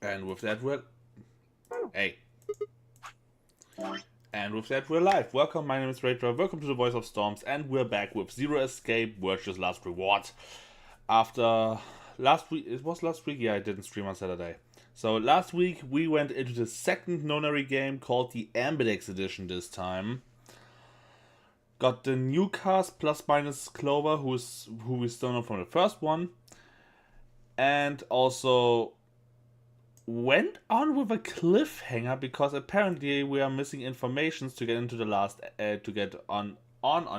And with that, we're... Hey. And with that, we're live. Welcome, my name is Betreyal. Welcome to the Voice of Storms, and we're back with Zero Escape, Virtue's Last Reward. After last week, it was last week? Yeah, I didn't stream on Saturday. So last week, we went into the second nonary game called the Ambidex Edition this time. Got the new cast plus minus Clover, who we still know from the first one. And also went on with a cliffhanger because apparently we are missing informations to get into the last to get on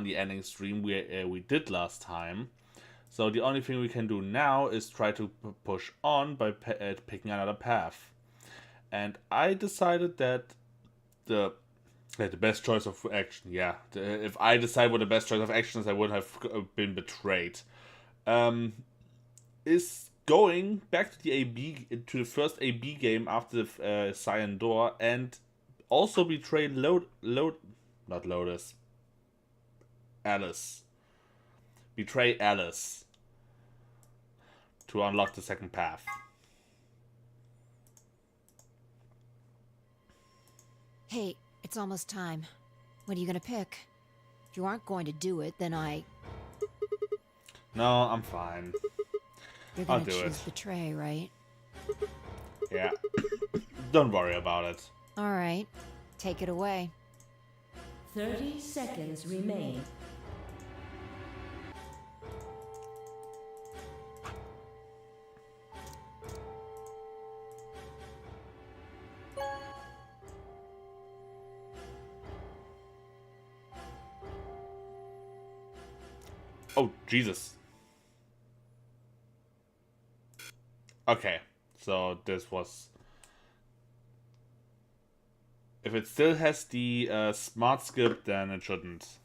the ending stream we did last time. So the only thing we can do now is try to push on by picking another path. And I decided that the best choice of action, if I decide what the best choice of action is, I would have been betrayed. Is going back to the first AB game after the Cyan Door, and also betray Alice. Betray Alice to unlock the second path. Hey, it's almost time. What are you gonna pick? If you aren't going to do it, then No, I'm fine. You're gonna choose Betray, right? Yeah. Don't worry about it. Alright. Take it away. 30 seconds remain. Oh, Jesus. Okay, so this was... If it still has the smart skip, then it shouldn't.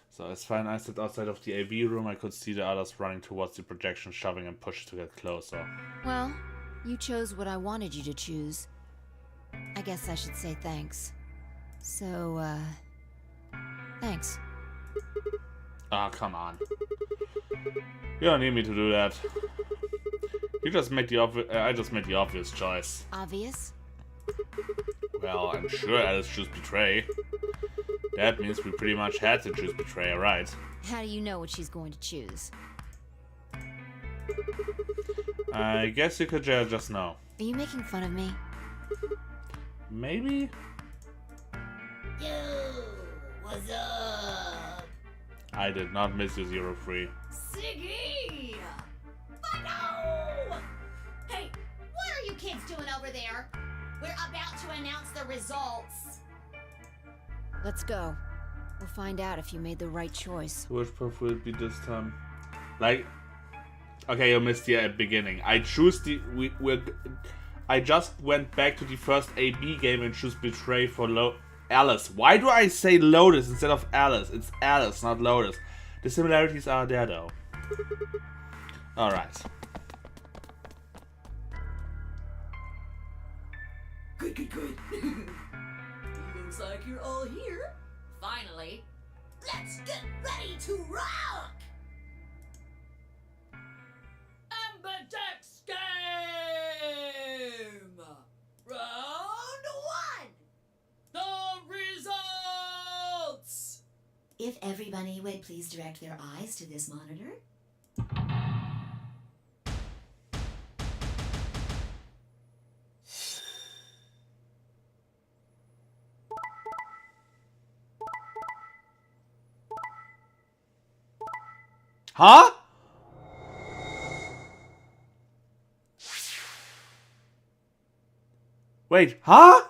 So as fine as I stood outside of the AV room, I could see the others running towards the projection, shoving and pushing to get closer. Well, you chose what I wanted you to choose. I guess I should say thanks. So, thanks. Ah, come on. You don't need me to do that. You just made the I just made the obvious choice. Obvious? Well, I'm sure Alice chose Betray. That means we pretty much had to choose Betray, right? How do you know what she's going to choose? I guess you could just know. Are you making fun of me? Maybe? Yo, what's up? I did not miss you, 03. Siggy! But no! Hey, what are you kids doing over there? We're about to announce the results. Let's go. We'll find out if you made the right choice. Which path will it be this time? Like, okay, you missed the beginning. I choose the I just went back to the first AB game and choose Betray for Alice. Why do I say Lotus instead of Alice? It's Alice, not Lotus. The similarities are there though. Alright. Good. Looks like you're all here. Finally. Let's get ready to rock! Ambidex game! Round 1! The results! If everybody would please direct their eyes to this monitor. Huh? Wait, huh?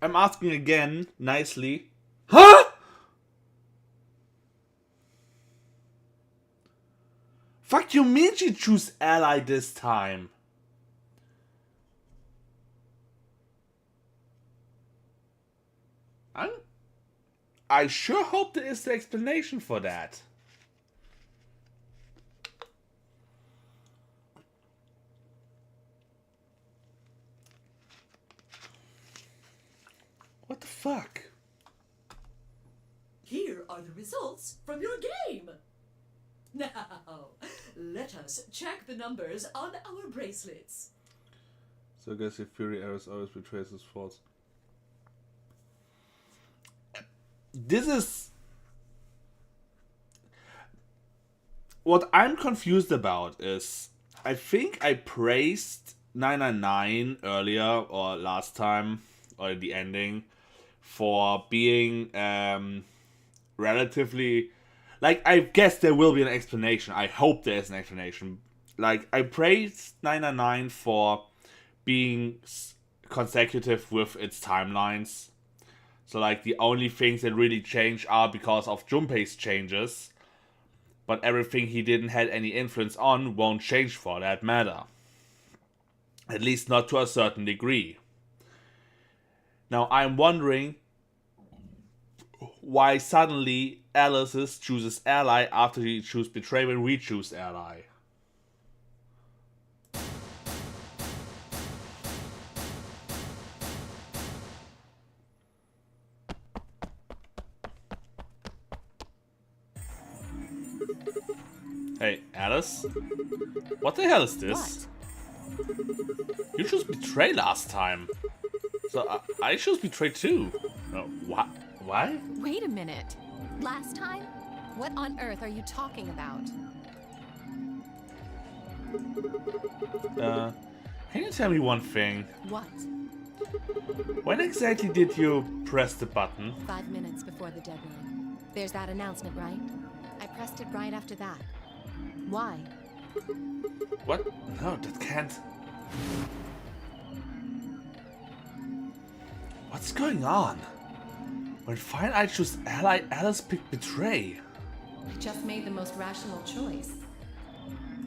I'm asking again, nicely. Huh? Fuck you mean she choose ally this time? I sure hope there is the explanation for that. What the fuck? Here are the results from your game. Now, let us check the numbers on our bracelets. So I guess if Fury Arrows always betrays his faults. This is... What I'm confused about is... I think I praised 999 earlier, or last time, or in the ending, for being relatively... Like, I guess there will be an explanation. I hope there is an explanation. Like, I praised 999 for being consecutive with its timelines. So, like, the only things that really change are because of Junpei's changes. But everything he didn't have any influence on won't change for that matter. At least not to a certain degree. Now, I'm wondering why suddenly Alice chooses ally after he chooses betray when we choose ally. Hey, Alice? What the hell is this? What? You chose betray last time. So I chose betray too. No, what? Why? Wait a minute. Last time? What on earth are you talking about? Can you tell me one thing? What? When exactly did you press the button? 5 minutes before the deadline. There's that announcement, right? I pressed it right after that. Why? What? No, that can't... What's going on? When fine I choose ally, Alice picked betray. I just made the most rational choice.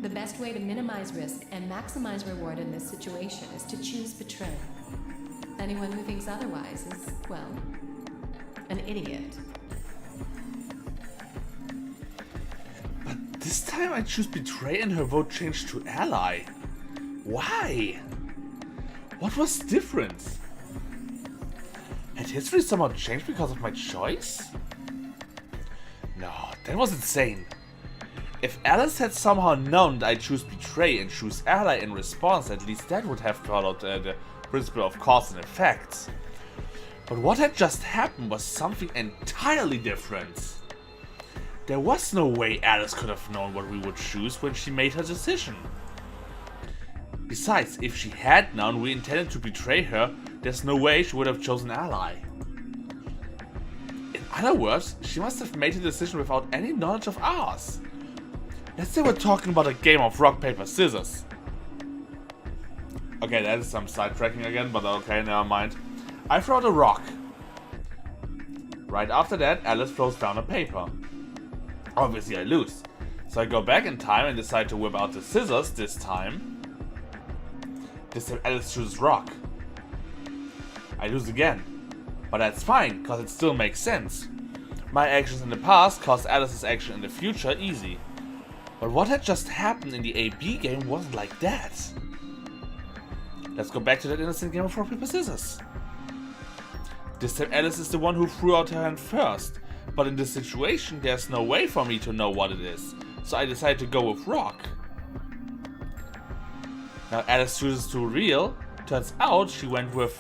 The best way to minimize risk and maximize reward in this situation is to choose betray. Anyone who thinks otherwise is, well, an idiot. But this time I choose betray and her vote changed to ally. Why? What was different? Had history somehow changed because of my choice? No, that was insane. If Alice had somehow known that I choose betray and choose ally in response, at least that would have followed the principle of cause and effect. But what had just happened was something entirely different. There was no way Alice could have known what we would choose when she made her decision. Besides, if she had known we intended to betray her, there's no way she would have chosen ally. In other words, she must have made the decision without any knowledge of ours. Let's say we're talking about a game of rock, paper, scissors. Okay, that is some sidetracking again, but okay, never mind. I throw out a rock. Right after that, Alice throws down a paper. Obviously I lose. So I go back in time and decide to whip out the scissors this time. This time Alice chooses rock. I lose again. But that's fine, cause it still makes sense. My actions in the past caused Alice's action in the future easy. But what had just happened in the AB game wasn't like that. Let's go back to that innocent game of rock, paper, scissors. This time Alice is the one who threw out her hand first. But in this situation, there's no way for me to know what it is. So I decided to go with rock. Now Alice chooses to reel. Turns out she went with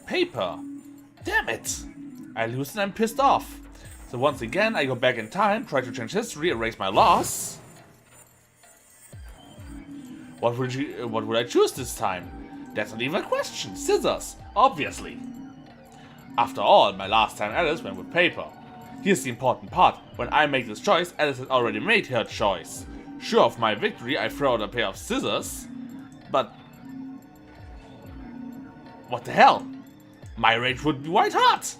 paper. Damn it! I lose and I'm pissed off. So once again, I go back in time, try to change history, erase my loss. What would I choose this time? That's not even a question. Scissors, obviously. After all, my last time Alice went with paper. Here's the important part. When I make this choice, Alice has already made her choice. Sure of my victory, I throw out a pair of scissors. But... what the hell? My rage would be white hot.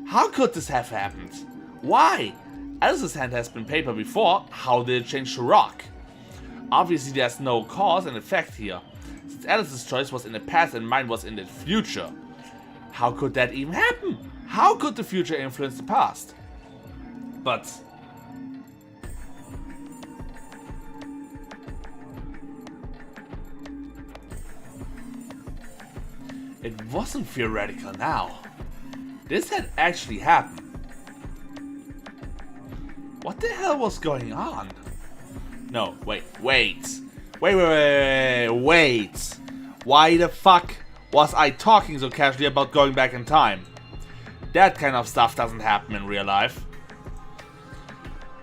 How could this have happened? Why? Alice's hand has been paper before. How did it change to rock? Obviously there's no cause and effect here. Since Alice's choice was in the past and mine was in the future. How could that even happen? How could the future influence the past? But... it wasn't theoretical now. This had actually happened. What the hell was going on? No, wait. Wait. Why the fuck was I talking so casually about going back in time? That kind of stuff doesn't happen in real life.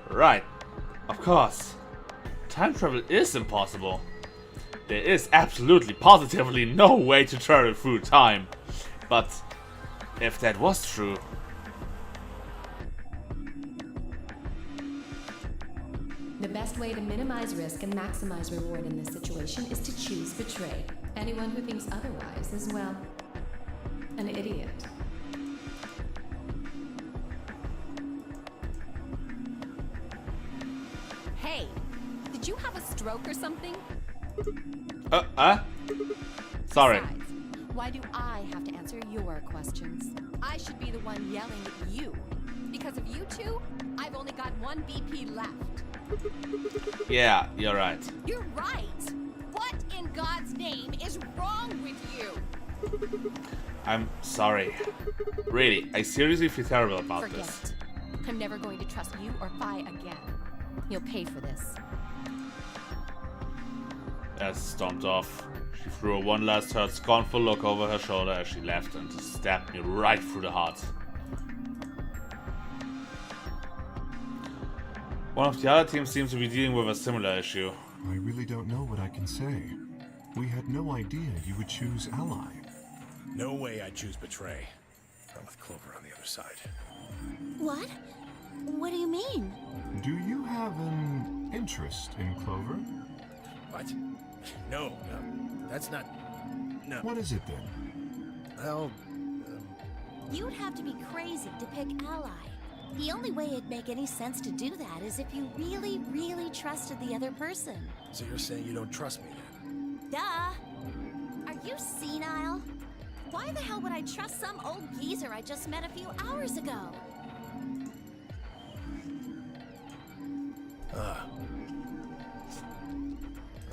Right. Of course. Time travel is impossible. There is absolutely, positively no way to travel through time. But if that was true... The best way to minimize risk and maximize reward in this situation is to choose betray. Anyone who thinks otherwise is, well, an idiot. Hey, did you have a stroke or something? Sorry. Besides, why do I have to answer your questions? I should be the one yelling at you. Because of you two, I've only got one BP left. Yeah, you're right. You're right! What in God's name is wrong with you? I'm sorry. Really, I seriously feel terrible about Forget this. it. I'm never going to trust you or Phi again. You'll pay for this. As stormed off, she threw a one last hurt, scornful look over her shoulder as she left and just stabbed me right through the heart. One of the other teams seems to be dealing with a similar issue. I really don't know what I can say. We had no idea you would choose ally. No way I'd choose Betray. I'm with Clover on the other side. What? What do you mean? Do you have an interest in Clover? What? No, that's not... No. What is it then? Well, You'd have to be crazy to pick ally. The only way it'd make any sense to do that is if you really, really trusted the other person. so you're saying you don't trust me then? Duh! Are you senile? Why the hell would I trust some old geezer I just met a few hours ago?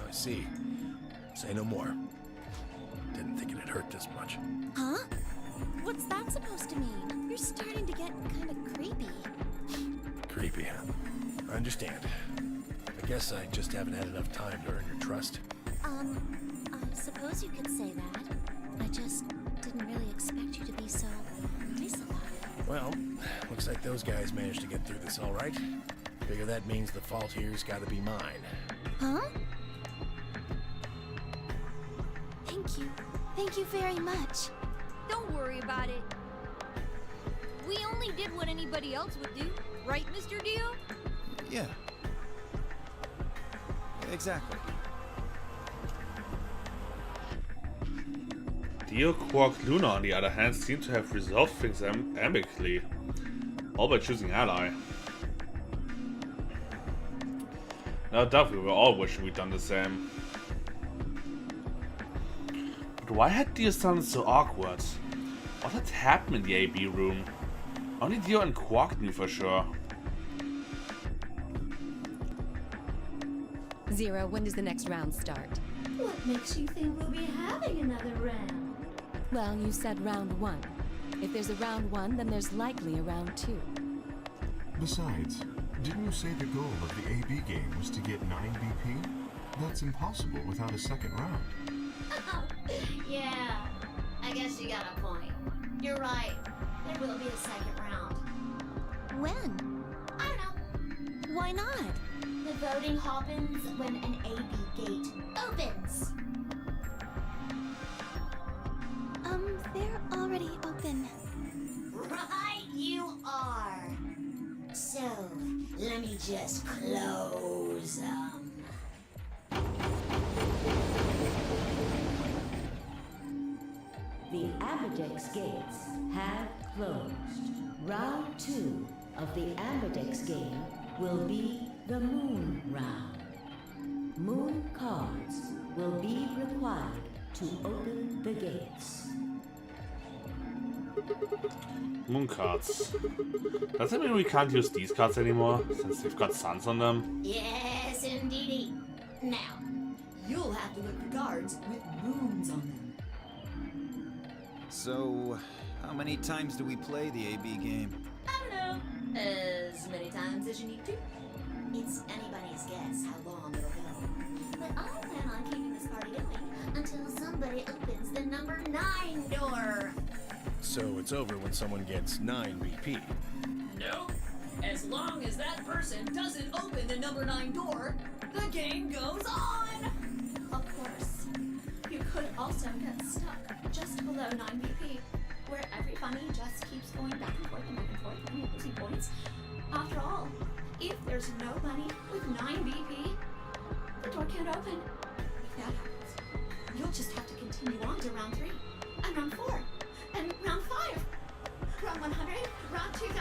I see. Say no more. Didn't think it'd hurt this much. Huh? What's that supposed to mean? You're starting to get kind of creepy. Creepy, huh? I understand. I guess I just haven't had enough time to earn your trust. I suppose you could say that. I just didn't really expect you to be so nice about it. Well, looks like those guys managed to get through this all right. Figure that means the fault here's gotta be mine. Huh? Thank you. Thank you very much. Don't worry about it. We only did what anybody else would do, right, Mr. Dio? Yeah. Exactly. Dio, Quark, Luna, on the other hand, seem to have resolved things amicably, all by choosing ally. No doubt we were all wishing we'd done the same. But why had Dio sounded so awkward? What had happened in the AB room? Only Dio and Quark knew for sure. Zero, when does the next round start? What makes you think we'll be having another round? Well, you said round one. If there's a round one, then there's likely a round two. Besides, didn't you say the goal of the AB game was to get 9 BP? That's impossible without a second round. Yeah, I guess you got a point. You're right. There will be a second round. When? I don't know. Why not? The voting happens when an AB gate opens. They're already open. Right, you are. So, let me just close them. The Ambidex gates have closed. Round 2 of the Ambidex game will be the Moon Round. Moon cards will be required to open the gates. Moon cards. Does that mean we can't use these cards anymore, since they've got suns on them? Yes, indeedy. Now, You'll have to look for cards with moons on them. So, How many times do we play the AB game? I don't know. As many times as you need to. It's anybody's guess how long it'll go. But I plan on keeping this party going until somebody opens the number 9 door. So it's over when someone gets 9 BP. No. As long as that person doesn't open the number 9 door, the game goes on! Of course. You could also get stuck just below 9 BP, where every bunny just keeps going back and forth and back and forth and you're losing points. After all, if there's no bunny with 9 BP, the door can't open. If that happens, you'll just have to continue on to round 3, and round 4, and round 5, round 100, round 2000.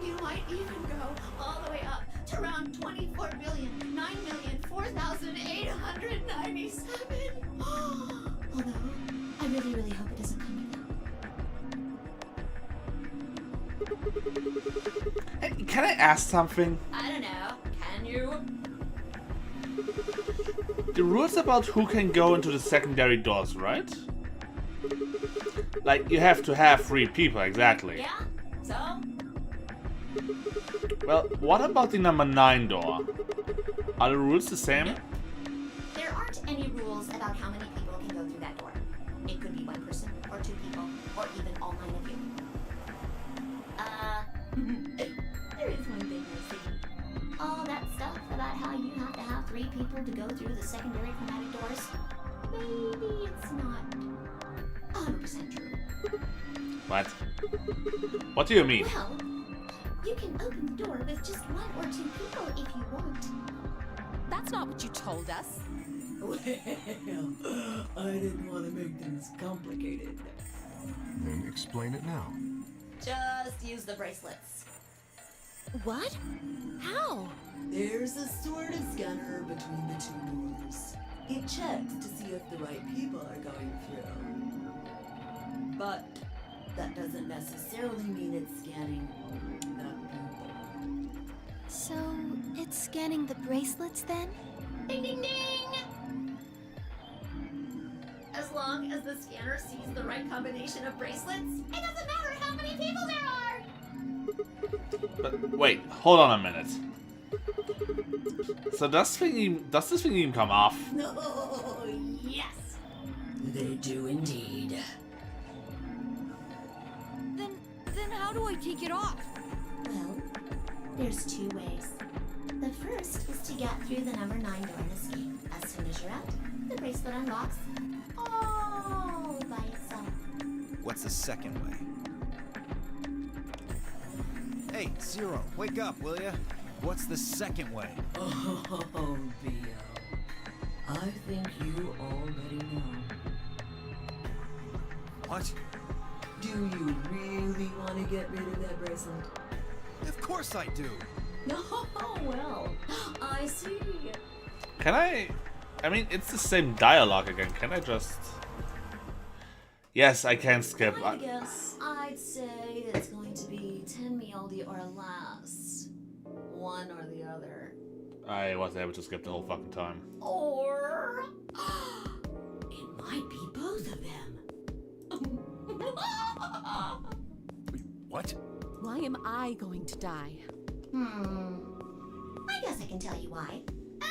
You might even go all the way up to round 24,009,004,897. Although, I really, really hope it doesn't come to that. Hey, can I ask something? I don't know. Can you? The rules about who can go into the secondary doors, right? Like, you have to have 3 people, exactly. Yeah? So? Well, what about the number 9 door? Are the rules the same? There aren't any rules about how many people can go through that door. It could be 1 person, or 2 people, or even all 9 of you. There is one thing though, Siggy. All that stuff about how you have to have 3 people to go through the secondary chromatic doors, maybe it's not 100% true. What? What do you mean? Well, you can open the door with just 1 or 2 people if you want. That's not what you told us. Well, I didn't want to make things complicated. Then explain it now. Just use the bracelets. What? How? There's a sort of scanner between the 2 doors. It checks to see if the right people are going through. But that doesn't necessarily mean it's scanning the people. So, it's scanning the bracelets then? Ding ding ding! As long as the scanner sees the right combination of bracelets, it doesn't matter how many people there are! But wait, hold on a minute. So does this thing even come off? Oh, yes! They do indeed. Then how do I take it off? Well, there's 2 ways. The first is to get through the number 9 door and escape. As soon as you're out, the bracelet unlocks all by itself. What's the second way? Hey, Zero, wake up, will ya? What's the second way? Oh, Bio. I think you already know. What? Do you really want to get rid of that bracelet? Of course I do. Oh, well, I see. Can I mean, it's the same dialogue again. Can I just... Yes, I can skip. I guess I'd say that it's going to be 10 mealdy or less. One or the other. I was able to skip the whole fucking time. Or... it might be both of them. What? Why am I going to die? I guess I can tell you why.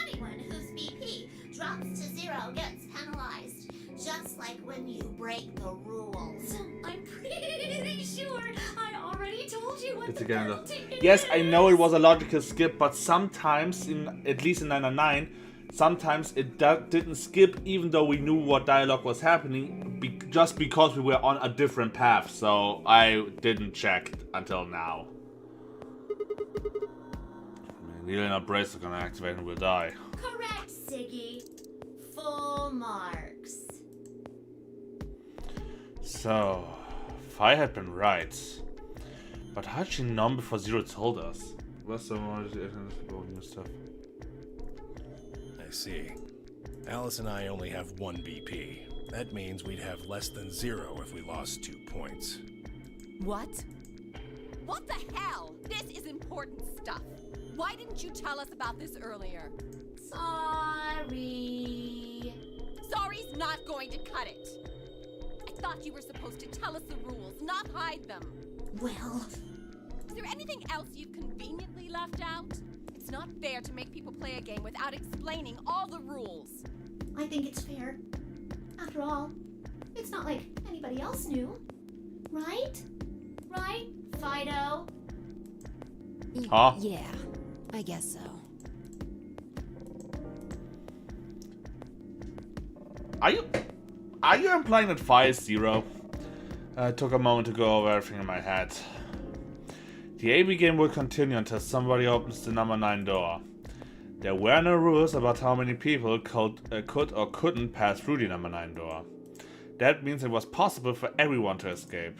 Anyone whose BP drops to 0 gets penalized. Just like when you break the rules. I'm pretty sure I already told you what It's the again. penalty is. Yes, I know it was a logical skip, but sometimes, at least in 999, sometimes it didn't skip even though we knew what dialogue was happening, just because we were on a different path, so I didn't check until now. Needle and a brace are gonna activate and we'll die. Correct, Siggy. Full marks. So, Fi had been right. But how had she known before Zero told us? What's the new stuff? I see. Alice and I only have 1 BP. That means we'd have less than 0 if we lost 2 points. What? What the hell? This is important stuff. Why didn't you tell us about this earlier? Sorry. Sorry's not going to cut it. thought you were supposed to tell us the rules, not hide them. Well, Is there anything else you've conveniently left out? It's not fair to make people play a game without explaining all the rules. I think it's fair. After all, it's not like anybody else knew. Right? Right, Fido? Huh? Yeah, I guess so. Are you implying that Phi is zero? I took a moment to go over everything in my head. The AB game will continue until somebody opens the number 9 door. There were no rules about how many people could or couldn't pass through the number 9 door. That means it was possible for everyone to escape.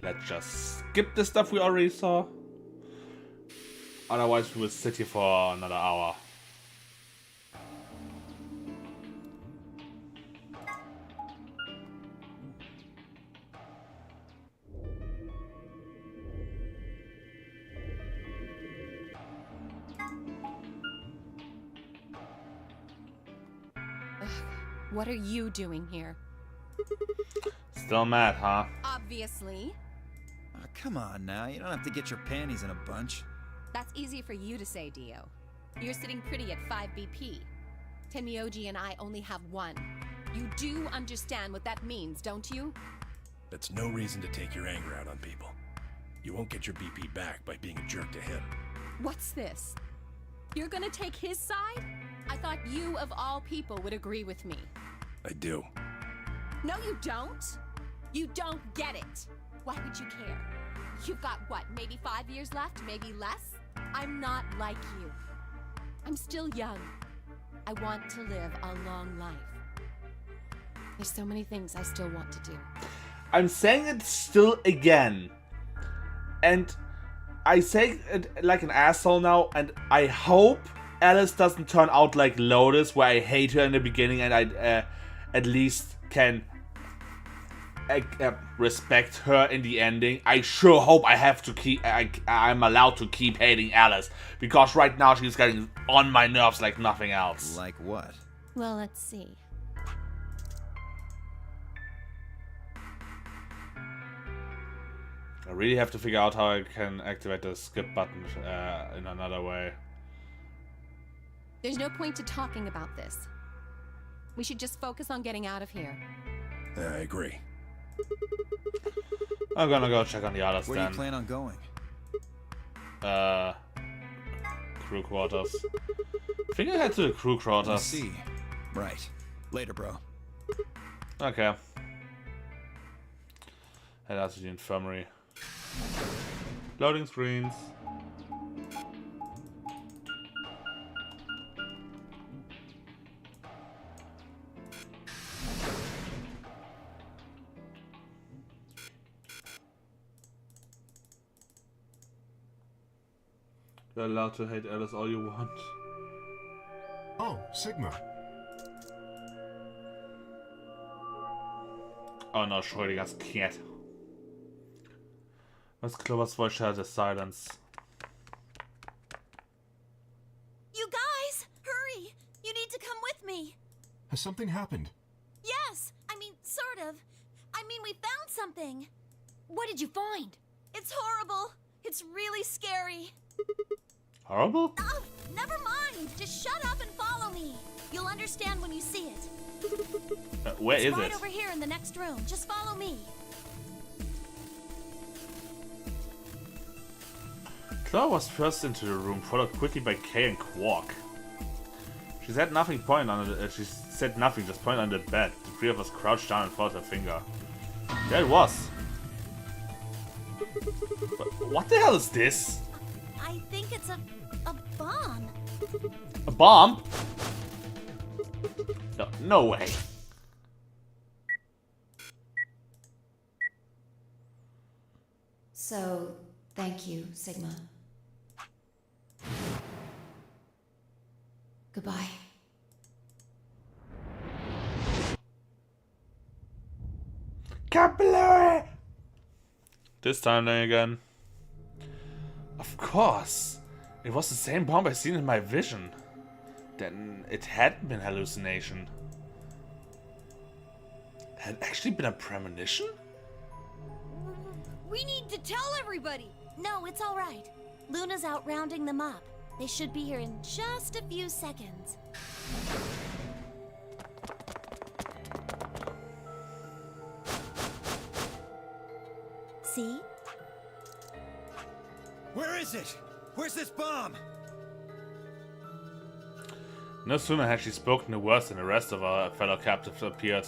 Let's just skip the stuff we already saw. Otherwise we will sit here for another hour. What are you doing here? Still mad, huh? Obviously. Oh, come on now, you don't have to get your panties in a bunch. That's easy for you to say, Dio. You're sitting pretty at 5 BP. Tenmyoji and I only have 1. You do understand what that means, don't you? That's no reason to take your anger out on people. You won't get your BP back by being a jerk to him. What's this? You're gonna take his side? I thought you, of all people, would agree with me. I do. No, you don't. You don't get it. Why would you care? You've got, what, maybe 5 years left, maybe less? I'm not like you. I'm still young. I want to live a long life. There's so many things I still want to do. I'm saying it still again. And I say it like an asshole now, and I hope Alice doesn't turn out like Lotus, where I hate her in the beginning and I at least can respect her in the ending. I sure hope I have to I'm allowed to keep hating Alice, because right now she's getting on my nerves like nothing else. Like what? Well, let's see. I really have to figure out how I can activate the skip button in another way. There's no point to talking about this. We should just focus on getting out of here. I agree. I'm gonna go check on the others Where then. do you plan on going? Crew quarters. I think I head to the crew I quarters. see. Right. Later, bro. Okay. Head out to the infirmary. Loading screens. You're allowed to hate Alice all you want. Oh, Sigma. Oh no, Schrödingers cat. Was Clover's voice shattered the silence. You guys, hurry! You need to come with me. Has something happened? Yes, I mean, sort of. I mean, we found something. What did you find? It's horrible. It's really scary. Horrible? Oh, never mind. Just shut up and follow me. You'll understand when you see it. Where It's is right it? over here in the next room. Just follow me. Clover was first into the room, followed quickly by Kay and Quark. She said nothing, just pointed on the bed. The three of us crouched down and followed her finger. There it was. But what the hell is this? I think it's a bomb. A bomb? No, no way. So, thank you, Sigma. Goodbye. Capillary! This time then again. Of course. It was the same bomb I seen in my vision. Then it hadn't been hallucination. It had actually been a premonition? We need to tell everybody. No, it's all right. Luna's out rounding them up. They should be here in just a few seconds. See? Where is it? Where's this bomb? No sooner had she spoken the words than the rest of our fellow captives appeared.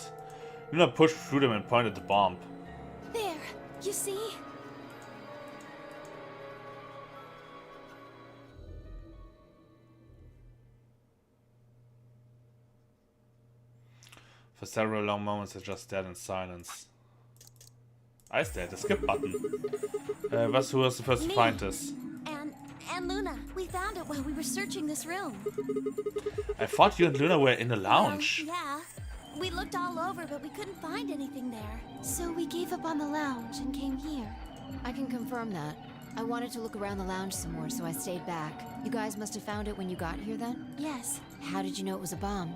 Luna pushed through them and pointed the bomb. There, you see? For several long moments I just stared in silence. I stared, the skip button. Who was the first to find this? And Luna. We found it while we were searching this room. I thought you and Luna were in the lounge. Yeah. We looked all over, but we couldn't find anything there. So we gave up on the lounge and came here. I can confirm that. I wanted to look around the lounge some more, so I stayed back. You guys must have found it when you got here then? Yes. How did you know it was a bomb?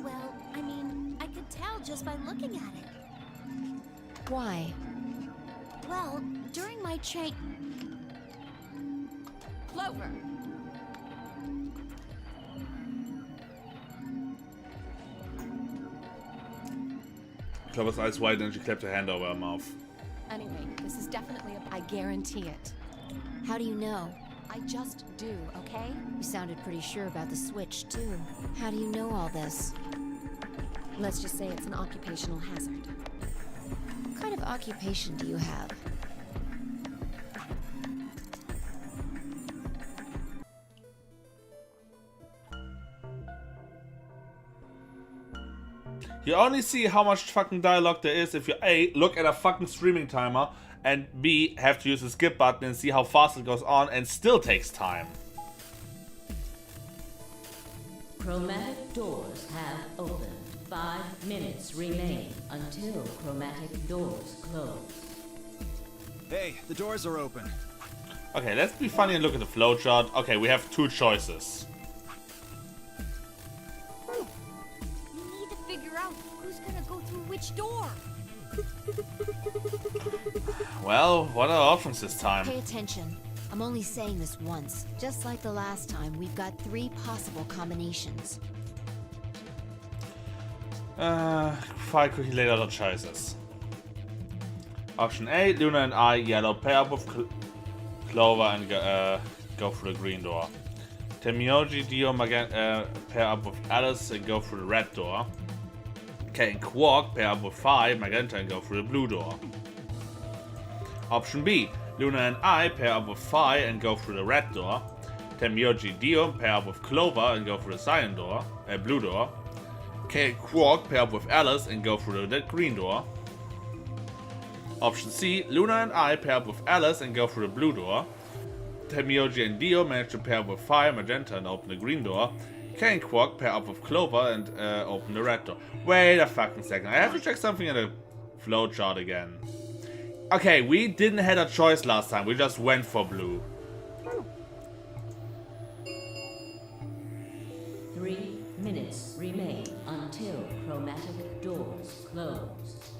Well, I mean, I could tell just by looking at it. Why? Well, during my train... Clover! Clover's eyes widened and she clapped her hand over her mouth. Anyway, this is definitely I guarantee it. How do you know? I just do, okay? You sounded pretty sure about the switch, too. How do you know all this? Let's just say it's an occupational hazard. What kind of occupation do you have? You only see how much fucking dialogue there is if you A, look at a fucking streaming timer, and B, have to use the skip button and see how fast it goes on and still takes time. Chromatic doors have opened. 5 minutes remain until chromatic doors close. Hey, the doors are open. Okay, let's be funny and look at the flowchart. Okay, we have two choices. We need to figure out who's gonna go through which door. Well, what are our options this time? Pay attention. I'm only saying this once. Just like the last time, we've got 3 possible combinations. 5 quickly laid out our choices. Option A, Luna and I, yellow, pair up with Clover and go through the green door. Temioji, Dio, pair up with Alice and go through the red door. Kay and Quark pair up with Phi, Magenta and go through the blue door. Option B, Luna and I pair up with Phi and go through the red door. Temioji, Dio pair up with Clover and go through the cyan door, blue door. Kay and Quark pair up with Alice and go through the green door. Option C, Luna and I pair up with Alice and go through the blue door. Temioji and Dio manage to pair up with Phi, Magenta and open the green door. Kay and Quark pair up with Clover and open the red door. Wait a fucking second, I have to check something in the flowchart again. Okay, we didn't have a choice last time, we just went for blue. 3 minutes remain until chromatic doors close.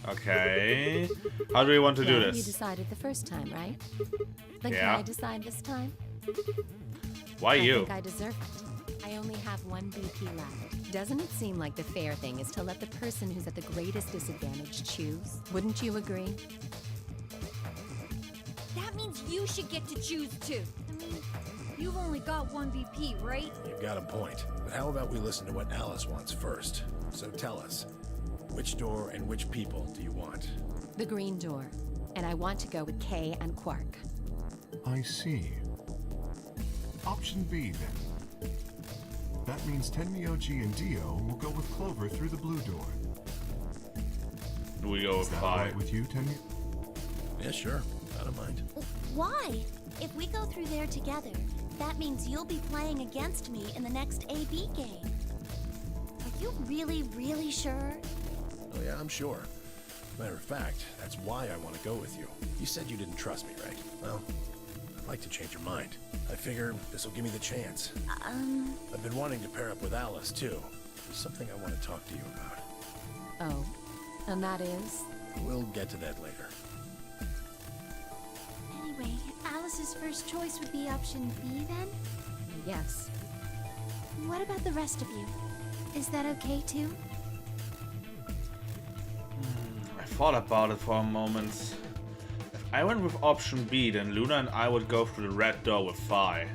Okay. How do we want to do You this? decided the first time, right? Then Yeah. can I decide this time? Why I you? think I deserve it. I only have 1 BP left. Doesn't it seem like the fair thing is to let the person who's at the greatest disadvantage choose? Wouldn't you agree? That means you should get to choose too. I mean, you've only got 1 BP, right? You've got a point. But how about we listen to what Alice wants first? So tell us, which door and which people do you want? The green door. And I want to go with Kay and Quark. I see. Option B, then. That means Tenmyoji and Dio will go with Clover through the blue door. Do we go Is with that all Phi? right with you, Tenmyo? Yeah, sure. I don't mind. Why? If we go through there together, that means you'll be playing against me in the next AB game. Are you really, really sure? Oh yeah, I'm sure. Matter of fact, that's why I want to go with you. You said you didn't trust me, right? Well, like to change your mind. I figure this will give me the chance. I've been wanting to pair up with Alice, too. There's something I want to talk to you about. Oh, and that is? We'll get to that later. Anyway, Alice's first choice would be option B then? Yes. What about the rest of you? Is that okay too? I thought about it for a moment. If I went with option B, then Luna and I would go through the red door with Phi.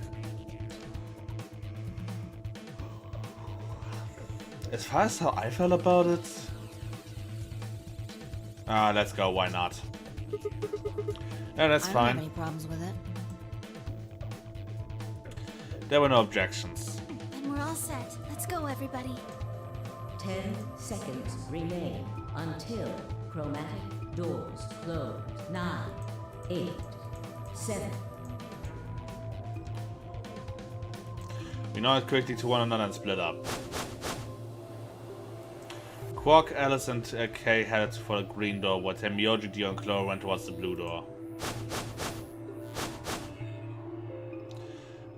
As far as how I felt about it... let's go, why not? Yeah, that's I don't fine. have any problems with it. There were no objections. And we're all set. Let's go, everybody. 10 seconds remain until chromatic doors close. 9, 8, 7. We nod quickly to one another and split up. Quark, Alice, and Kay headed for the green door, while Temioji, Dio, and Clara went towards the blue door.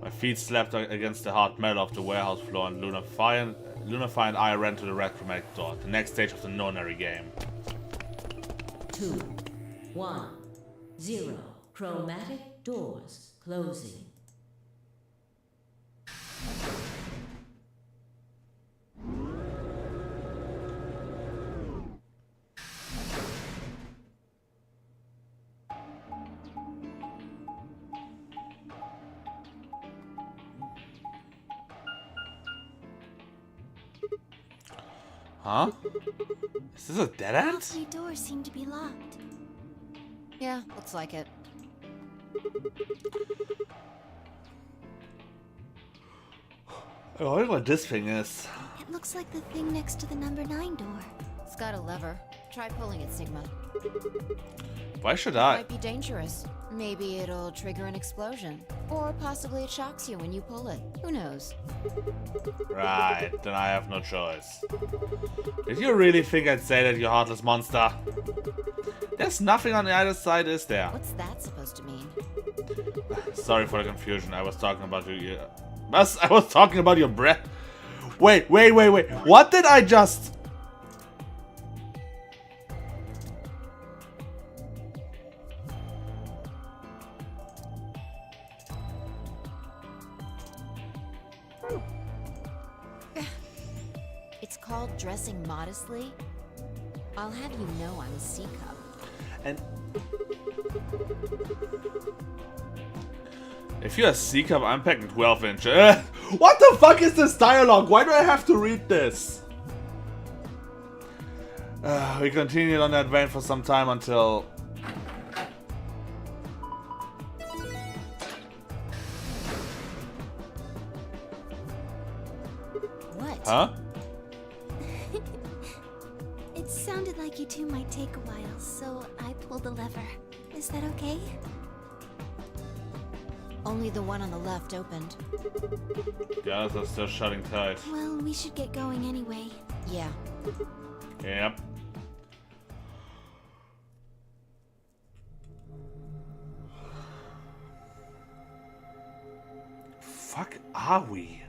My feet slapped against the hard metal of the warehouse floor, and Luna, Phi, and I ran to the red chromatic door, the next stage of the nonary game. 2, 1, 0. Chromatic doors closing. Huh? Is this a dead All end? 3 doors seem to be locked. Yeah, looks like it. I wonder what this thing is. It looks like the thing next to the number 9 door. It's got a lever. Try pulling it, Sigma. Why should It I? might be dangerous. Maybe it'll trigger an explosion. Or possibly it shocks you when you pull it. Who knows? Right, then I have no choice. Did you really think I'd say that, you heartless monster? There's nothing on the other side, is there? What's that supposed to mean? Sorry for the confusion. I was talking about you. I was talking about your breath. Wait. What did I just... It's called dressing modestly. I'll have you know I'm a C-cup. And... if you're a C-cup, I'm packing 12-inch. What the fuck is this dialogue? Why do I have to read this? We continued on that vein for some time until... What? Huh? It sounded like you two might take a while, so I pulled the lever. Is that okay? Only the one on the left opened. The others are still shutting tight. Well, we should get going anyway. Yeah. Yep. Fuck are we?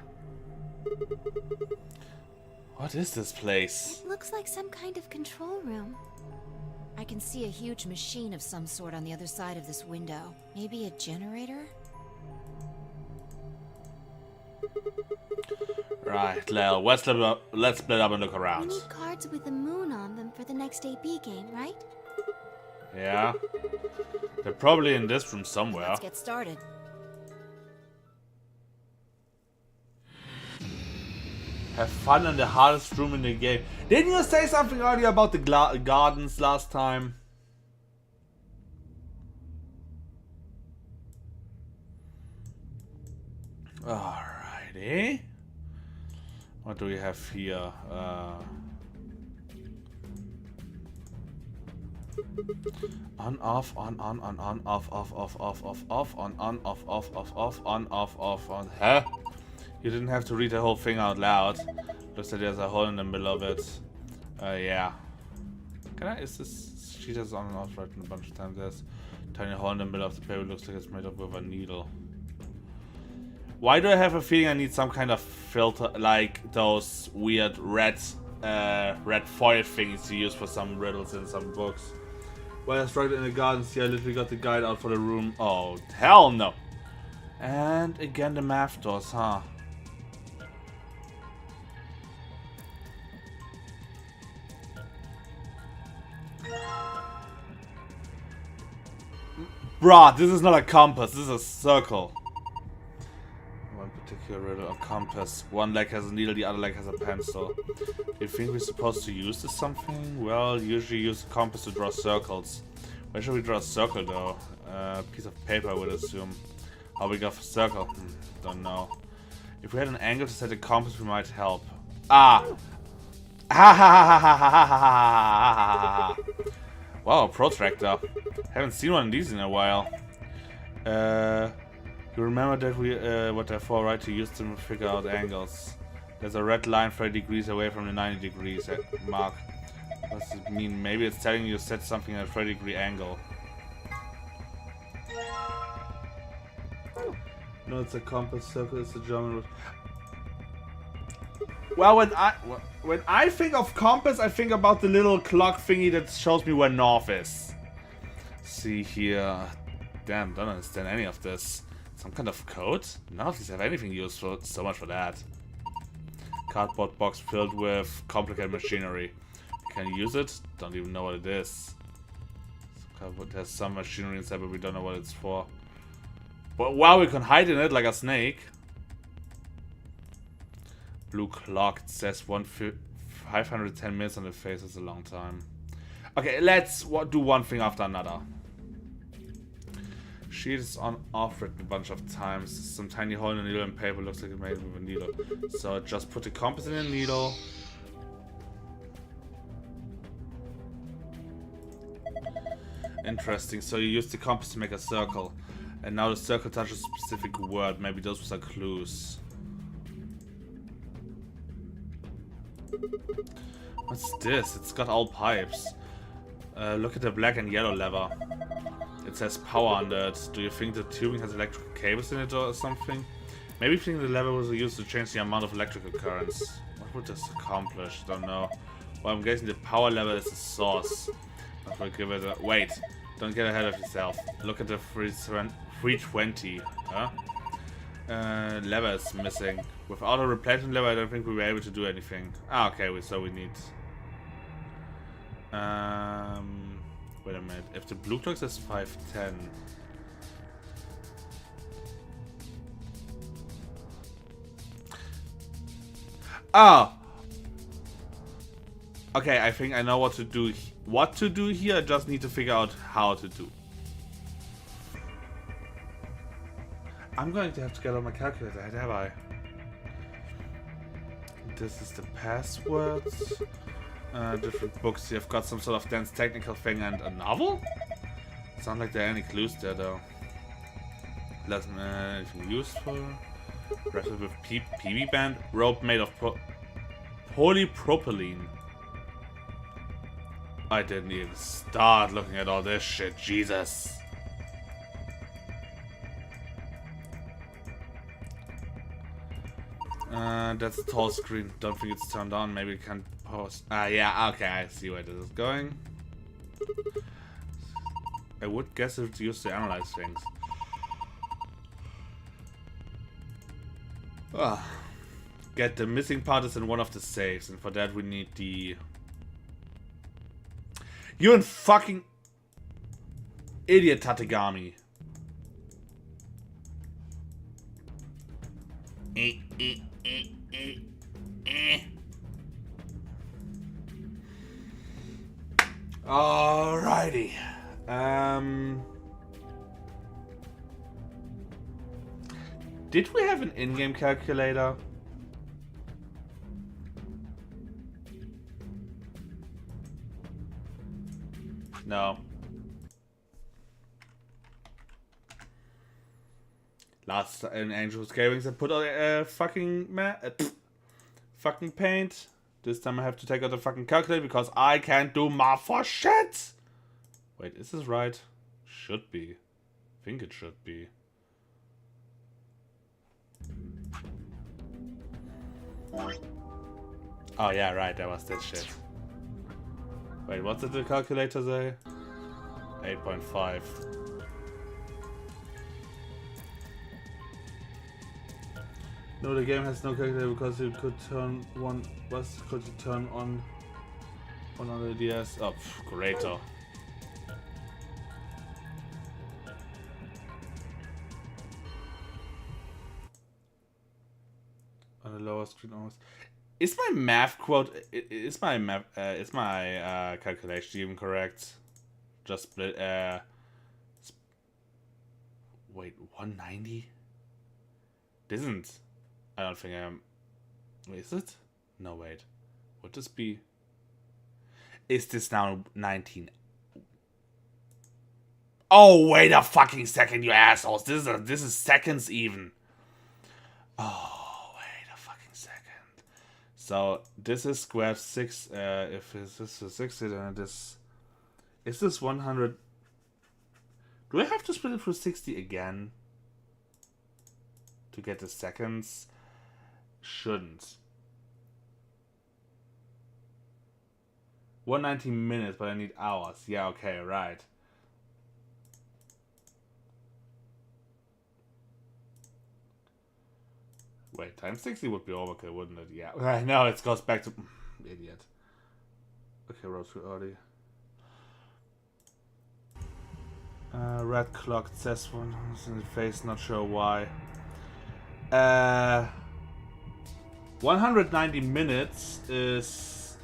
What is this place? It looks like some kind of control room. I can see a huge machine of some sort on the other side of this window. Maybe a generator? Right, Lel, let's split up and look We around. need cards with the moon on them for the next AB game, right? Yeah? They're probably in this room somewhere. Let's get started. Have fun in the hardest room in the game. Didn't you say something earlier about the gardens last time? Alrighty. What do we have here? On, off, on, off, off, off, off, off, off, on, off, off, off, off, on, off, on. Huh? You didn't have to read the whole thing out loud. Looks like there's a hole in the middle of it. Yeah. Can I? Is this? She has on and off written a bunch of times. There's Tiny hole in the middle of the paper looks like it's made up with a needle. Why do I have a feeling I need some kind of filter, like those weird red foil things you use for some riddles in some books? While I struggled in the garden, see, I literally got the guide out for the room. Oh, hell no! And again the math doors, huh? Bruh, this is not a compass, this is a circle. One particular riddle, a compass. One leg has a needle, the other leg has a pencil. Do you think we're supposed to use this something? Well, usually use a compass to draw circles. Where should we draw a circle though? Piece of paper I would assume. How we got a circle? Don't know. If we had an angle to set a compass, we might help. Ah! Ha ha ha ha ha ha ha ha ha. Wow, a protractor. Haven't seen one of these in a while. You remember that we what they're for, right? To use them to figure out angles. There's a red line 30 degrees away from the 90 degrees mark. What does it mean? Maybe it's telling you to set something at a 30-degree angle. No, it's a compass circle. It's a German. Well, when I think of compass, I think about the little clock thingy that shows me where north is. See here. Damn, don't understand any of this. Some kind of code? None of these have anything useful. So much for that. Cardboard box filled with complicated machinery. Can you use it? Don't even know what it is. There's some machinery inside, but we don't know what it's for. But wow, we can hide in it like a snake. Blue clock, it says 510 minutes on the face. Is a long time. Okay, let's do one thing after another. Sheet is on off written a bunch of times. Some tiny hole in the needle and paper looks like it's made with a needle. So just put the compass in the needle. Interesting. So you use the compass to make a circle. And now the circle touches a specific word. Maybe those are clues. What's this? It's got all pipes. Look at the black and yellow lever. It says power under it. Do you think the tubing has electrical cables in it or something? Maybe think the lever was used to change the amount of electrical currents. What would this accomplish? Don't know. Well, I'm guessing the power lever is the source. But we'll give it a... Wait! Don't get ahead of yourself. Look at the 320. Huh? Lever is missing. Without a replacement lever, I don't think we were able to do anything. Ah, okay, so we need... Wait a minute. If the blue clock says 510... Oh! Okay, I think I know what to do. What to do here, I just need to figure out how to do. I'm going to have to get on my calculator, have I? This is the passwords. Different books. You've got some sort of dense technical thing and a novel? Sound like there are any clues there though. Lesson anything useful. Wrestle with PB band. Rope made of polypropylene. I didn't even start looking at all this shit. Jesus. That's a tall screen. Don't think it's turned on. Maybe we can pause. Ah, yeah. Okay, I see where this is going. I would guess it's used to analyze things. Ah. Get the missing part is in one of the safes, and for that we need the... You and fucking idiot, Tategami. Alrighty. Did we have an in-game calculator? No. Last in Angel's Cavings I put on fucking fucking paint. This time I have to take out the fucking calculator because I can't do math for shit. Wait, is this right? Should be. Think it should be. Oh yeah, right, that was that shit. Wait, what did the calculator say? 8.5. No, the game has no calculator because you could turn one. What could you turn on the DS? Oh, greater. On the lower screen, almost. Is my math quote? Is my math? Is my calculation even correct? Just split. Wait, 190. This isn't. I don't think I am. Wait, is it? No, wait. Would this be? Is this now 19? Oh, wait a fucking second, you assholes! This is seconds even. Oh, wait a fucking second. So this is squared 6. If this is 60, then this is this 100. Do I have to split it through 60 again to get the seconds? Shouldn't. 190 minutes, but I need hours. Yeah, okay, right. Wait, times 60 would be overkill, wouldn't it? Yeah. I know, it goes back to... Idiot. Okay, rose too early. Red clock says one in the face, not sure why. 190 minutes is...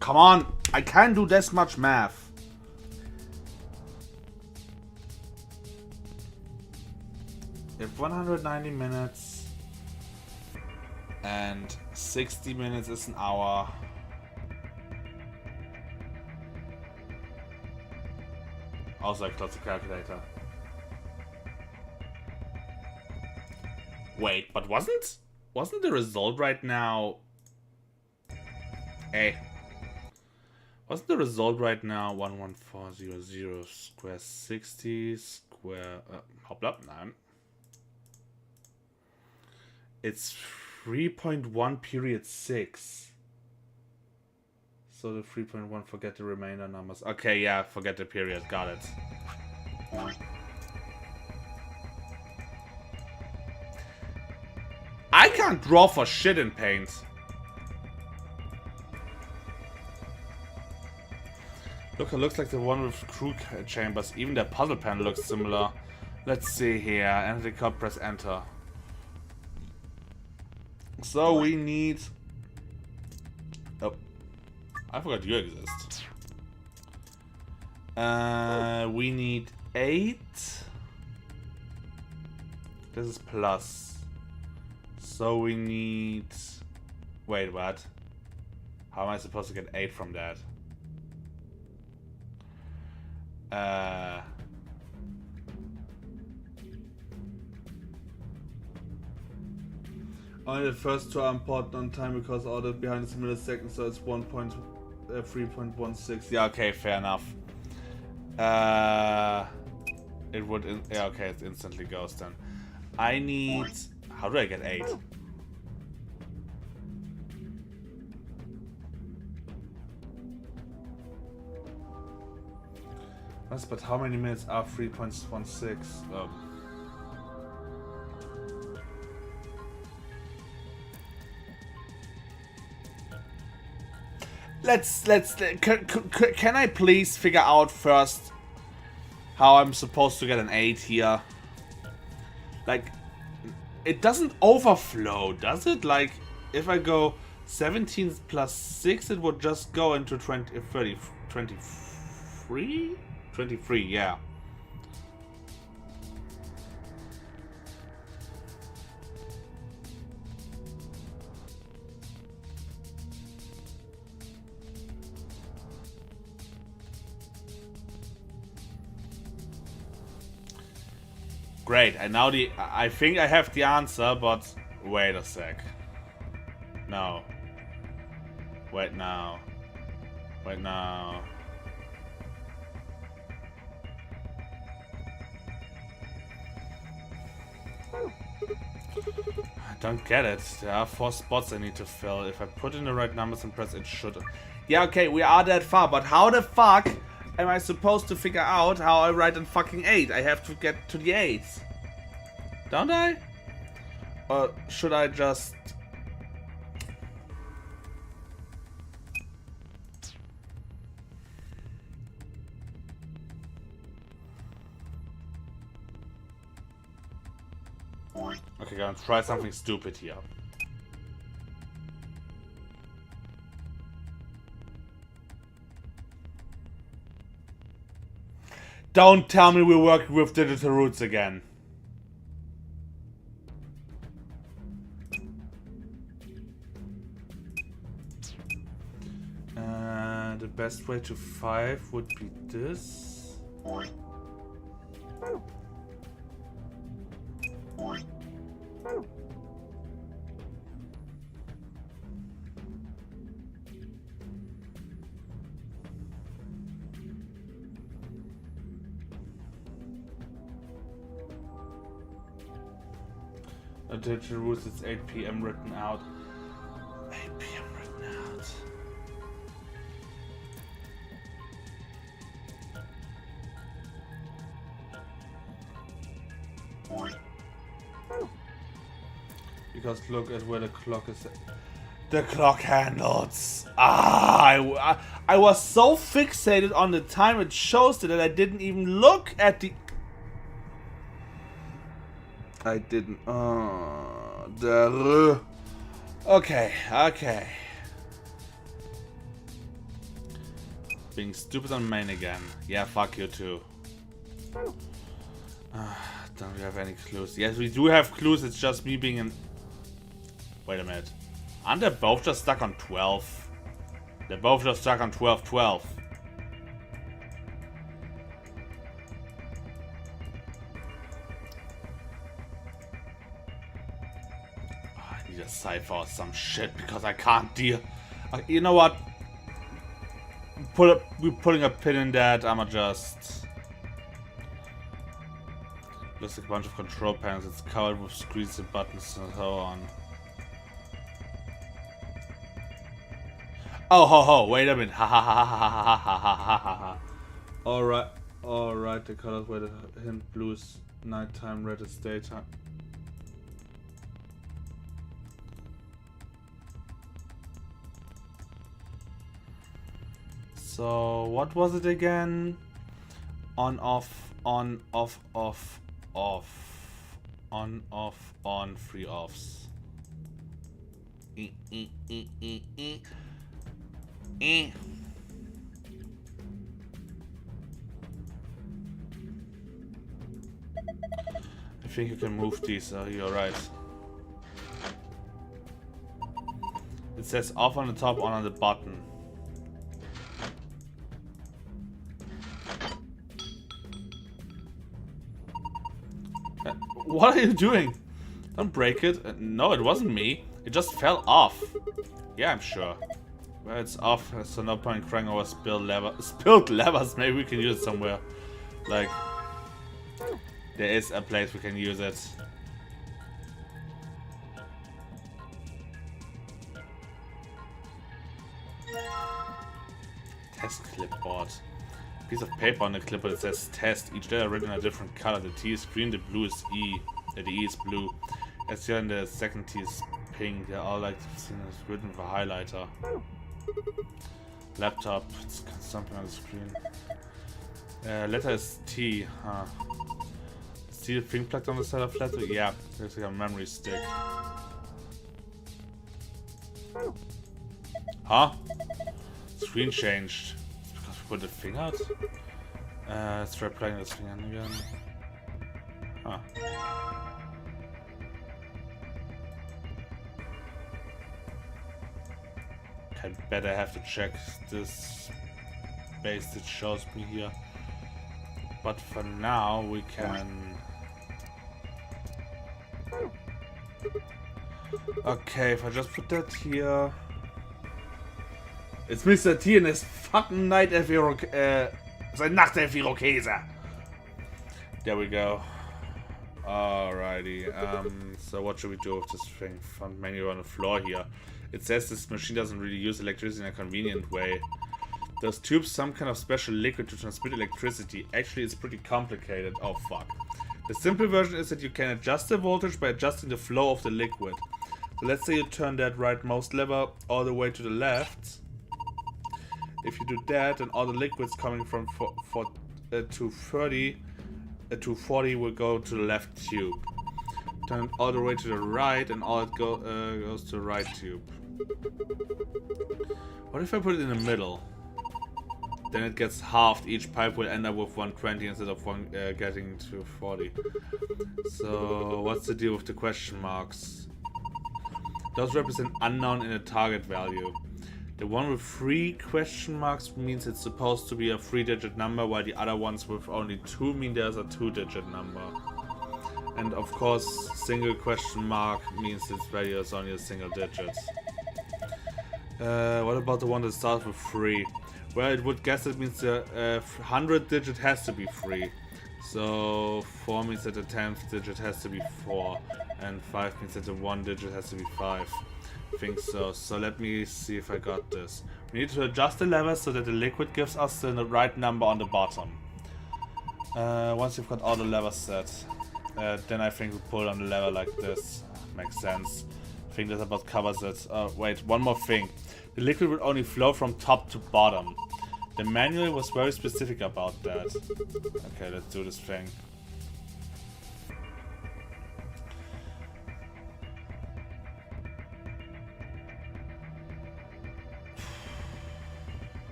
Come on! I can't do this much math. If 190 minutes and 60 minutes is an hour. Also, I closed the calculator. Wait, but wasn't the result right now? Hey. Wasn't the result right now 11400 square 60 square hoppla, nein. It's 3.1 period 6. So the 3.1, forget the remainder numbers. Okay, yeah, forget the period, got it. I can't draw for shit in Paint. Look, it looks like the one with crew chambers. Even the puzzle panel looks similar. Let's see here. Enter the code, press enter. So we need... Oh. I forgot you exist. We need 8. This is plus. So we need... Wait, what? How am I supposed to get 8 from that? Only the first two are important on time because ordered behind is milliseconds, so it's 3.16. Yeah, okay, fair enough. It would. Yeah, okay, it instantly goes then. I need. How do I get 8? Yes, but how many minutes are 3.16? Can I please figure out first how I'm supposed to get an 8 here? Like, it doesn't overflow, does it? Like, if I go 17 plus 6, it would just go into 23? 23, yeah. Great, and now I think I have the answer, but wait a sec. No. Wait now. Wait now. I don't get it. There are 4 spots I need to fill. If I put in the right numbers and press, it should. Yeah, okay, we are that far, but how the fuck am I supposed to figure out how I write in fucking 8? I have to get to the 8s. Don't I? Or should I just... Okay, gonna try something stupid here. Don't tell me we're working with digital roots again. The best way to 5 would be this. Digital roots, it's 8 PM written out. 8 PM written out. Because look at where the clock is. The clock handles. I was so fixated on the time it shows that I didn't even look at the... I didn't. Okay, okay. Being stupid on main again. Yeah, fuck you too. Don't we have any clues? Yes, we do have clues. It's just me being an... Wait a minute. Aren't they both just stuck on 12? They're both just stuck on 12, 12. I need a cipher or some shit because I can't deal. You know what? We're putting a pin in that. I'ma just... Looks like a bunch of control panels. It's covered with screens and buttons and so on. Oh ho ho! Wait a minute! Ha ha ha ha ha ha ha ha ha ha ha. Alright. The colors where the hint blue is nighttime, red is daytime. So what was it again? On off on off off off on off on 3 offs. I think you can move these, you're right. It says off on the top, on the bottom. What are you doing? Don't break it. No, it wasn't me. It just fell off. Yeah, I'm sure. Well, it's off, so no point crying over spilled levers. Maybe we can use it somewhere. Like, there is a place we can use it. Test clipboard. Piece of paper on the clipboard that says test. Each letter written in a different color. The T is green, the blue is E. The E is blue. As here in the second T is pink. They're all like written with a highlighter. Laptop, it's something on the screen. Letter is T, huh? See the thing plugged on the side of the letter? Yeah, there's like a memory stick. Huh? Screen changed. It's because we put the thing out? Let's try plugging this thing in again. Huh. I better have to check this base that shows me here. But for now, we can... Okay, if I just put that here... It's Mr. T and his fucking Night Elf sein Nachtelf Irokese. There we go. Alrighty, so what should we do with this thing? Found manual on the floor here. It says this machine doesn't really use electricity in a convenient way. Those tubes some kind of special liquid to transmit electricity. Actually, it's pretty complicated. Oh, fuck. The simple version is that you can adjust the voltage by adjusting the flow of the liquid. So let's say you turn that rightmost lever all the way to the left. If you do that, then all the liquids coming from 240 will go to the left tube. Turn it all the way to the right, and all it goes to the right tube. What if I put it in the middle? Then it gets halved. Each pipe will end up with 120 instead of getting to 40. So what's the deal with the question marks? Those represent unknown in a target value. The one with 3 question marks means it's supposed to be a 3-digit number, while the other ones with only 2 mean there's a 2-digit number. And of course, single question mark means its value is only a single digit. What about the one that starts with 3? Well, it would guess it means the 100 digit has to be 3. So 4 means that the 10th digit has to be 4. And 5 means that the 1 digit has to be 5. I think so. So let me see if I got this. We need to adjust the levers so that the liquid gives us the right number on the bottom. Once you've got all the levers set, then I think we pull on the lever like this. Makes sense. I think that about covers it. Wait, one more thing. The liquid will only flow from top to bottom. The manual was very specific about that. Okay, let's do this thing.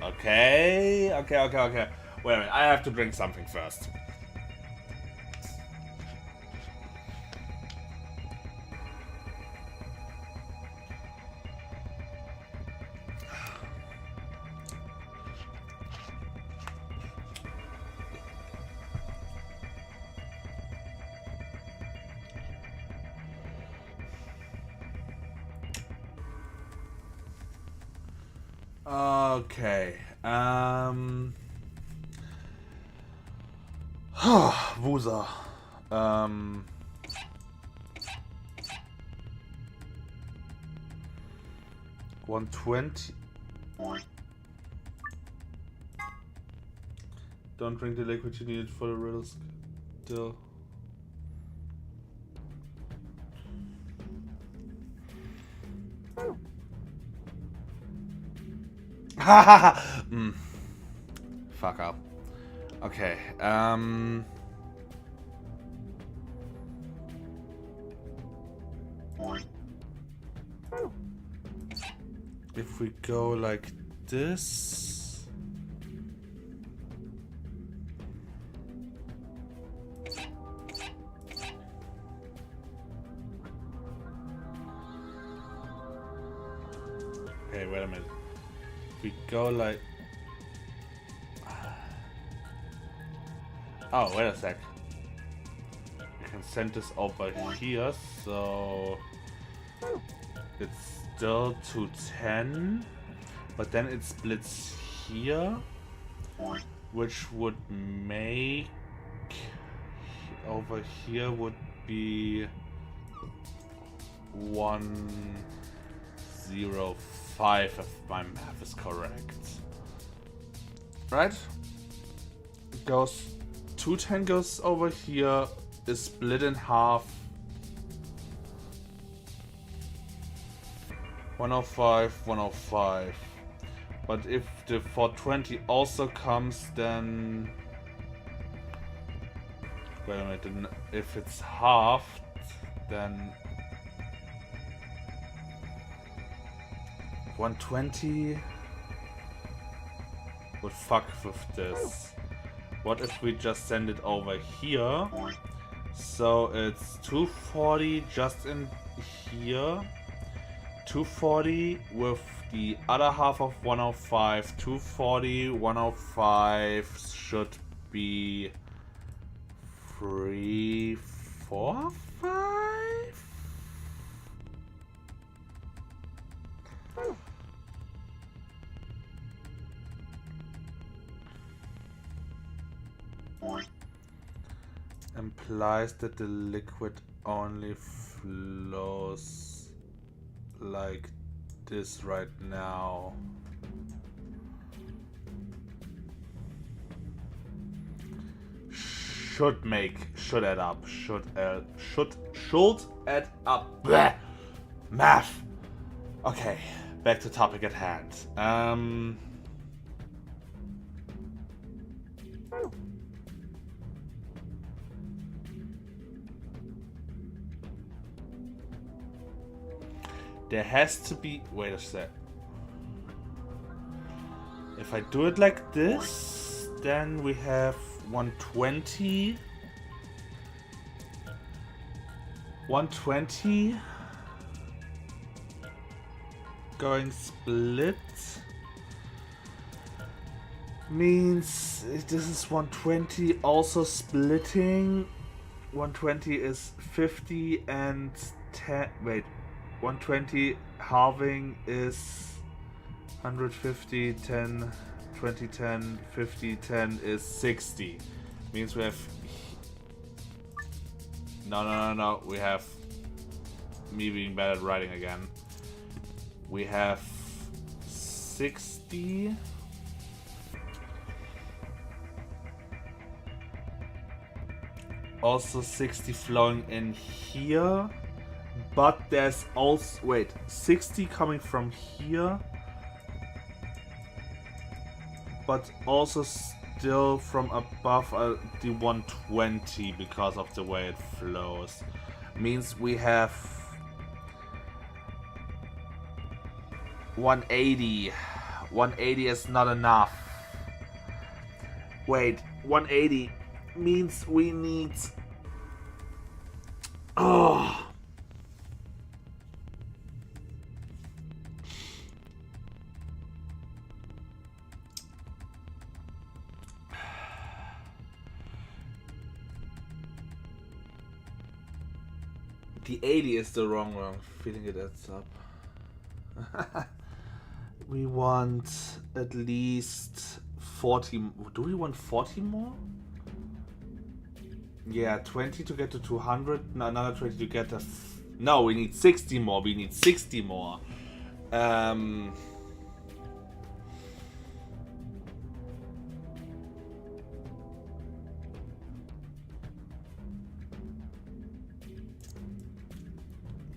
Okay. Wait a minute, I have to drink something first. Okay, Wusa. 120. Don't drink the liquid you needed for the riddles. Still. Fuck up. Okay, if we go like this. Okay, wait a minute. We go like... Oh, wait a sec. We can send this over here, so... It's still 210, but then it splits here, which would make... Over here would be... 105 if my math is correct. Right? It goes 210 goes over here, is split in half. 105, 105. But if the 420 also comes, then... Wait a minute, then if it's halved, then... 120 would fuck with this. What if we just send it over here? So it's 240 just in here. 240 with the other half of 105. 240, 105 should be 3, 4, 5? implies that the liquid only flows like this right now. Should add up. Should add up. Blech. Math. Okay, back to topic at hand. There has to be. Wait a sec. If I do it like this, then we have 120. 120 going split means this is 120 also splitting. 120 is 50 and 10. Wait, 120 halving is 150, 10, 20, 10, 50, 10 is 60. Means we have... No. We have me being bad at writing again. We have 60. Also 60 flowing in here. But there's also... Wait, 60 coming from here. But also still from above the 120 because of the way it flows. Means we have 180. 180 is not enough. Wait, 180 means we need... Oh. The 80 is the wrong one. Feeling it adds up. We want at least 40. Do we want 40 more? Yeah, 20 to get to 200. No, another 20 to get to... No, we need 60 more. We need 60 more.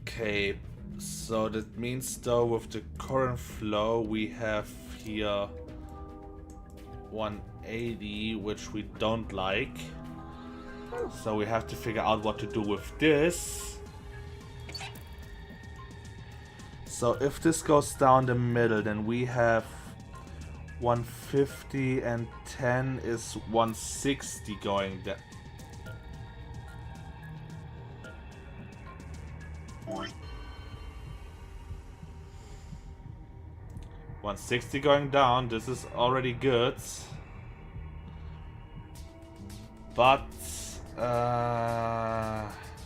Okay, so that means though with the current flow we have here 180, which we don't like. So we have to figure out what to do with this. So if this goes down the middle, then we have 150 and 10 is 160 going down. 160 going down, this is already good. But,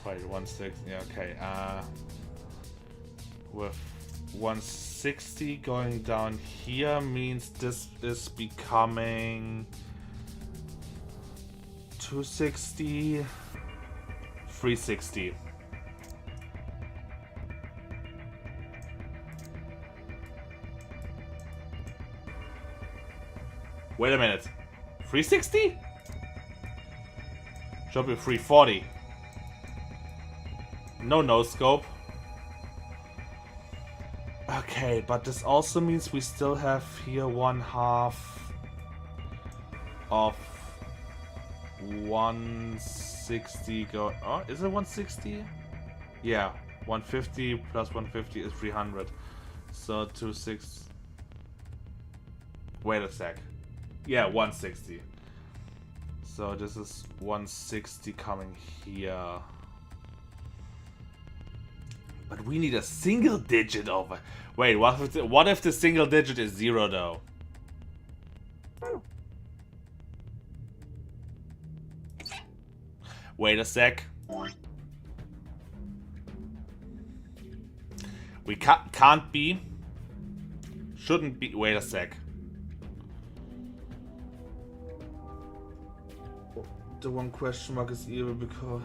wait, 160, yeah, okay. With 160 going down here means this is becoming 260, 360. Wait a minute. 360? Should be 340. No scope. Okay, but this also means we still have here 1/2 of 160 go. Oh, is it 160? Yeah, 150 plus 150 is 300. So 26. Wait a sec. Yeah, 160. So this is 160 coming here. But we need a single digit over. Wait, what if the single digit is 0 though? Wait a sec. We can't be. Shouldn't be. Wait a sec. the one question mark is evil because...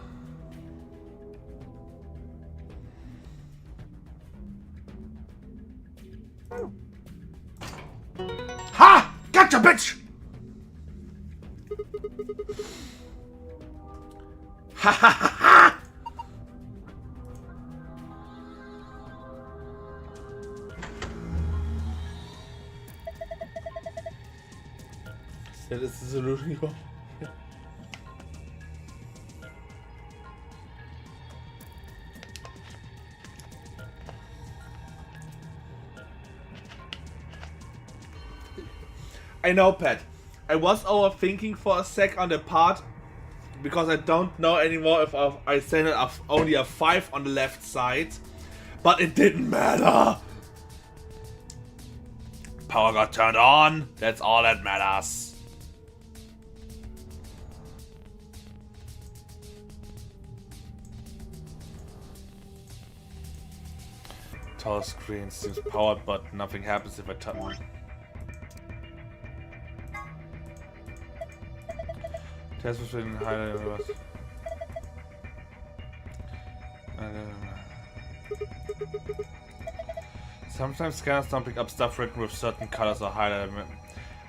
Ha! Gotcha, bitch! Ha ha ha ha! That is the solution. I know, Pat. I was overthinking for a sec on the part because I don't know anymore if I sent it only a 5 on the left side, but it didn't matter. Power got turned on. That's all that matters. Tall screen seems powered, but nothing happens if I touch it. Test between highlight. Sometimes scanners don't pick up stuff written with certain colors or highlighted.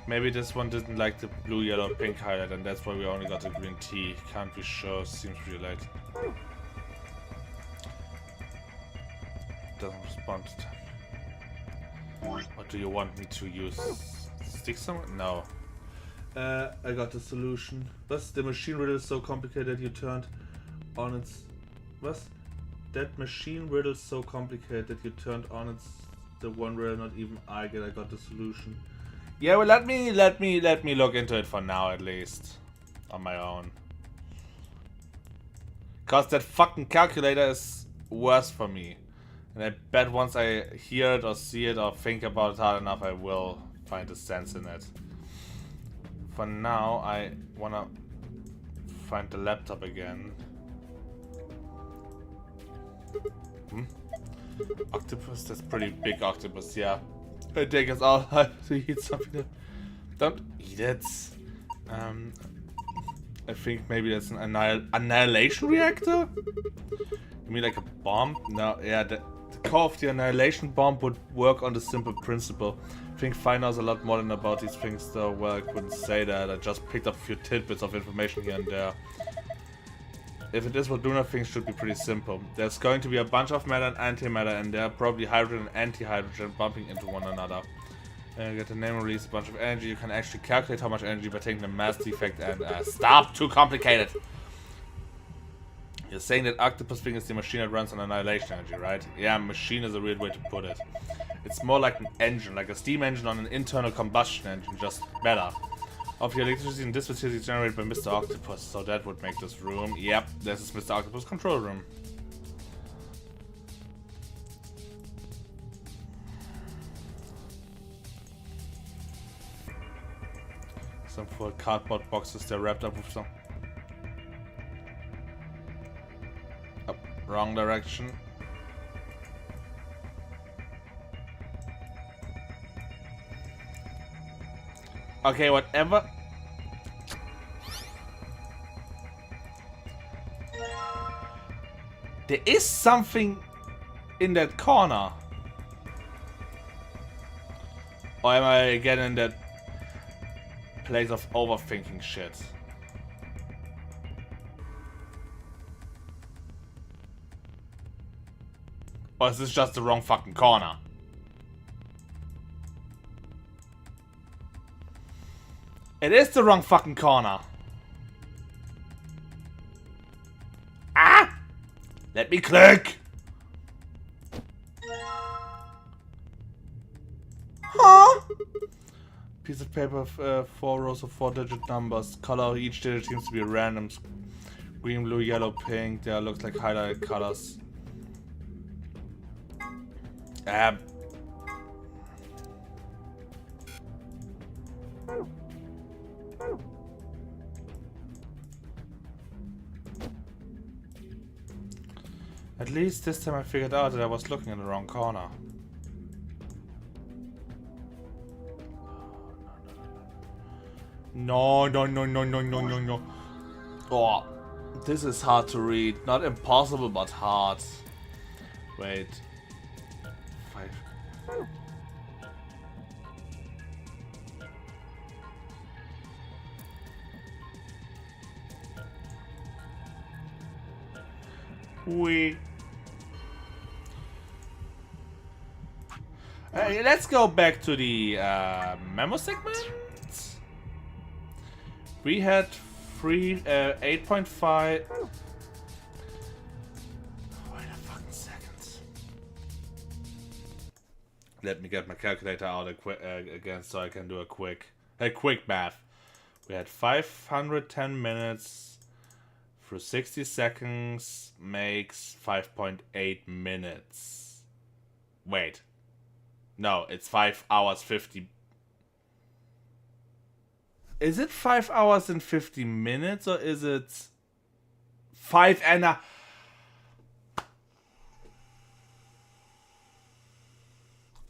Maybe this one didn't like the blue, yellow, pink highlight, and that's why we only got the green T. Can't be sure. Seems pretty late. Doesn't respond. What do you want me to use? Stick somewhere? No. I got the solution. Was the machine riddle is so complicated you turned on its... Was? That machine riddle is so complicated you turned on its... The one riddle not even I get. I got the solution. Yeah, well, let me look into it for now at least. On my own. Cause that fucking calculator is worse for me. And I bet once I hear it or see it or think about it hard enough, I will find a sense in it. For now, I wanna find the laptop again. Octopus, that's pretty big octopus, yeah. I think it's all I have to eat something. Don't eat it. I think maybe that's an annihilation reactor? You mean like a bomb? No, yeah, the core of the annihilation bomb would work on the simple principle. I think Fine knows a lot more than about these things though. Well, I couldn't say that. I just picked up a few tidbits of information here and there. If it is what Luna thinks, should be pretty simple. There's going to be a bunch of matter and antimatter, and they're probably hydrogen and anti-hydrogen bumping into one another. Get the name release a bunch of energy. You can actually calculate how much energy by taking the mass defect and stop! Too complicated! You're saying that Octopus thing is the machine that runs on annihilation energy, right? Yeah, machine is a weird way to put it. It's more like an engine, like a steam engine on an internal combustion engine, just better. Of the electricity in this facility is generated by Mr. Octopus, so that would make this room. Yep, this is Mr. Octopus' control room. Some full cardboard boxes, they're wrapped up with some... Oh, wrong direction. Okay, whatever. There is something in that corner. Or am I again in that place of overthinking shit? Or is this just the wrong fucking corner? It is the wrong fucking corner. Ah! Let me click! Huh? Piece of paper, 4 rows of 4-digit numbers. Color of each digit seems to be random. Green, blue, yellow, pink. There looks like highlighted colors. At least this time I figured out that I was looking in the wrong corner. No. Oh, this is hard to read. Not impossible, but hard. Wait. 5. Let's go back to the memo segment. We had 8.5. Wait a fucking second. Let me get my calculator out again so I can do a quick math. We had 510 minutes through 60 seconds makes 5.8 minutes. Wait. No, it's 5 hours 50. Is it 5 hours and 50 minutes or is it 5 and a...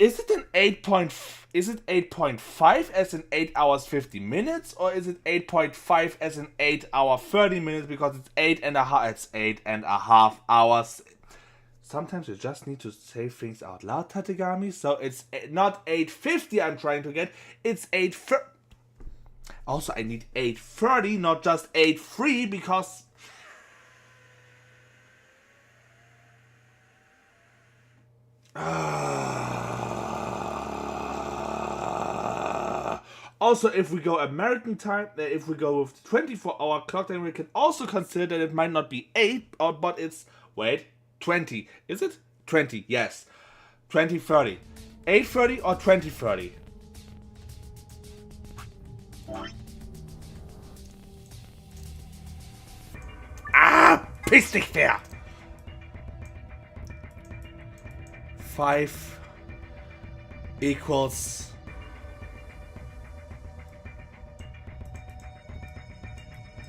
Is it an 8.5 as in 8 hours 50 minutes or is it 8.5 as in 8 hour 30 minutes because it's 8.5 hours. Sometimes you just need to say things out loud, Tategami. So it's not 8.50 I'm trying to get, it's 8.30. Also, I need 8.30, not just 8.3 because... Also, if we go American time, if we go with the 24-hour clock, then we can also consider that it might not be 8, but it's... Wait, 20. Is it? 20, yes. 20:30. 8:30 or 20:30? Ah, piss dich der! 5 equals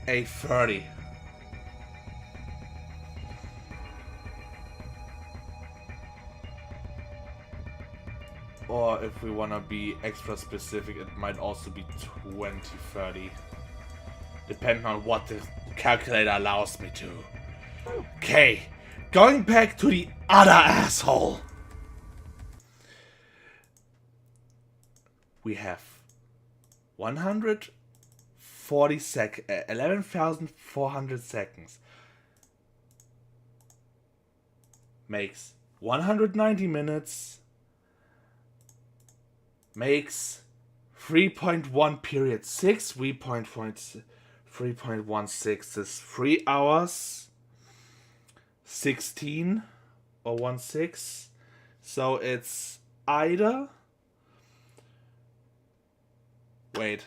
8:30. Or if we wanna be extra specific, it might also be 20:30. Depending on what the calculator allows me to. Okay, going back to the other asshole. We have 11,400 seconds. Makes 190 minutes. Makes 3.1 period 6. 3.16 is 3 hours 16 or 16. So it's either... Wait.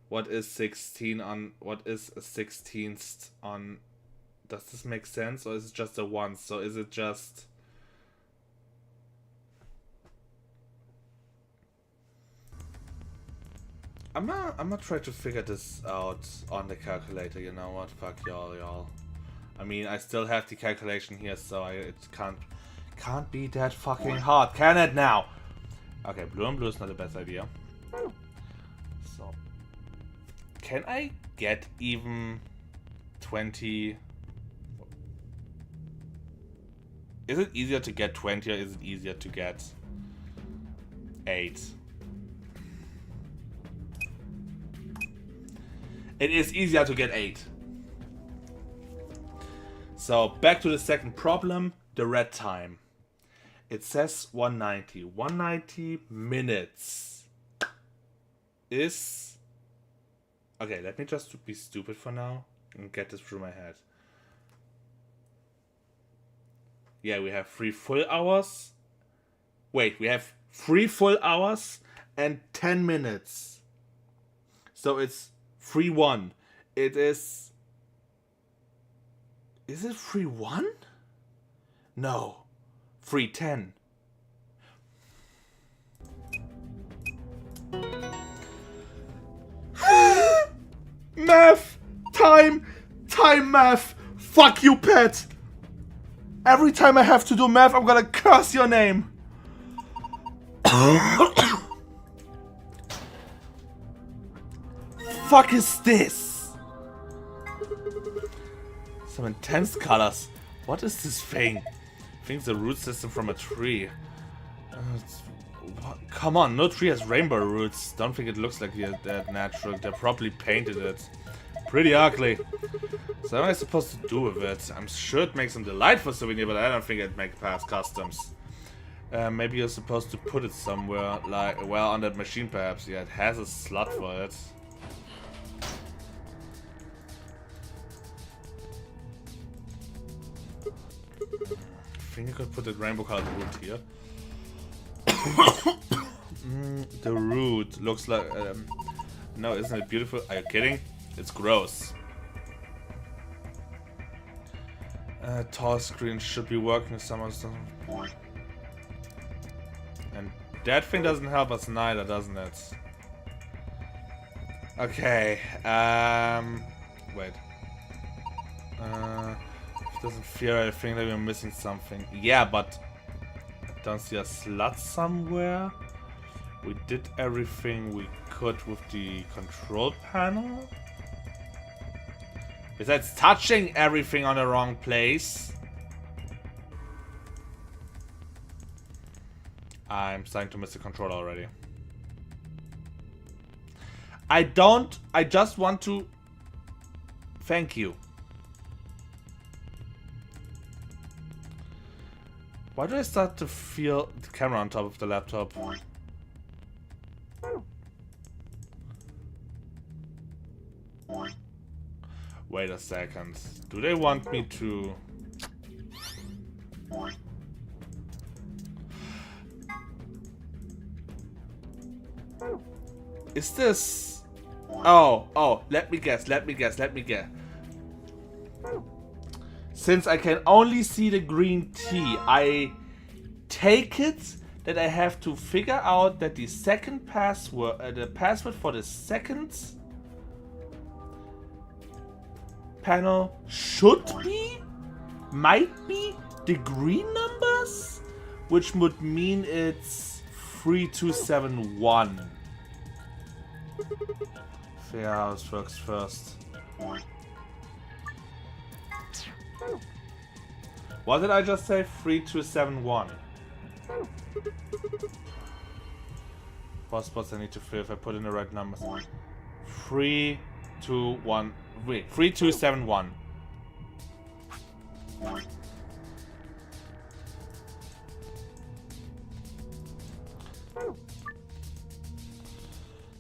What is 16 on... What is a 16th on... Does this make sense? Or is it just a 1? So is it just... I'm gonna try to figure this out on the calculator, you know what? Fuck y'all. I mean, I still have the calculation here, so it can't be that fucking hard, can it now? Okay, blue and blue is not the best idea. So, can I get even 20? Is it easier to get 20 or is it easier to get 8? It is easier to get 8. So back to the second problem, the red time. It says 190. 190 minutes is... Okay, let me just be stupid for now and get this through my head. Yeah, we have 3 full hours. Wait, we have 3 full hours and 10 minutes. So it's 3-1. It is... Is it 3-1? No. 3-10. Math! Time math! Fuck you, pet! Every time I have to do math, I'm gonna curse your name! fuck is this? Some intense colors. What is this thing? I think it's a root system from a tree. Come on, no tree has rainbow roots. Don't think it looks like they're natural. They probably painted it. Pretty ugly. So what am I supposed to do with it? I'm sure it makes them delightful souvenir, but I don't think it makes past customs. Maybe you're supposed to put it somewhere, like, well, on that machine perhaps. Yeah, it has a slot for it. I think I could put the rainbow colored root here. The root looks like... no, isn't it beautiful? Are you kidding? It's gross. Tall screen should be working some of stuff. And that thing doesn't help us neither, doesn't it? Okay, wait. It doesn't feel right. I think that we're missing something. Yeah, but I don't see a slot somewhere. We did everything we could with the control panel. Besides touching everything on the wrong place. I'm starting to miss the controller already. I just want to... Thank you. Why do I start to feel the camera on top of the laptop? Wait a second. Do they want me to... Is this... Oh, let me guess. Since I can only see the green T, I take it that I have to figure out that the second password, the password for the second panel might be the green numbers, which would mean it's 3271. Fair house works first. What did I just say? 3271. What spots I need to fill if I put in the right numbers? 3, 2, 1. Wait, 3271.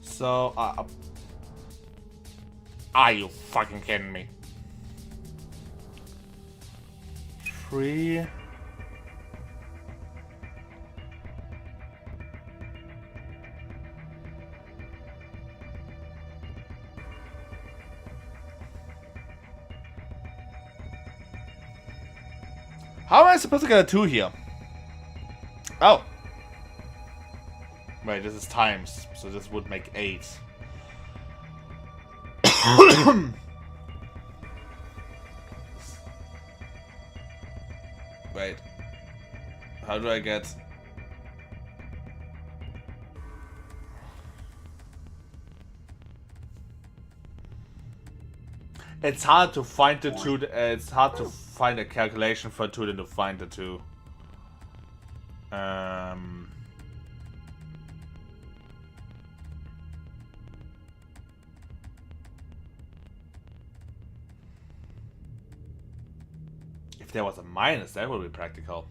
So, are you fucking kidding me? 3. How am I supposed to get a 2 here? Oh. Wait, this is times, so this would make 8. Wait. How do I get... It's hard to find the 2, it's hard to find a calculation for 2 than to find the 2. If there was a minus, that would be practical.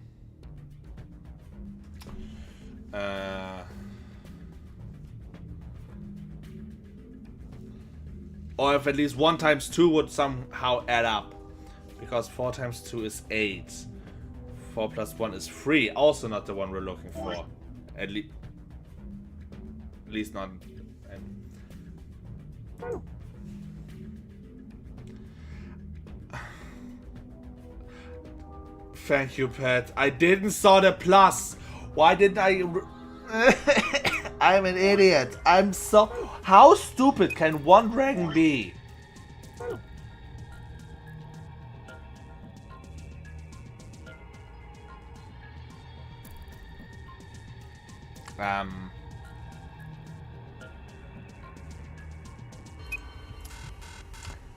Or if at least 1 times 2 would somehow add up. Because 4 times 2 is 8. 4 plus 1 is 3. Also not the one we're looking for. At least not... Thank you, Pat. I didn't saw the plus. Why didn't I... I'm an idiot. I'm so... How stupid can one dragon be?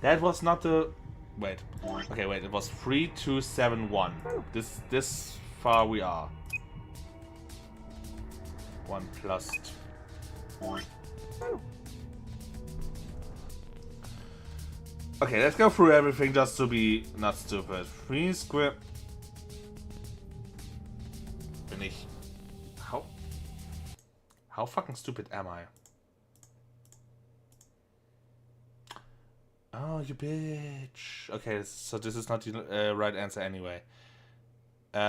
That was not the... Wait. Okay, wait. It was 3, 2, 7, 1. This far we are. 1 plus 2. Okay, let's go through everything just to be not stupid. 3 square... Bin ich... How fucking stupid am I? Oh, you bitch. Okay, so this is not the right answer anyway. You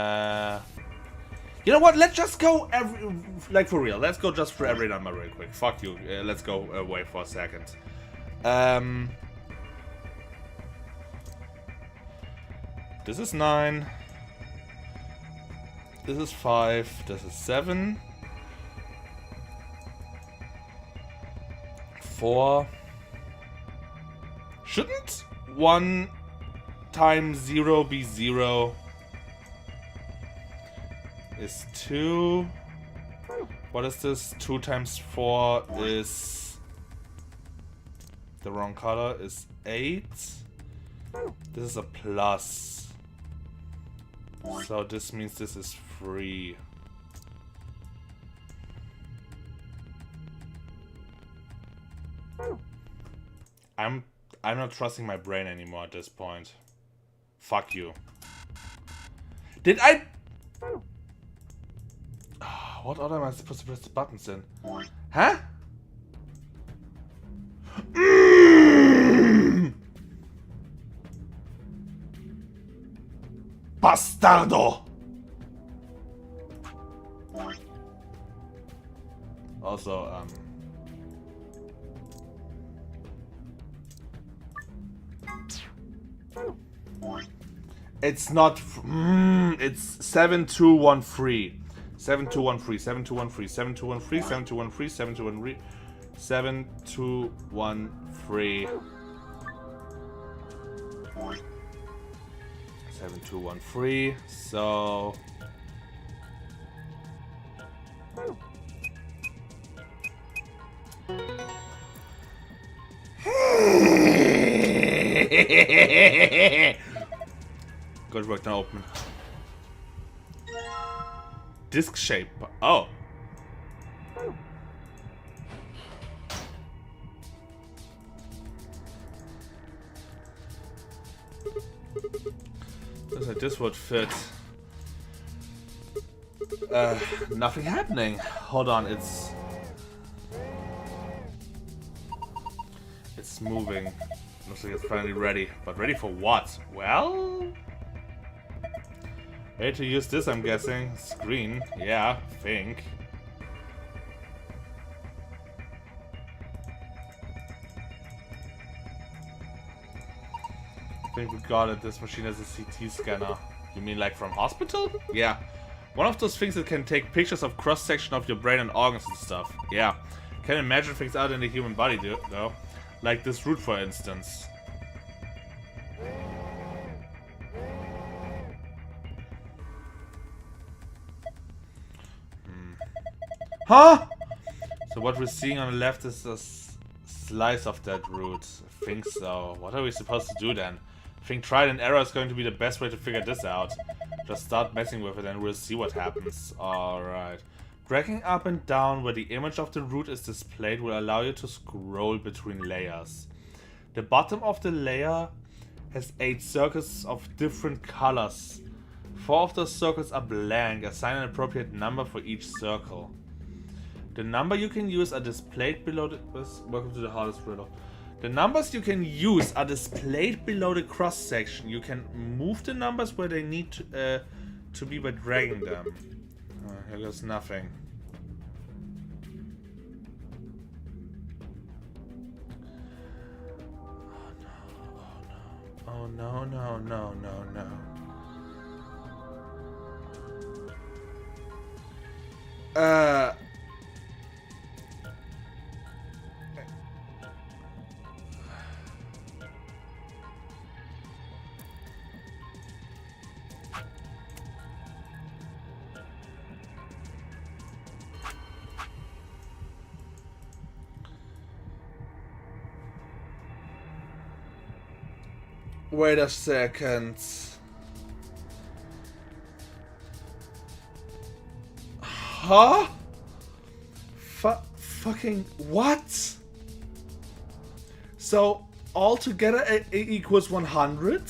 know what? Let's just go like for real. Let's go just for every number real quick. Fuck you. Let's go away for a second. This is 9. This is 5. This is 7. 4. Shouldn't 1 times 0 be 0? Is 2. What is this? 2 times 4 is... the wrong color. Is 8. This is a plus. So this means this is 3. I'm not trusting my brain anymore at this point. Fuck you. Did I... What order am I supposed to press the buttons in? Huh? Bastardo! Also, it's not... it's 7213. 7213, 7213, 7213, 7213, 7213, 7213. 7213, so... Good work, now open. Disc shape. Oh. Looks like this would fit. Nothing happening. Hold on, it's moving. Looks like it's finally ready. But ready for what? Well... ready to use this, I'm guessing. Screen. Yeah, think. I think we got it. This machine has a CT scanner. You mean like from hospital? Yeah. One of those things that can take pictures of cross-section of your brain and organs and stuff. Yeah. Can imagine things out in the human body, though. Like this root, for instance. Huh? So what we're seeing on the left is a slice of that root. I think so. What are we supposed to do then? I think trial and error is going to be the best way to figure this out. Just start messing with it and we'll see what happens. Alright. Dragging up and down where the image of the root is displayed will allow you to scroll between layers. The bottom of the layer has 8 circles of different colors. 4 of those circles are blank. Assign an appropriate number for each circle. The number you can use are displayed below the... Welcome to the hardest riddle. The numbers you can use are displayed below the cross section. You can move the numbers where they need to be by dragging them. Here goes nothing. Oh no, no, no, no, no. Wait a second. Huh? Fucking what? So altogether it equals 100.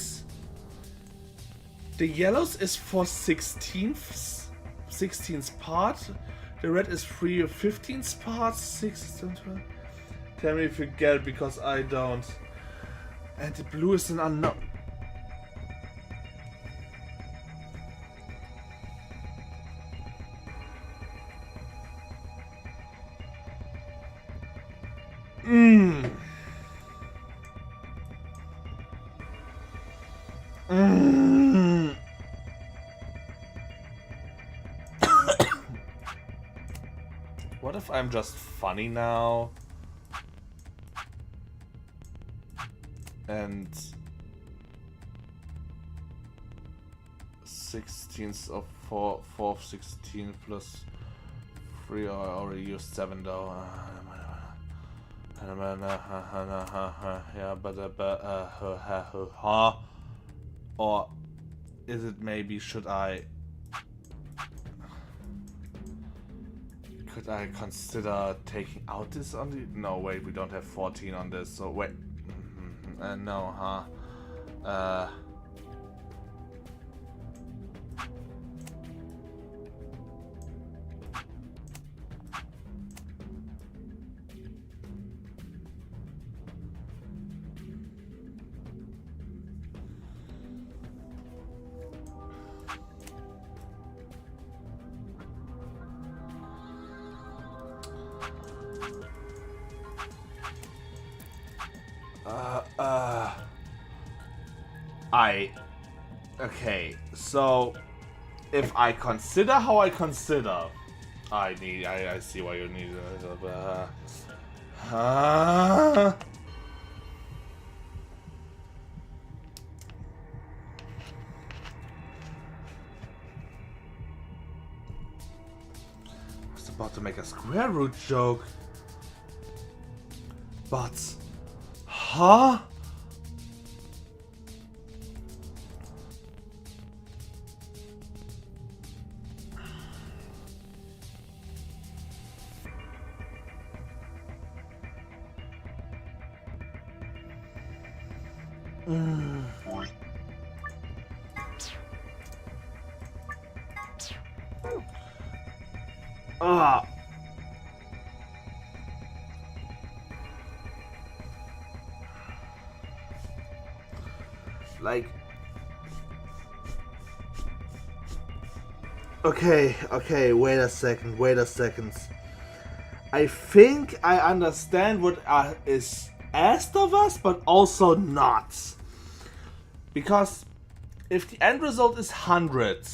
The yellows is for 16th part. The red is 15th part. 16th. Tell me if you get it, because I don't. And the blue is an unknown. What if I'm just funny now? And 16th of 4th 16 plus 3. I already used 7 though. Yeah, but or is it maybe could I consider taking out this on the... No, wait, we don't have 14 on this, so wait. No, huh? Okay, so if I consider how I consider, I see why you need I was about to make a square root joke, but huh? Like, okay, wait a second. I think I understand what is asked of us, but also not. Because if the end result is 100,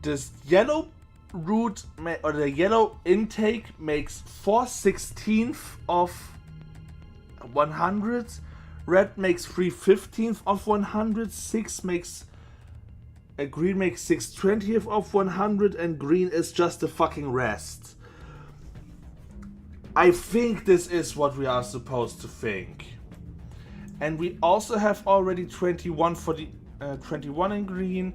this yellow root or the yellow intake makes 4/16 of 100. Red makes 3/15 of 100. Green makes 6/20 of 100, and green is just the fucking rest. I think this is what we are supposed to think. And we also have already 21 for the 21 in green.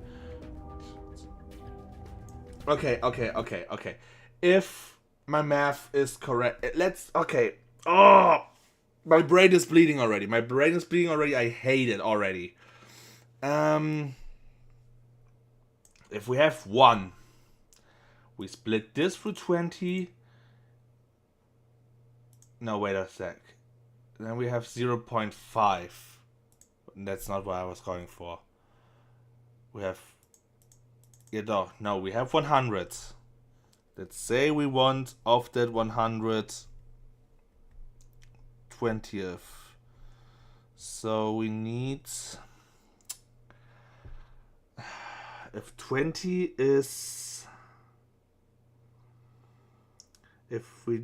Okay. If my math is correct, my brain is bleeding already. I hate it already. If we have 1, we split this through 20. No, wait a sec. Then we have 0.5. That's not what I was going for. We have... No, we have 100. Let's say we want of that 100... 20th. So we need... If 20 is... If we...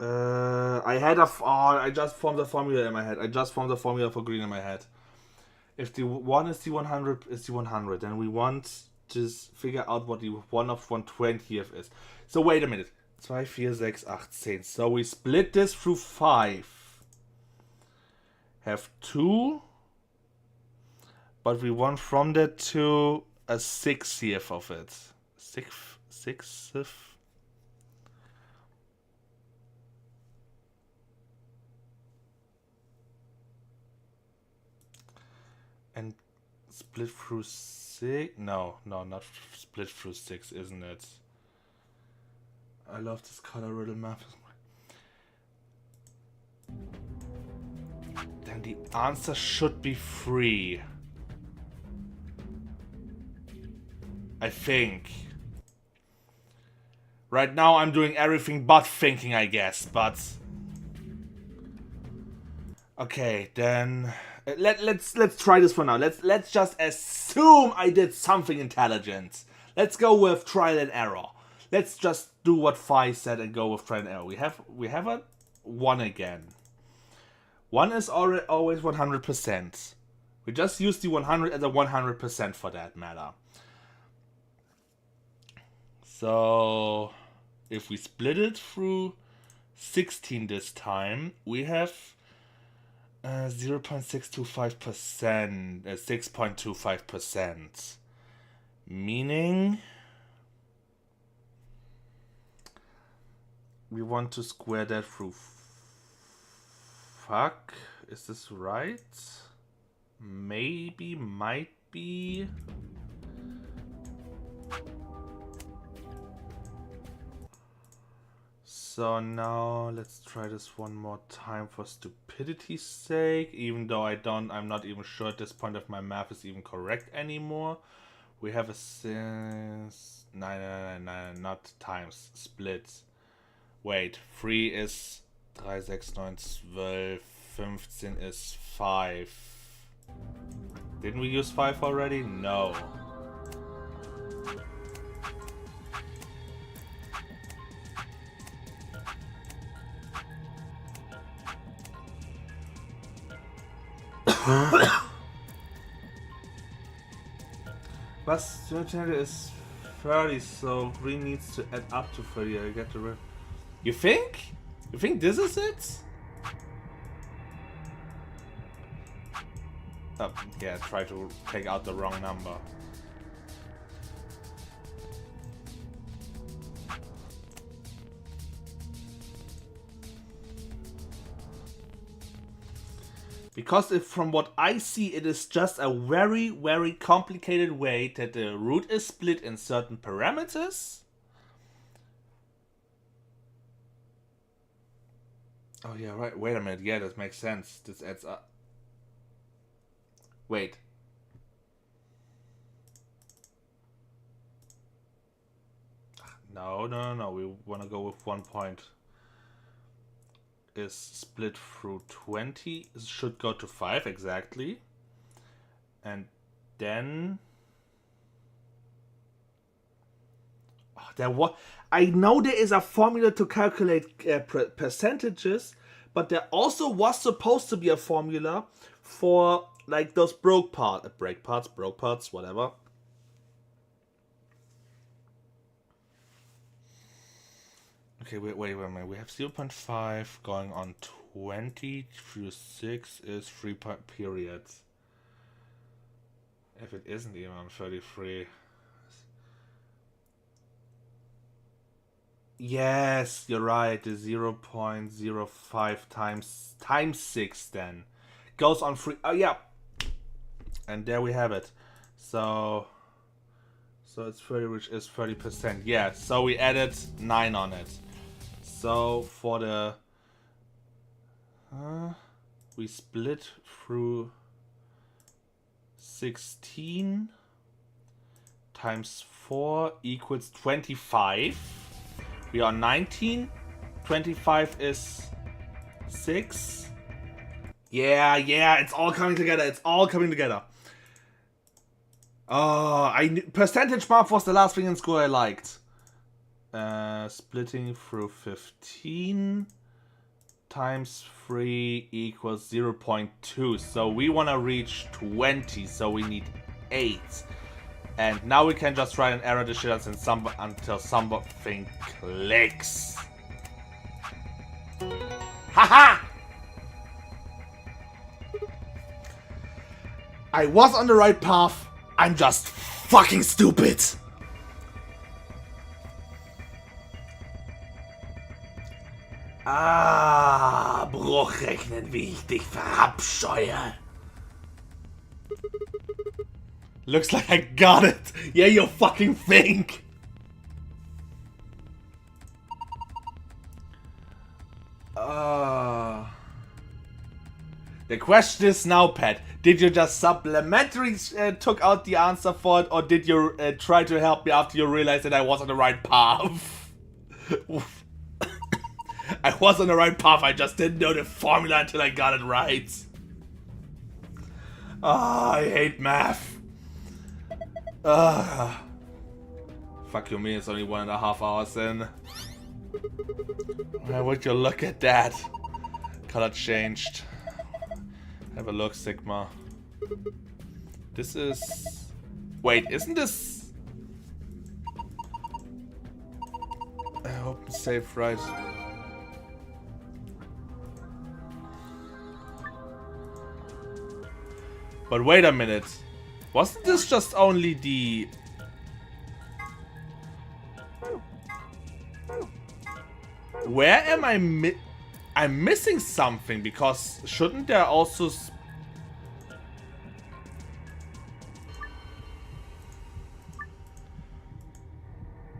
I just formed a formula in my head. I just formed a formula for green in my head. If the 1 is the 100, is the 100. Then we want to figure out what the 1 of 1/20th is. So wait a minute. 2, 4, 6, 8, 10. So we split this through 5. have 2. But we want from that to a 60th of it. Sixth. And split through 6? No, not split through 6, isn't it? I love this color riddle map. Then the answer should be 3. I think. Right now I'm doing everything but thinking, I guess, but... Okay, then... Let's try this for now. Let's just assume I did something intelligent. Let's go with trial and error. Let's just do what Fi said and go with trial and error. We have a 1 again. 1 is always 100%. We just use the 100 as a 100% for that matter. So, if we split it through 16 this time, we have 0.625%, 6.25%. Meaning, we want to square that through... Fuck, is this right? Maybe, might be... So now let's try this one more time for stupidity's sake, even though I'm not even sure at this point if my math is even correct anymore. We have a 9, not times, split. Wait, 3 is 3, 6, 9, 12, 15 is 5. Didn't we use 5 already? No. But student is 30, so green needs to add up to 30. I get the red. You think? You think this is it? Oh, yeah, try to take out the wrong number. Because from what I see, it is just a very, very complicated way that the root is split in certain parameters. Oh yeah, right. Wait a minute. Yeah, that makes sense. This adds up. Wait. No. We want to go with 1 point. Is split through 20. It should go to 5 exactly. And then... I know there is a formula to calculate percentages, but there also was supposed to be a formula for like those broke parts, whatever. Okay, wait a minute. We have 0.5 going on 20 through 6 is 3 periods. If it isn't even on 33. Yes, you're right. The 0.05 times 6 then goes on 3. Oh yeah, and there we have it. So it's 30, which is 30%. Yeah. So we added 9 on it. So for the we split through 16 times 4 equals 25. We are 19. 25 is 6. Yeah, it's all coming together. Oh, percentage math was the last thing in school I liked. Splitting through 15 times 3 equals 0.2. So we want to reach 20. So we need 8. And now we can just try and error the shit until something clicks. Haha! I was on the right path. I'm just fucking stupid. Bruchrechnen, wie ich dich verabscheue. Looks like I got it. Yeah, you fucking think. The question is now, Pat, did you just supplementary took out the answer for it, or did you try to help me after you realized that I was on the right path? I was on the right path, I just didn't know the formula until I got it right. I hate math. Fuck you, me, it's only 1.5 hours in. Why would you look at that? Color changed. Have a look, Sigma. This is... Wait, isn't this... Open safe, right? But wait a minute. Wasn't this just only the... Where am I I'm missing something, because shouldn't there also...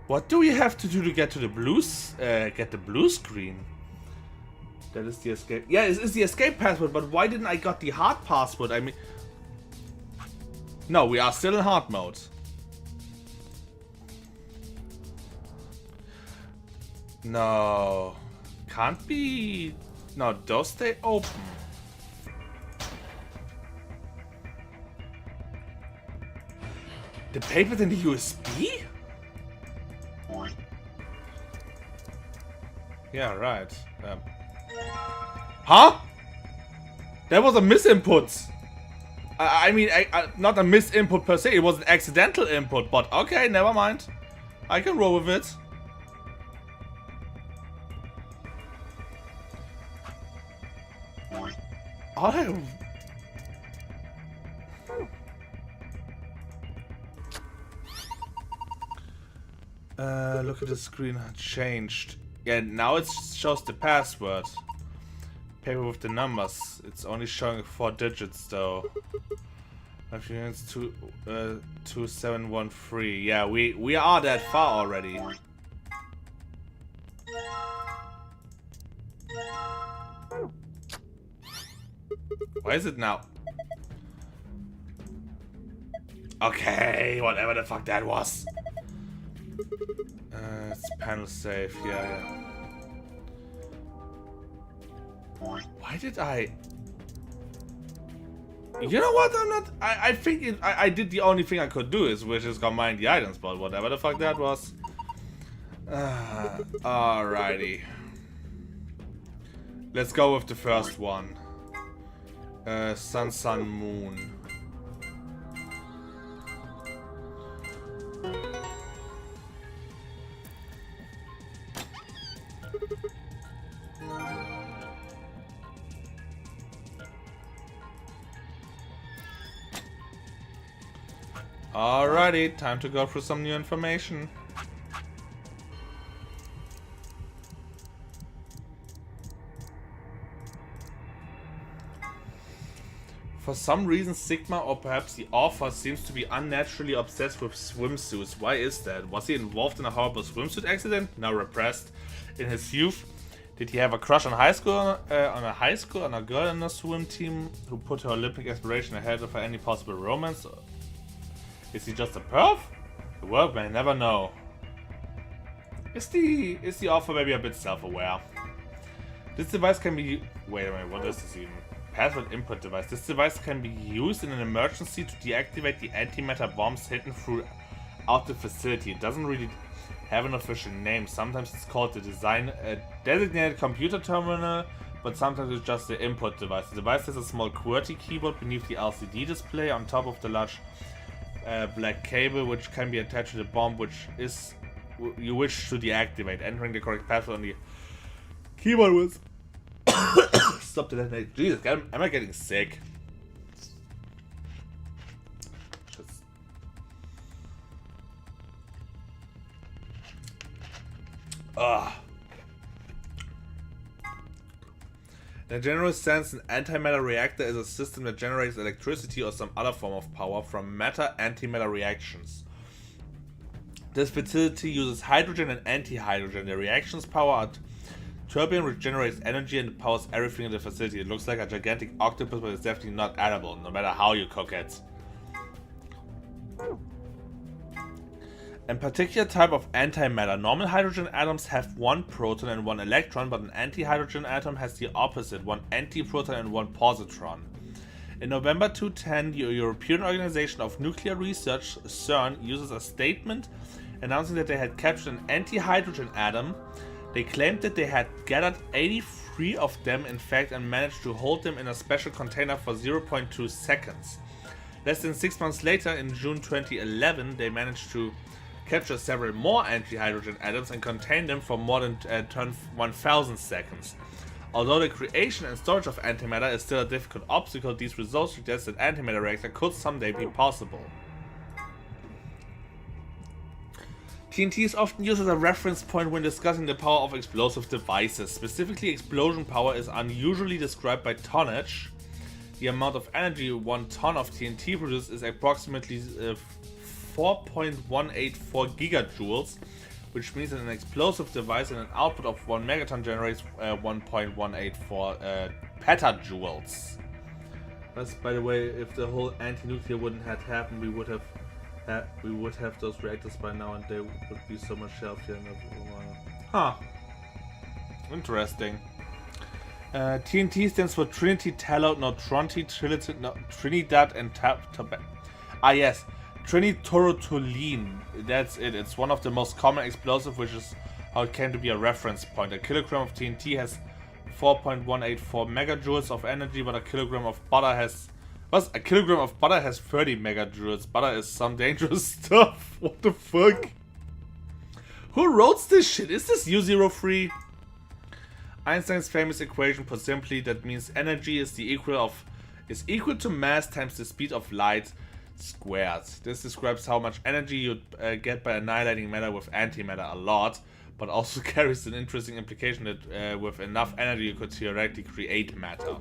What do we have to do to get to the blues? Get the blue screen? That is the escape. Yeah, it's the escape password, but why didn't I got the hard password? I mean... No, we are still in hard mode. No. Can't be... No, those stay open. The paper in the USB? Yeah, right. Huh? That was a misinput. I mean, not a misinput per se, it was an accidental input, but okay, never mind. I can roll with it. Oh. Look at the screen, changed. Yeah, now it shows the password. Paper with the numbers. It's only showing 4 digits though. It's 2713. Yeah, we are that far already. Why is it now? Okay, whatever the fuck that was. It's panel safe, yeah. Why did I... You know what, I'm not... I think I did the only thing I could do, which is combine the items, but whatever the fuck that was. Alrighty. Let's go with the first one. Sun, sun, moon. Alrighty, time to go through some new information. For some reason, Sigma, or perhaps the author, seems to be unnaturally obsessed with swimsuits. Why is that? Was he involved in a horrible swimsuit accident? Now repressed. In his youth, did he have a crush on a girl in a swim team who put her Olympic aspiration ahead of any possible romance? Is he just a perv? The world may never know. Is the author maybe a bit self-aware? This device can be... Wait a minute, what is this even? Password input device. This device can be used in an emergency to deactivate the antimatter bombs hidden throughout the facility. It doesn't really have an official name. Sometimes it's called the designated computer terminal, but sometimes it's just the input device. The device has a small QWERTY keyboard beneath the LCD display on top of the large black cable, which can be attached to the bomb, which is you wish to deactivate. Entering the correct password on the keyboard will stop the detonation. Jesus, am I getting sick? Ugh. In a general sense, an antimatter reactor is a system that generates electricity or some other form of power from matter-antimatter reactions. This facility uses hydrogen and anti-hydrogen. The reactions power a turbine which generates energy and powers everything in the facility. It looks like a gigantic octopus, but it's definitely not edible, no matter how you cook it. A particular type of antimatter. Normal hydrogen atoms have one proton and one electron, but an anti-hydrogen atom has the opposite, one antiproton and one positron. In November 2010, the European Organization of Nuclear Research, CERN, uses a statement announcing that they had captured an anti-hydrogen atom. They claimed that they had gathered 83 of them, in fact, and managed to hold them in a special container for 0.2 seconds. Less than 6 months later, in June 2011, they managed to capture several more anti-hydrogen atoms and contain them for more than 1,000 seconds. Although the creation and storage of antimatter is still a difficult obstacle, these results suggest that antimatter reactor could someday be possible. TNT is often used as a reference point when discussing the power of explosive devices. Specifically, explosion power is unusually described by tonnage. The amount of energy 1 ton of TNT produces is approximately 4.184 gigajoules, which means that an explosive device in an output of 1 megaton generates 1.184 petajoules. That's, by the way, if the whole anti-nuclear wouldn't have happened, we would have those reactors by now, and they would be so much healthier. Huh. Interesting. TNT stands for Trinity Tallow, no Trinidad and Tobago. Ah yes, trinitrotoluene. That's it. It's one of the most common explosives, which is how it came to be a reference point. A kilogram of TNT has 4.184 megajoules of energy, but a kilogram of butter has... What? A kilogram of butter has 30 megajoules. Butter is some dangerous stuff. What the fuck? Who wrote this shit? Is this U03? Einstein's famous equation, put simply, that means energy is equal to mass times the speed of light squared. This describes how much energy you get by annihilating matter with antimatter, a lot, but also carries an interesting implication that with enough energy you could theoretically create matter.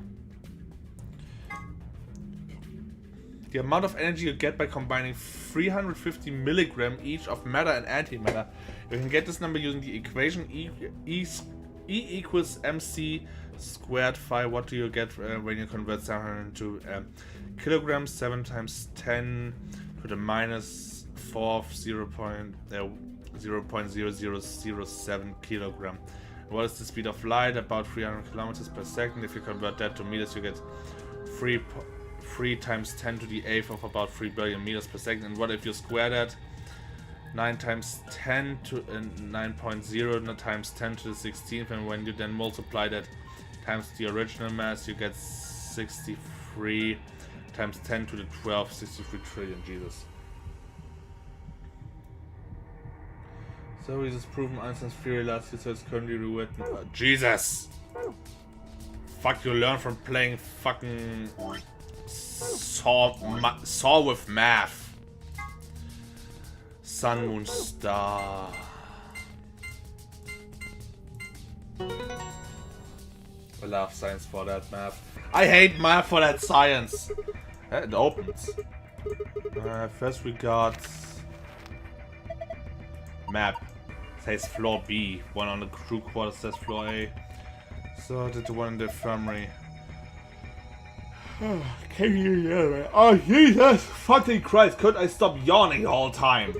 The amount of energy you get by combining 350 milligram each of matter and antimatter. You can get this number using the equation E equals mc squared phi. What do you get when you convert 700 into kilograms? 7 times 10 to the minus 4 0.0007 kilogram. What is the speed of light? About 300 kilometers per second. If you convert that to meters, you get 3 times 10 to the 8th of about 3 billion meters per second. And what if you square that? 9 times 10 to 9.0 times 10 to the 16th, and when you then multiply that times the original mass, you get 63 times 10 to the 12th, 63 trillion. Jesus. So this is proven Einstein's theory last year, so it's currently rewritten. Jesus! Fuck, you learn from playing fucking Saw with math. Sun, Moon, Star. I love science for that math. I hate math for that science. It opens. First we got map. Says floor B. One on the crew quarters says floor A. So did the one in the infirmary. Can you hear me? Oh Jesus fucking Christ! Could I stop yawning the whole time?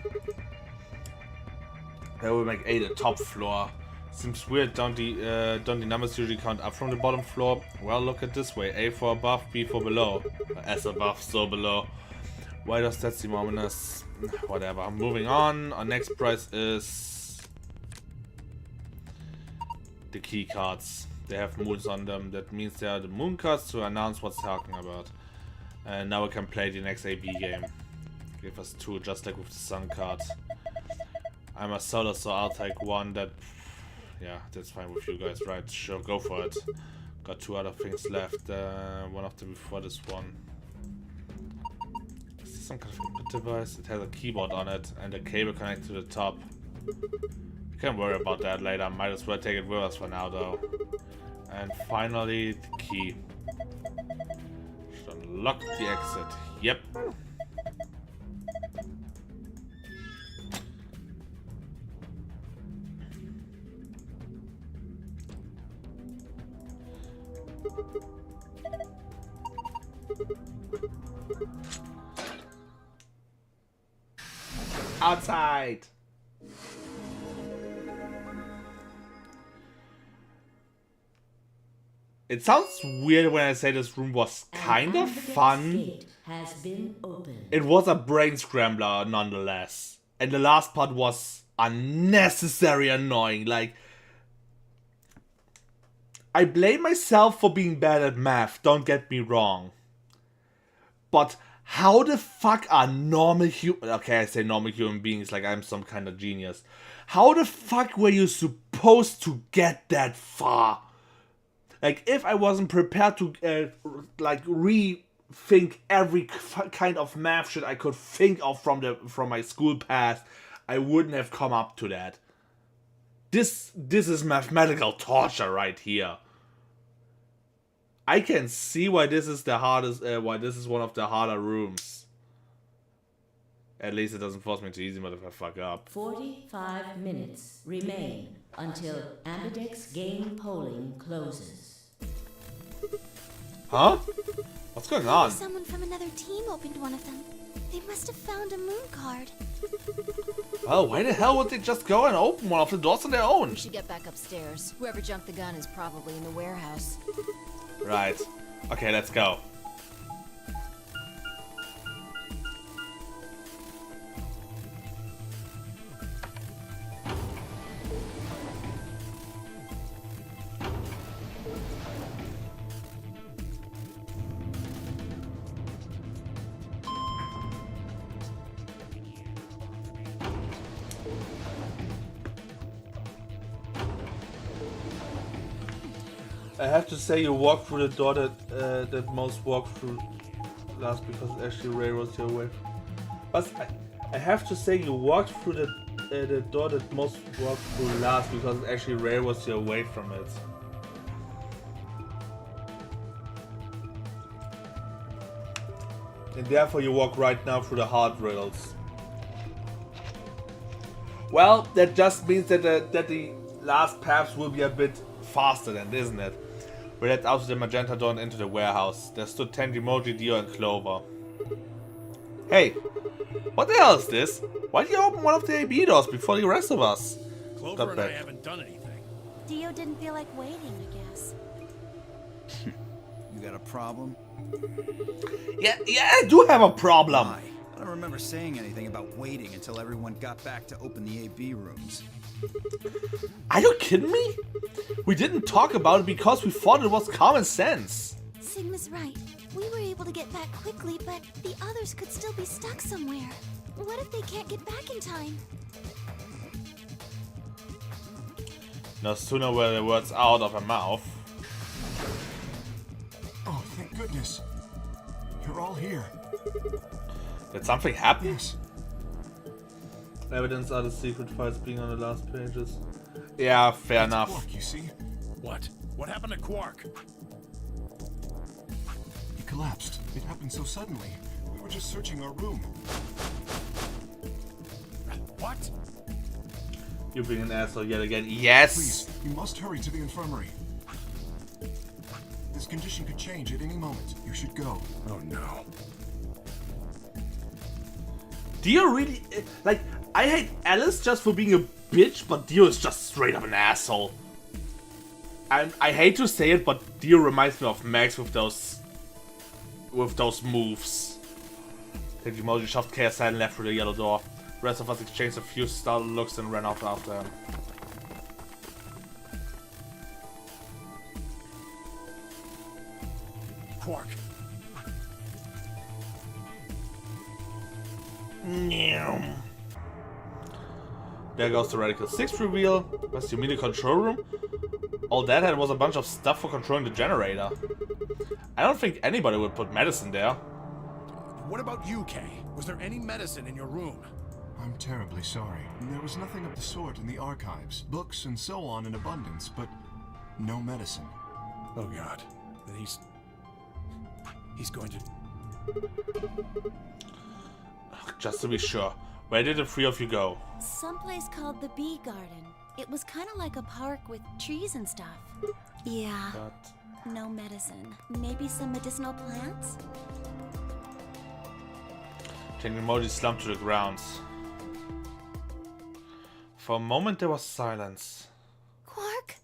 That will make A the top floor. Seems weird. Don't the numbers usually count up from the bottom floor? Well, look at this way: A for above, B for below. S above, so below. Why does that seem ominous? Whatever. Moving on. Our next prize is the key cards. They have moons on them. That means they are the moon cards to announce what's talking about. And now we can play the next AB game. Give us 2, just like with the sun card. I'm a solar, so I'll take 1. That, yeah, that's fine with you guys, right? Sure, go for it. Got 2 other things left. One of them before this one. Is this some kind of input device? It has a keyboard on it and a cable connected to the top. We can worry about that later. Might as well take it with us for now, though. And finally, the key. Should unlock the exit. Yep. Outside! It sounds weird when I say this room was kind of fun. Has been opened. It was a brain scrambler nonetheless. And the last part was unnecessary annoying. Like, I blame myself for being bad at math, don't get me wrong. But how the fuck are normal human... Okay, I say normal human beings like I'm some kind of genius. How the fuck were you supposed to get that far? Like, if I wasn't prepared to, rethink every kind of math shit I could think of from my school past, I wouldn't have come up to that. This is mathematical torture right here. I can see why this is the hardest, why this is one of the harder rooms. At least it doesn't force me too easy, but if I fuck up. 45 minutes remain until Ambidex game polling closes. Huh? What's going on? Someone from another team opened one of them. They must have found a moon card. Well, why the hell would they just go and open one of the doors on their own? We should get back upstairs. Whoever jumped the gun is probably in the warehouse. Right. Okay, let's go. I have to say you walked through the door that most walked through last because actually Ray was your way. But I have to say you walked through the door that most walked through last because actually Ray was your way from it. And therefore you walk right now through the hard rails. Well, that just means that the last paths will be a bit faster then, isn't it? We head out to the magenta door and into the warehouse. There stood Tenjimoji, Dio, and Clover. Hey, what the hell is this? Why did you open one of the AB doors before the rest of us? Clover and I haven't done anything. Dio didn't feel like waiting, I guess. You got a problem? Yeah, I do have a problem. Why? I don't remember saying anything about waiting until everyone got back to open the AB rooms. Are you kidding me? We didn't talk about it because we thought it was common sense. Sigma's right. We were able to get back quickly, but the others could still be stuck somewhere. What if they can't get back in time? No sooner were the words out of her mouth. Oh, thank goodness. You're all here. Did something happen? Yes. Evidence are the secret files being on the last pages. Yeah, fair enough. Quark, you see? What? What happened to Quark? He collapsed. It happened so suddenly. We were just searching our room. What? You're being an asshole yet again. Yes! Please, you must hurry to the infirmary. This condition could change at any moment. You should go. Oh no. Dio really... Like, I hate Alice just for being a bitch, but Dio is just straight up an asshole. And I hate to say it, but Dio reminds me of Max with those moves. Tenjimoji shoved KSI and left through the yellow door. The rest of us exchanged a few startled looks and ran out after him. Quark. There goes the Radical 6 reveal. Was you mean the control room? All that had was a bunch of stuff for controlling the generator. I don't think anybody would put medicine there. What about you, Kay? Was there any medicine in your room? I'm terribly sorry. There was nothing of the sort in the archives. Books and so on in abundance, but no medicine. Oh God. Then he's going to... Just to be sure, where did the three of you go? Someplace called the Bee Garden. It was kind of like a park with trees and stuff. Yeah, But no medicine. Maybe some medicinal plants? Tenrymoji slumped to the ground. For a moment there was silence. Quark?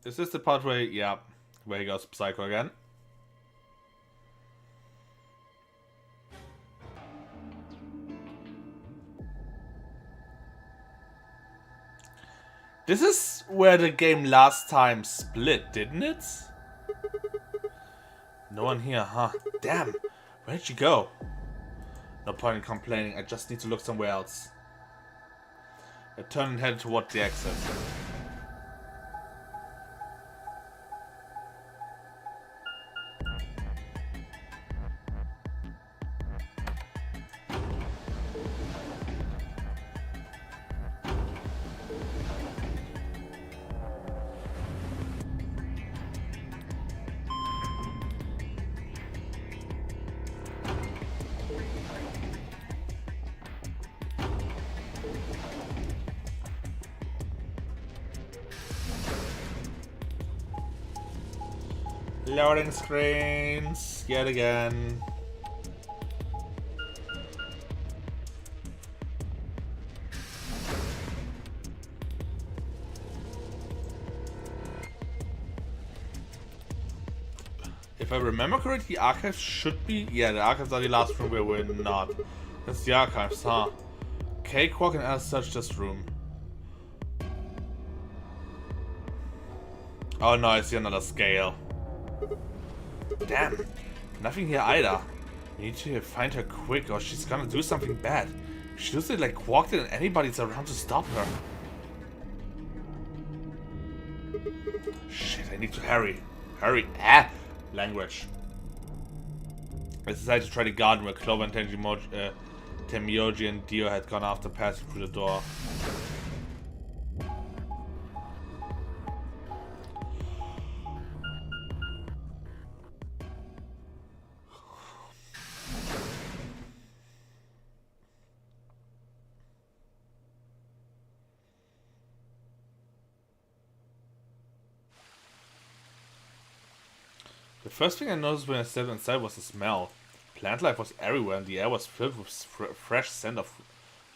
Is this the part where he goes psycho again? This is where the game last time split, didn't it? No one here, huh? Damn, where did you go? No point in complaining, I just need to look somewhere else. I turned and headed toward the exit. Loading screens, yet again. If I remember correctly, the archives should be... Yeah, the archives are the last room where we're not. That's the archives, huh? Okay, Quark and Alice search this room. Oh no, I see another scale. Damn, nothing here either. We need to find her quick or she's gonna do something bad. She does it like Quark did and anybody's around to stop her. Shit, I need to hurry. Hurry. Language. I decided to try the garden where Clover and Tenmyoji and Dio had gone after passing through the door. The first thing I noticed when I stepped inside was the smell. Plant life was everywhere and the air was filled with fresh scent of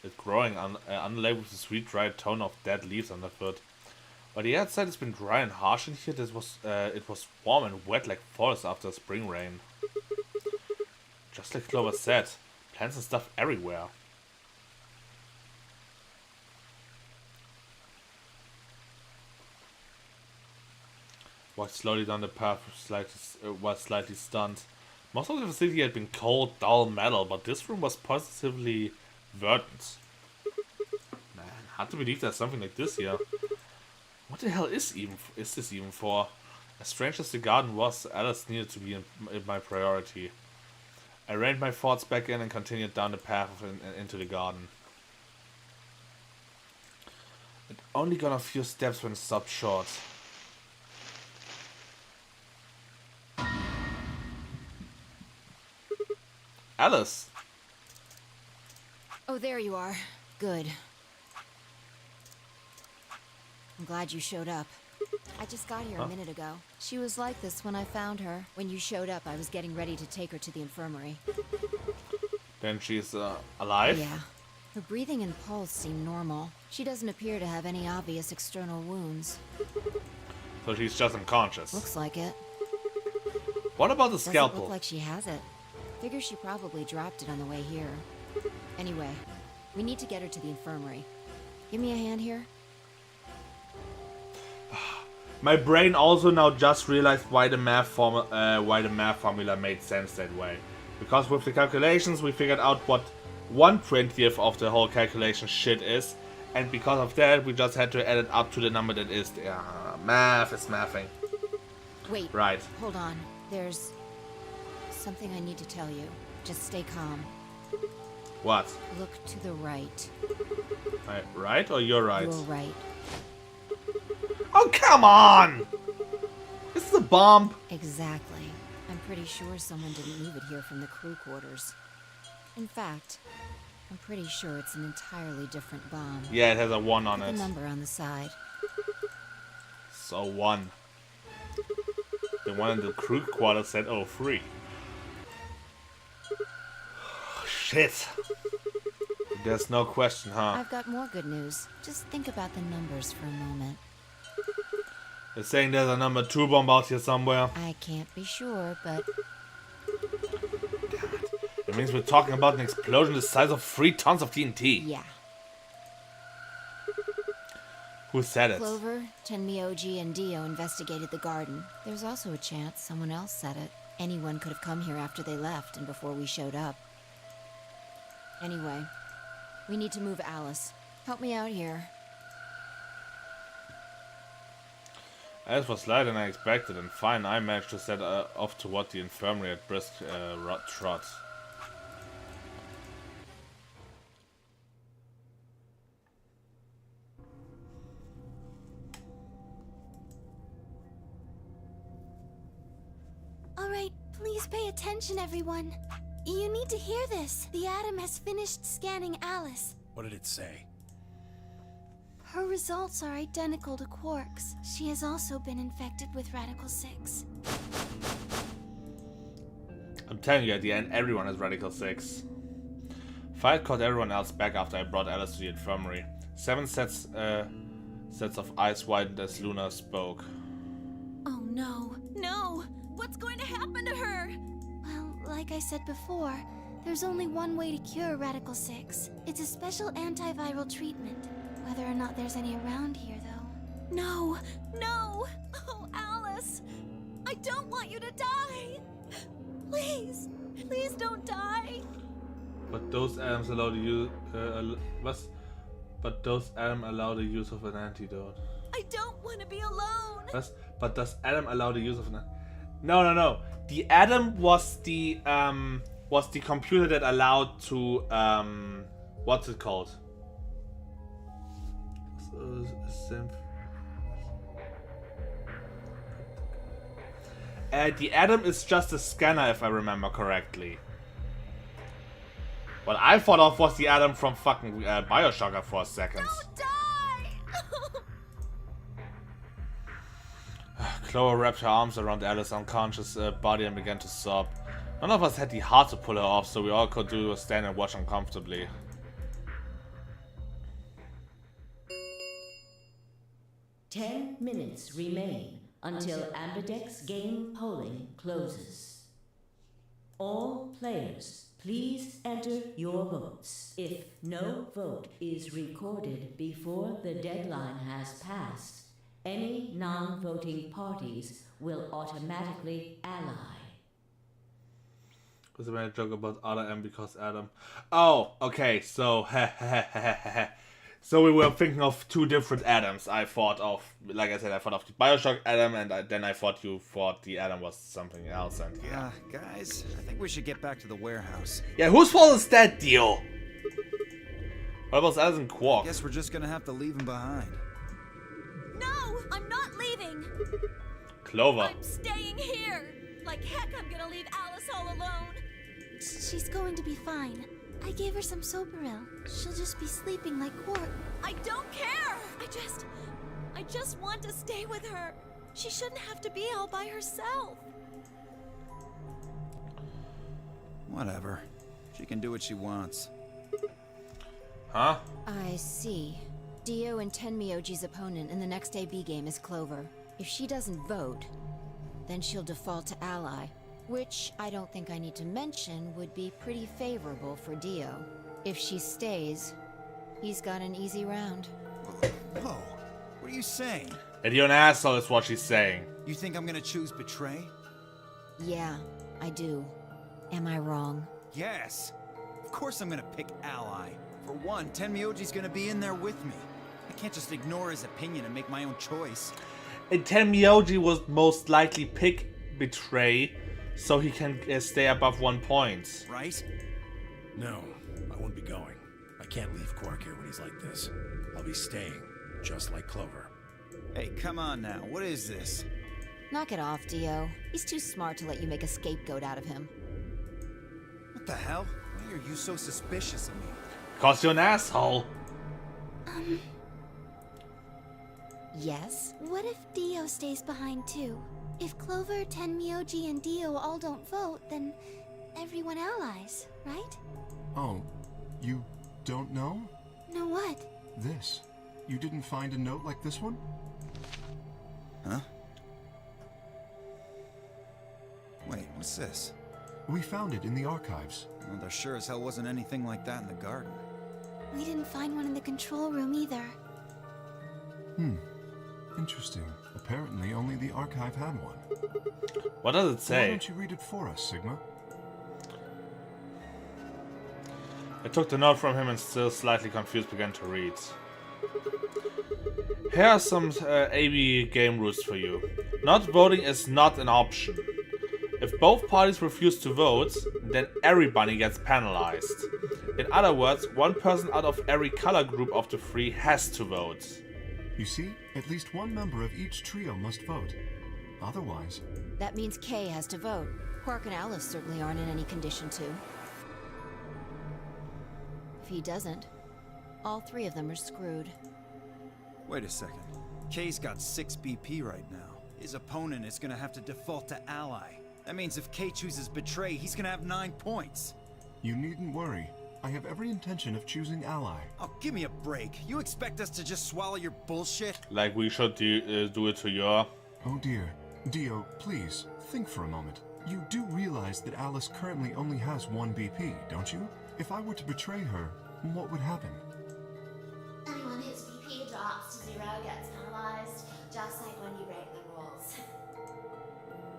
it growing, underlaid with the sweet dry tone of dead leaves underfoot. While the air outside has been dry and harsh in here, it was warm and wet like forest after a spring rain. Just like Clover said, plants and stuff everywhere. Walked slowly down the path, was slightly stunned. Most of the facility had been cold, dull metal, but this room was positively verdant. Man, hard to believe there's something like this here. What the hell is this even for? As strange as the garden was, Alice needed to be in my priority. I reined my thoughts back in and continued down the path into the garden. I'd only gone a few steps when it stopped short. Alice! Oh, there you are. Good. I'm glad you showed up. I just got here a minute ago. She was like this when I found her. When you showed up, I was getting ready to take her to the infirmary. Then she's alive? Yeah. Her breathing and pulse seem normal. She doesn't appear to have any obvious external wounds. So she's just unconscious. Looks like it. What about the Doesn't scalpel? look like she has it. Figure she probably dropped it on the way here. Anyway, we need to get her to the infirmary. Give me a hand here. My brain also now just realized why the math formula made sense that way. Because with the calculations we figured out what 1/20th of the whole calculation shit is, and because of that we just had to add it up to the number that is there. Math is mathing. Wait. Right. Hold on. There's something I need to tell you. Just stay calm. What? Look to the right. Right or you're right? You're right. Oh, come on! This is a bomb. Exactly. I'm pretty sure someone didn't move it here from the crew quarters. In fact, I'm pretty sure it's an entirely different bomb. Yeah, it has a 1 on Put it. the number on the side. So 1. The one in the crew quarter said 03. Shit. There's no question, huh? I've got more good news. Just think about the numbers for a moment. They're saying there's a number 2 bomb out here somewhere. I can't be sure, but It means we're talking about an explosion the size of 3 tons of TNT. yeah. Who said it? Clover, Tenmyoji, and Dio investigated the garden. There's also a chance someone else said it. Anyone could have come here after they left and before we showed up. Anyway, we need to move Alice. Help me out here. As was lighter than I expected, and fine, I managed to set off toward the infirmary at brisk trot. All right, please pay attention, everyone. You need to hear this. The Atom has finished scanning Alice. What did it say? Her results are identical to Quark's. She has also been infected with Radical 6. I'm telling you, at the end, everyone has Radical 6. Fight caught everyone else back after I brought Alice to the infirmary. 7 sets of eyes widened as Luna spoke. Oh no. No! What's going to happen to her? Well, like I said before, there's only one way to cure Radical 6. It's a special antiviral treatment. Whether or not there's any around here, though. No! No! Oh, Alice! I don't want you to die! Please! Please don't die! But those atoms allow the use. But those atoms allow the use of an antidote. I don't want to be alone! But does Atom allow the use of an? No. The Atom was the computer that allowed to what's it called? The Atom is just a scanner, if I remember correctly. What I thought of was the Atom from fucking Bioshocker for a second. Don't die! Clover wrapped her arms around Alice's unconscious body and began to sob. None of us had the heart to pull her off, so we all could do was stand and watch uncomfortably. Ten minutes remain until Ambidex game polling closes. All players, please enter your votes. If no vote is recorded before the deadline has passed, any non-voting parties will automatically ally. Was a joke about other M because Adam. Oh, okay, so so we were thinking of 2 different Adams. I thought of, like I said, I thought of the Bioshock Adam, and then I thought you thought the Adam was something else. And yeah, guys, I think we should get back to the warehouse. Yeah, whose fault is that deal? What about Alice and Quark? Guess we're just gonna have to leave him behind. No! I'm not leaving! Clover. I'm staying here! Like heck, I'm gonna leave Alice all alone! She's going to be fine. I gave her some Soparil. She'll just be sleeping like Quark. I don't care! I just want to stay with her. She shouldn't have to be all by herself. Whatever. She can do what she wants. Huh? I see. Dio and Tenmyoji's opponent in the next AB game is Clover. If she doesn't vote, then she'll default to ally, which I don't think I need to mention would be pretty favorable for Dio. If she stays, he's got an easy round. Whoa, what are you saying? And you're an asshole is what she's saying. You think I'm gonna choose Betray? Yeah, I do. Am I wrong? Yes. Of course I'm gonna pick Ally. For one, Tenmyoji's gonna be in there with me. I can't just ignore his opinion and make my own choice. And Tenmyoji will most likely pick Betray, so he can stay above 1 point. Right? No, I won't be going. I can't leave Quark here when he's like this. I'll be staying, just like Clover. Hey, come on now. What is this? Knock it off, Dio. He's too smart to let you make a scapegoat out of him. What the hell? Why are you so suspicious of me? Cause you're an asshole. Yes? What if Dio stays behind too? If Clover, Tenmyoji, and Dio all don't vote, then everyone allies, right? Oh, you don't know? Know what? This. You didn't find a note like this one? Huh? Wait, what's this? We found it in the archives. Well, there sure as hell wasn't anything like that in the garden. We didn't find one in the control room either. Interesting. Apparently only the archive had one. What does it Why say? don't you read it for us, Sigma? I took the note from him and still slightly confused began to read. Here are some AB game rules for you. Not voting is not an option. If both parties refuse to vote, then everybody gets penalized. In other words, one person out of every color group of the three has to vote. You see, at least one member of each trio must vote. Otherwise... That means Kay has to vote. Quark and Alice certainly aren't in any condition to. If he doesn't, all three of them are screwed. Wait a second. Kay's got 6 BP right now. His opponent is gonna have to default to ally. That means if Kay chooses Betray, he's gonna have 9 points. You needn't worry. I have every intention of choosing ally. Oh, give me a break. You expect us to just swallow your bullshit? Like we should do it to your... Oh dear. Dio, please, think for a moment. You do realize that Alice currently only has 1 BP, don't you? If I were to betray her, what would happen? Anyone whose BP drops to 0 gets penalized, just like when you break the rules.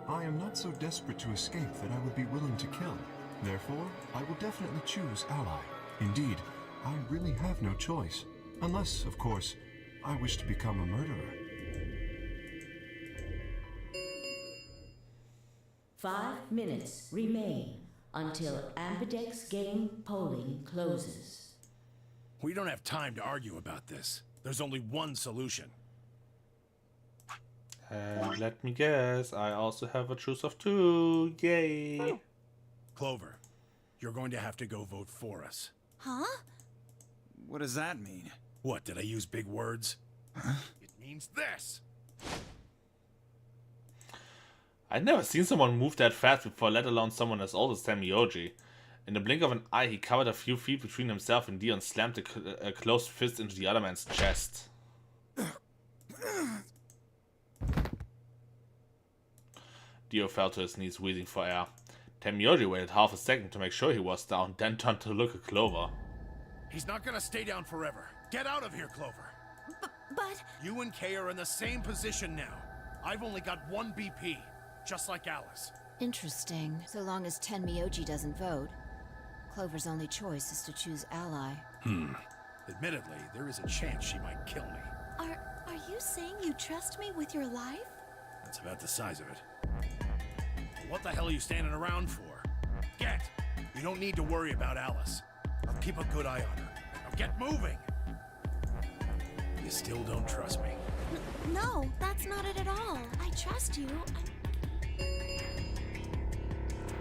I am not so desperate to escape that I would be willing to kill. Therefore, I will definitely choose ally. Indeed, I really have no choice. Unless, of course, I wish to become a murderer. 5 minutes remain until Ambidex game polling closes. We don't have time to argue about this. There's only one solution. let me guess, I also have a choice of 2. Yay! Clover, you're going to have to go vote for us. Huh? What does that mean? What, did I use big words? Huh? It means this! I'd never seen someone move that fast before, let alone someone as old as Tenmyoji. In the blink of an eye, he covered a few feet between himself and Dio and slammed a closed fist into the other man's chest. Dio fell to his knees, wheezing for air. Tenmyoji waited half a second to make sure he was down, then turned to look at Clover. He's not gonna stay down forever. Get out of here, Clover. But... You and Kay are in the same position now. I've only got 1 BP, just like Alice. Interesting. So long as Tenmyoji doesn't vote, Clover's only choice is to choose ally. Admittedly, there is a chance she might kill me. Are you saying you trust me with your life? That's about the size of it. What the hell are you standing around for? Get! You don't need to worry about Alice. I'll keep a good eye on her. Now get moving! You still don't trust me. No, that's not it at all. I trust you.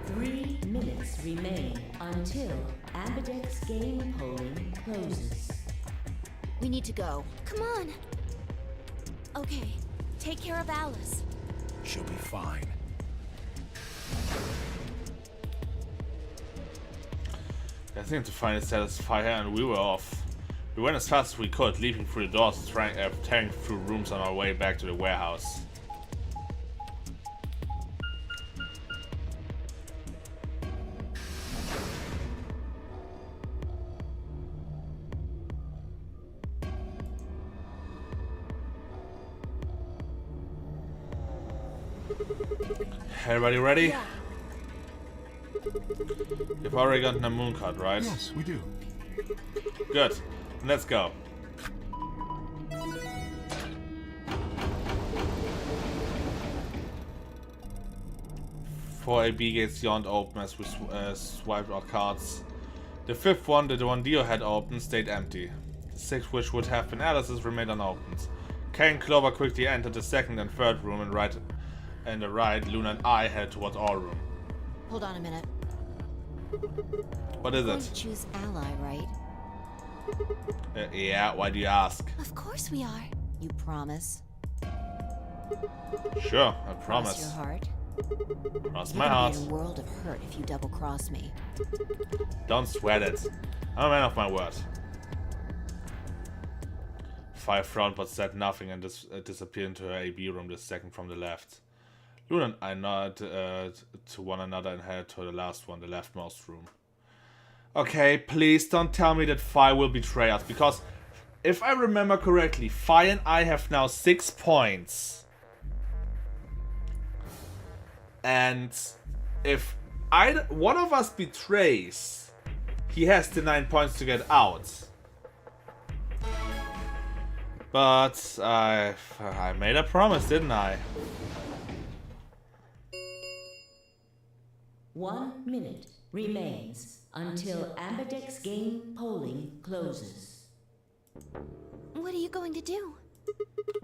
3 minutes remain until Ambidex game polling closes. We need to go. Come on. Okay, take care of Alice. She'll be fine. I think to find it satisfy her, and we were off. We went as fast as we could, leaping through the doors, tearing through rooms on our way back to the warehouse. Everybody ready? Yeah. You've already gotten a moon card, right? Yes, we do. Good. Let's go. Four AB gates beyond open as we swiped our cards. The fifth one, the one Dio had opened, stayed empty. The sixth, which would have been Alice's, remained unopened. Kay and Clover quickly entered the second and third room, and the right, Luna and I headed towards our room. Hold on a minute. What is We're it? going to choose ally, right? Yeah, why do you ask? Of course we are. You promise? Sure, I Cross promise. your heart. Cross You're my gonna heart. be in a world of hurt if you double-cross me. Don't sweat it. I'm a man of my word. Five frowned but said nothing and disappeared into her AB room, the second from the left. Luna and I nodded to one another and headed to the last one, the leftmost room. Okay, please don't tell me that Fi will betray us, because if I remember correctly, Fi and I have now 6 points. And if one of us betrays, he has the 9 points to get out. But I made a promise, didn't I? 1 minute remains until Ambidex game polling closes. What are you going to do?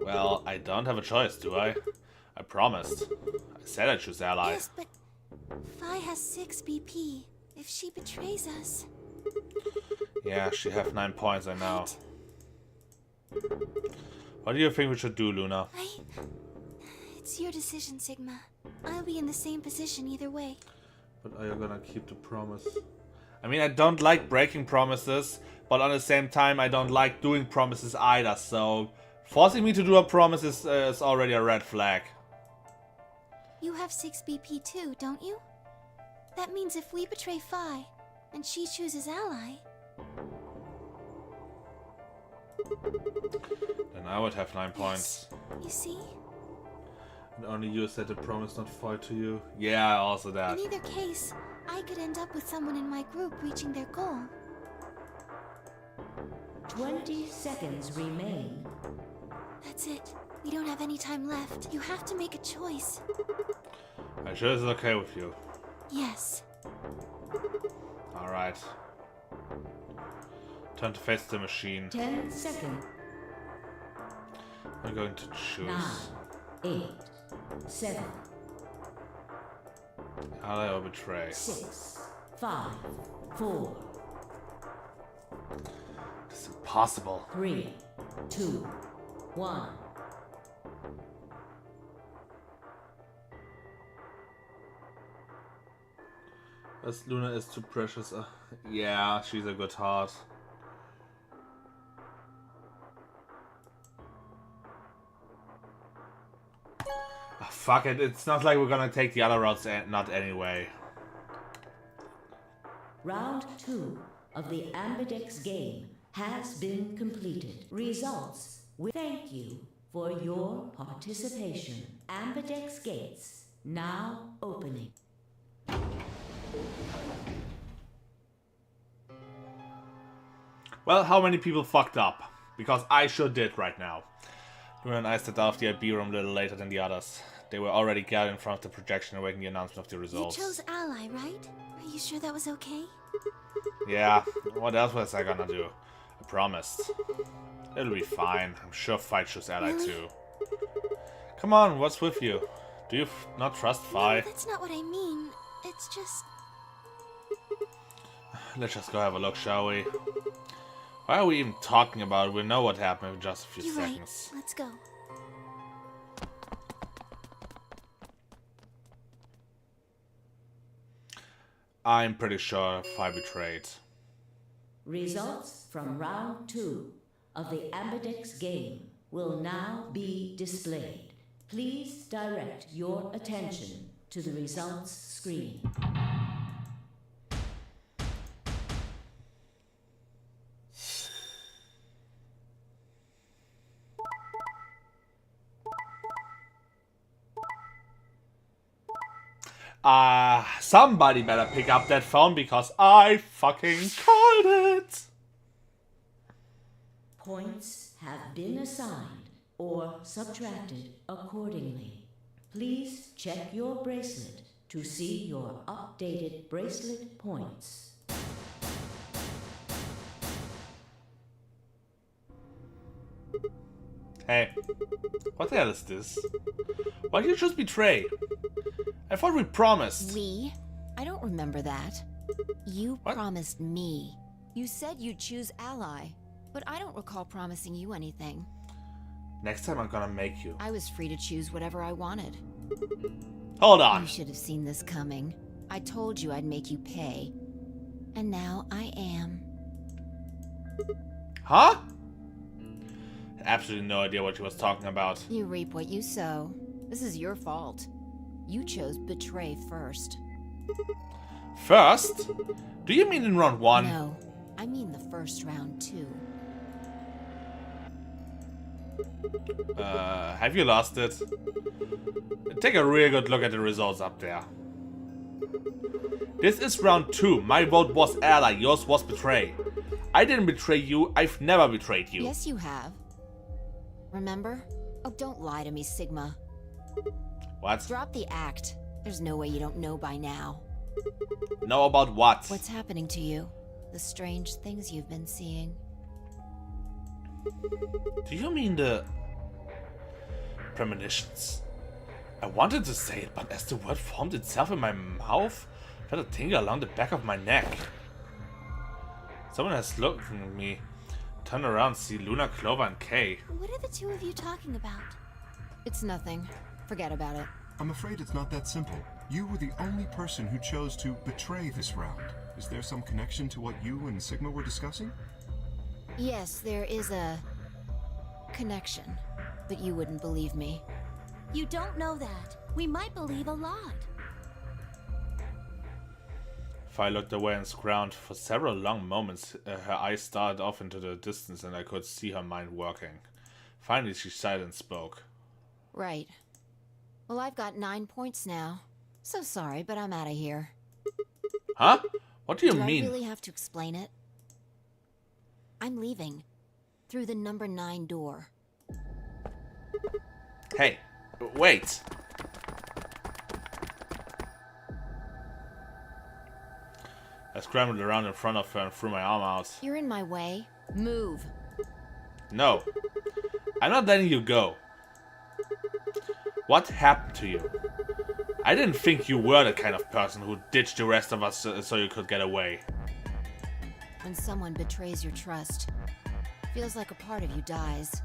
Well, I don't have a choice, do I? I promised. I said I'd choose ally. Yes, but Fi has 6 BP. If she betrays us... Yeah, she have 9 points, I know. What do you think we should do, Luna? It's your decision, Sigma. I'll be in the same position either way. But are you gonna keep the promise? I mean, I don't like breaking promises, but at the same time, I don't like doing promises either, so forcing me to do a promise is already a red flag. You have 6 BP too, don't you? That means if we betray Fi, and she chooses ally... Then I would have 9 points. You see? And only you said the promise not fight to you. Yeah, also that. In either case, I could end up with someone in my group reaching their goal. 20 seconds remain. That's it. We don't have any time left. You have to make a choice. I'm sure this is okay with you. Yes. Alright. Time to face the machine. 10 seconds. I'm going to choose 9, 8, 7, ally or betray. 6, 5, 4, It's impossible. 3, 2, 1. As Luna is too precious. Yeah, she's a good heart. Fuck it, it's not like we're gonna take the other routes, not anyway. Round 2 of the Ambidex game has been completed. Results. Thank you for your participation. Ambidex gates now opening. Well, how many people fucked up? Because I sure did right now. Luna and I stepped out of the IB room a little later than the others. They were already gathered in front of the projection awaiting the announcement of the results. You chose ally, right? Are you sure that was okay? Yeah, what else was I gonna do? I promised. It'll be fine. I'm sure Fight chose ally too. Come on, what's with you? Do you not trust Fi? No, that's not what I mean. It's just... Let's just go have a look, shall we? Why are we even talking about it? We know what happened in just a few You're seconds. right. Let's go. I'm pretty sure Fi betrayed. Results from round 2 of the Ambidex game will now be displayed. Please direct your attention to the results screen. Somebody better pick up that phone because I fucking called it! Points have been assigned or subtracted accordingly. Please check your bracelet to see your updated bracelet points. Hey, what the hell is this? Why did you choose Betray? I thought we promised. We? I don't remember that. You promised me. You said you'd choose Ally, but I don't recall promising you anything. Next time I'm gonna make you. I was free to choose whatever I wanted. Hold on. You should have seen this coming. I told you I'd make you pay. And now I am. Huh? Absolutely no idea what she was talking about. You reap what you sow. This is your fault. You chose Betray first. First? Do you mean in round 1? No, I mean the first round too. Have you lost it? Take a real good look at the results up there. This is round 2. My vote was Ally, yours was Betray. I didn't betray you, I've never betrayed you. Yes, you have. Remember? Oh, don't lie to me, Sigma. What? Drop the act. There's no way you don't know by now. Know about what? What's happening to you? The strange things you've been seeing. Do you mean the premonitions? I wanted to say it, but as the word formed itself in my mouth, I felt a tingle along the back of my neck. Someone has looked at me. Turn around, see Luna, Clover, and Kay. What are the two of you talking about? It's nothing. Forget about it. I'm afraid it's not that simple. You were the only person who chose to betray this round. Is there some connection to what you and Sigma were discussing? Yes, there is a connection, but you wouldn't believe me. You don't know that. We might believe a lot. Fi looked away and scrounged. For several long moments, her eyes stared off into the distance and I could see her mind working. Finally, she sighed and spoke. Right. Well, I've got 9 points now. So sorry, but I'm out of here. Huh? What do you Do mean? I really have to explain it? I'm leaving. Through the number 9 door. Hey, wait. I scrambled around in front of her and threw my arm out. You're in my way. Move. No. I'm not letting you go. What happened to you? I didn't think you were the kind of person who ditched the rest of us so you could get away. When someone betrays your trust, feels like a part of you dies.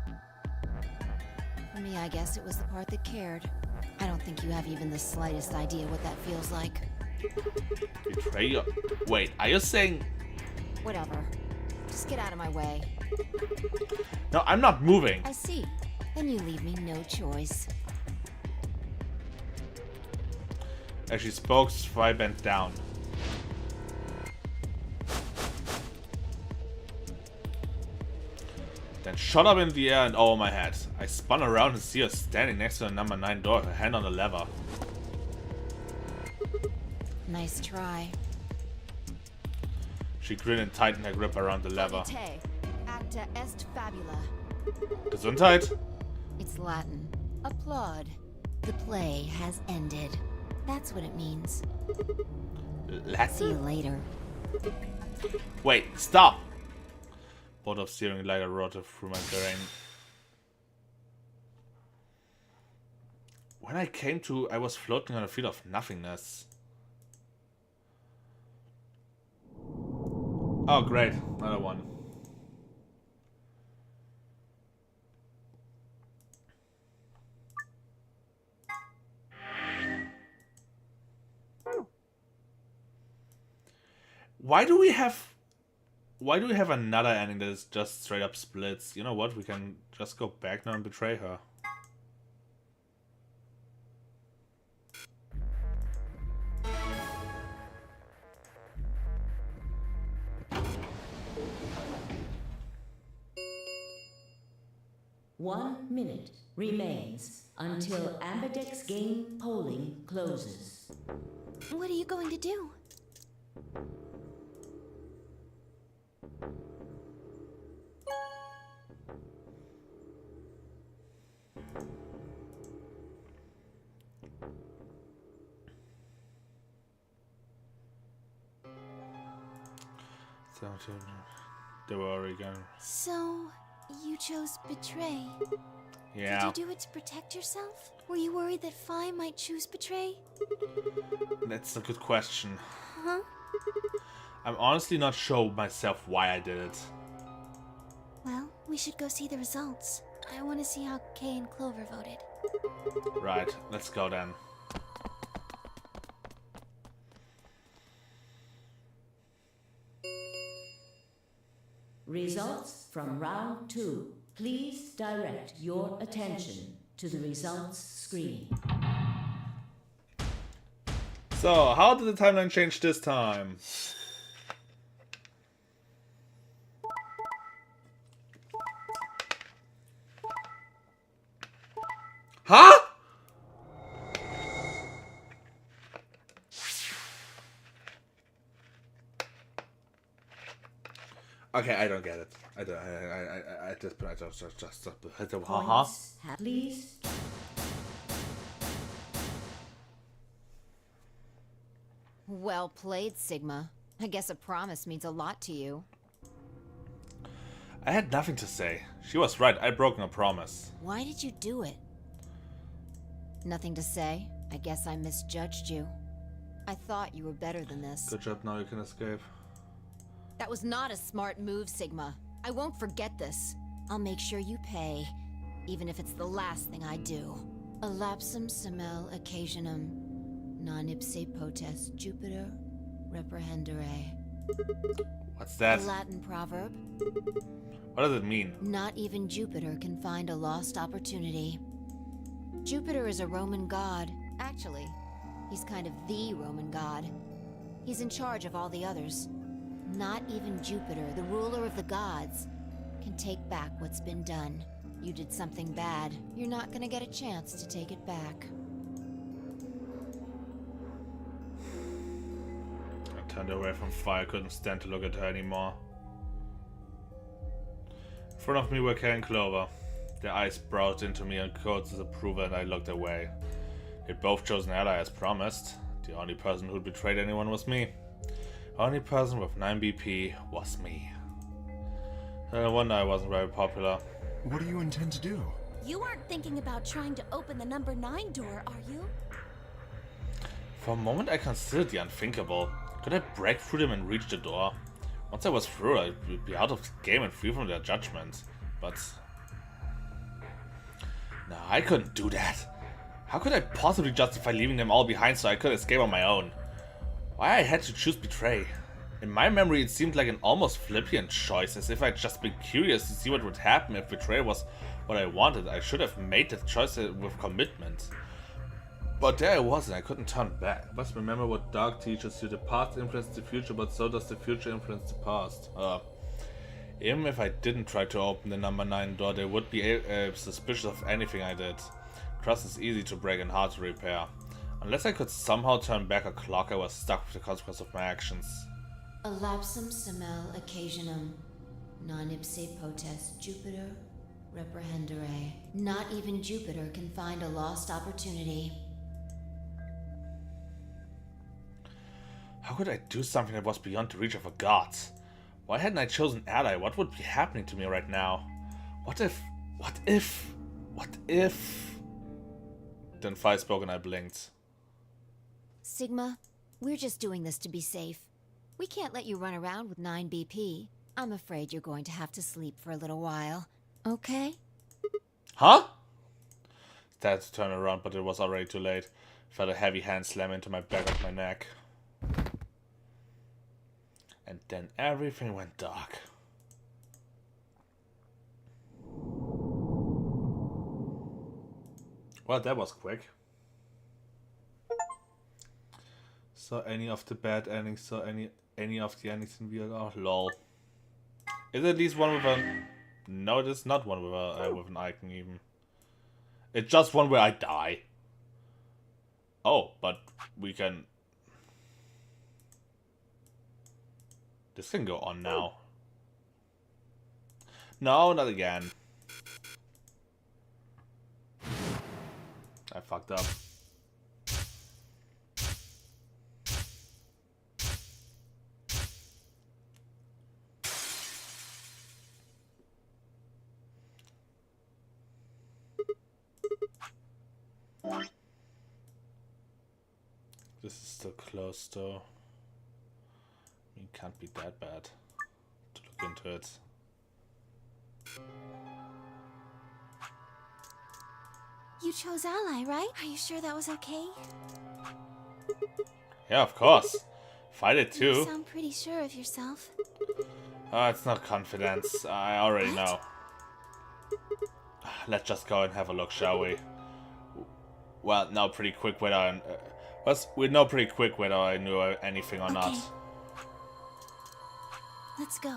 For me, I guess it was the part that cared. I don't think you have even the slightest idea what that feels like. Betray you? Wait, are you saying... Whatever. Just get out of my way. No, I'm not moving. I see. Then you leave me no choice. As she spoke, Svi bent down. Then shot up in the air and over my head. I spun around and see her standing next to the number 9 door, her hand on the lever. Nice try. She grinned and tightened her grip around the lever. Te, acta est fabula. Gesundheit? It's Latin. Applaud. The play has ended. That's what it means. Latin? See you later. Wait, stop! Bolt of steering like a rotor through my brain. When I came to, I was floating on a field of nothingness. Oh great, another one. Why do we have another ending that is just straight up splits? You know what? We can just go back now and betray her. One minute remains until Ambidex game polling closes. What are you going to do? They were again. So, You chose betray. Yeah. Did you do it to protect yourself? Were you worried that Phi might choose betray? That's a good question. Huh? I'm honestly not sure myself why I did it. Well, we should go see the results. I want to see how Kay and Clover voted. Right, let's go then. Results from round 2. Please direct your attention to the results screen. So, how did the timeline change this time? Huh? Okay, I don't get it. I don't. I at this point, I just. Huh? Please. Well played, Sigma. I guess a promise means a lot to you. I had nothing to say. She was right. I'd broken a promise. Why did you do it? Nothing to say. I guess I misjudged you. I thought you were better than this. Good job. Now you can escape. That was not a smart move, Sigma. I won't forget this. I'll make sure you pay, even if it's the last thing I do. Elapsum semel occasionum, non ipse potest Jupiter reprehendere. What's that? A Latin proverb. What does it mean? Not even Jupiter can find a lost opportunity. Jupiter is a Roman god. Actually, he's kind of the Roman god. He's in charge of all the others. Not even Jupiter, the ruler of the gods, can take back what's been done. You did something bad. You're not gonna get a chance to take it back. I turned away from fire. Couldn't stand to look at her anymore. In front of me were Kay and Clover. Their eyes browsed into me in cold disapproval, and I looked away. They'd both chosen ally as promised. The only person who'd betrayed anyone was me. The only person with 9 BP was me. No wonder I wasn't very popular. What do you intend to do? You aren't thinking about trying to open the number 9 door, are you? For a moment I considered the unthinkable. Could I break through them and reach the door? Once I was through, I'd be out of the game and free from their judgment. But... no, I couldn't do that. How could I possibly justify leaving them all behind so I could escape on my own? Why I had to choose betray? In my memory it seemed like an almost flippant choice, as if I'd just been curious to see what would happen if betrayal was what I wanted. I should have made that choice with commitment. But there I was and I couldn't turn back. Must remember what Dark teaches you: the past influences the future, but so does the future influence the past. Even if I didn't try to open the number 9 door, they would be suspicious of anything I did. Trust is easy to break and hard to repair. Unless I could somehow turn back a clock, I was stuck with the consequence of my actions. Elapsum semel occasionum, non ipse potest Jupiter reprehendere. Not even Jupiter can find a lost opportunity. How could I do something that was beyond the reach of a god? Why hadn't I chosen ally? What would be happening to me right now? What if... Then Phi spoke and I blinked. Sigma, we're just doing this to be safe. We can't let you run around with 9 BP. I'm afraid you're going to have to sleep for a little while. Okay? Huh? Started to turn around, but it was already too late. Felt a heavy hand slam into my back of my neck. And then everything went dark. Well, that was quick. So any of the bad endings, so any of the endings in VR. Oh, lol. Is at least one with a... No, it is not one with a with an icon even. It's just one where I die. Oh, but we can... This can go on now. No, not again. I fucked up. still closed though. It can't be that bad to look into it. You chose Ally, right? Are you sure that was okay? Yeah, of course. Fight it You too. sound pretty sure of yourself. It's not confidence. I already What? know. Let's just go and have a look, shall we? Well, know pretty quick whether we know pretty quick whether I knew anything or not. Let's go.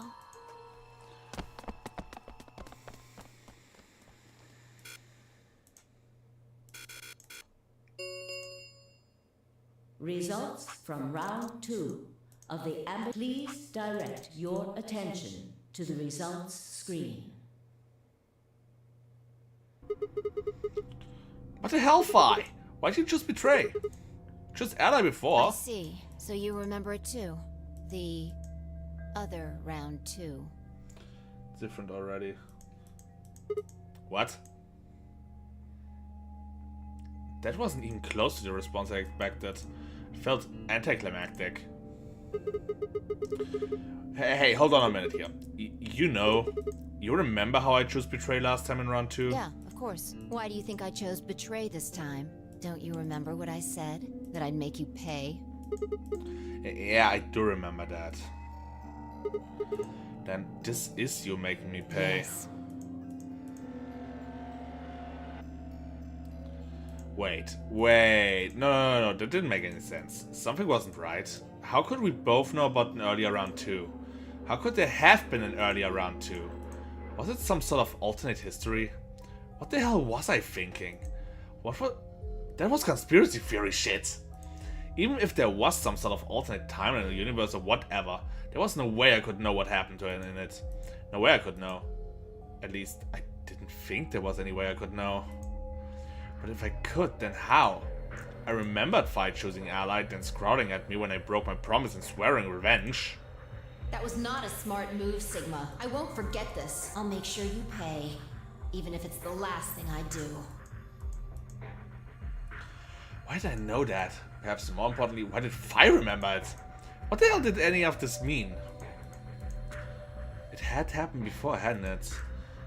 Results from round 2 of the Amber. Please direct your attention to the results screen. What the hell, Fi? Why'd you just betray? Just ally before. I see. So you remember it too. The other round 2. Different already. What? That wasn't even close to the response I expected. It felt anticlimactic. Hey, hold on a minute here. You remember how I chose Betray last time in round 2? Yeah, of course. Why do you think I chose Betray this time? Don't you remember what I said? That I'd make you pay? Yeah, I do remember that. Then this is you making me pay. Yes. Wait. No, that didn't make any sense. Something wasn't right. How could we both know about an earlier round 2? How could there have been an earlier round 2? Was it some sort of alternate history? What the hell was I thinking? That was conspiracy theory shit. Even if there was some sort of alternate timeline in the universe or whatever, there was no way I could know what happened to it in it. No way I could know. At least, I didn't think there was any way I could know. But if I could, then how? I remembered Fi choosing Ally, then scowling at me when I broke my promise and swearing revenge. That was not a smart move, Sigma. I won't forget this. I'll make sure you pay. Even if it's the last thing I do. Why did I know that? Perhaps more importantly, why did Fi remember it? What the hell did any of this mean? It had happened before, hadn't it?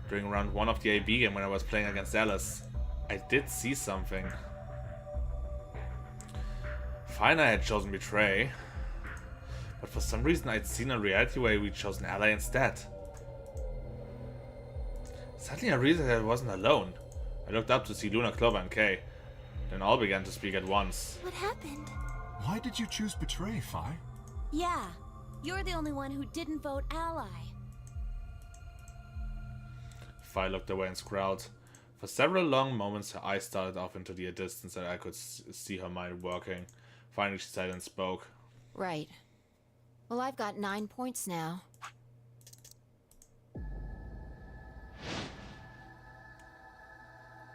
During round 1 of the AB game when I was playing against Alice. I did see something. Fine, I had chosen Betray. But for some reason I'd seen a reality where we chose an ally instead. Suddenly I realized I wasn't alone. I looked up to see Luna, Clover and Kay. Then all began to speak at once. What happened? Why did you choose Betray, Fi? Yeah, you're the only one who didn't vote Ally. Fi looked away and scowled. For several long moments her eyes started off into the distance and I could see her mind working. Finally she said and spoke. Right. Well, I've got 9 points now.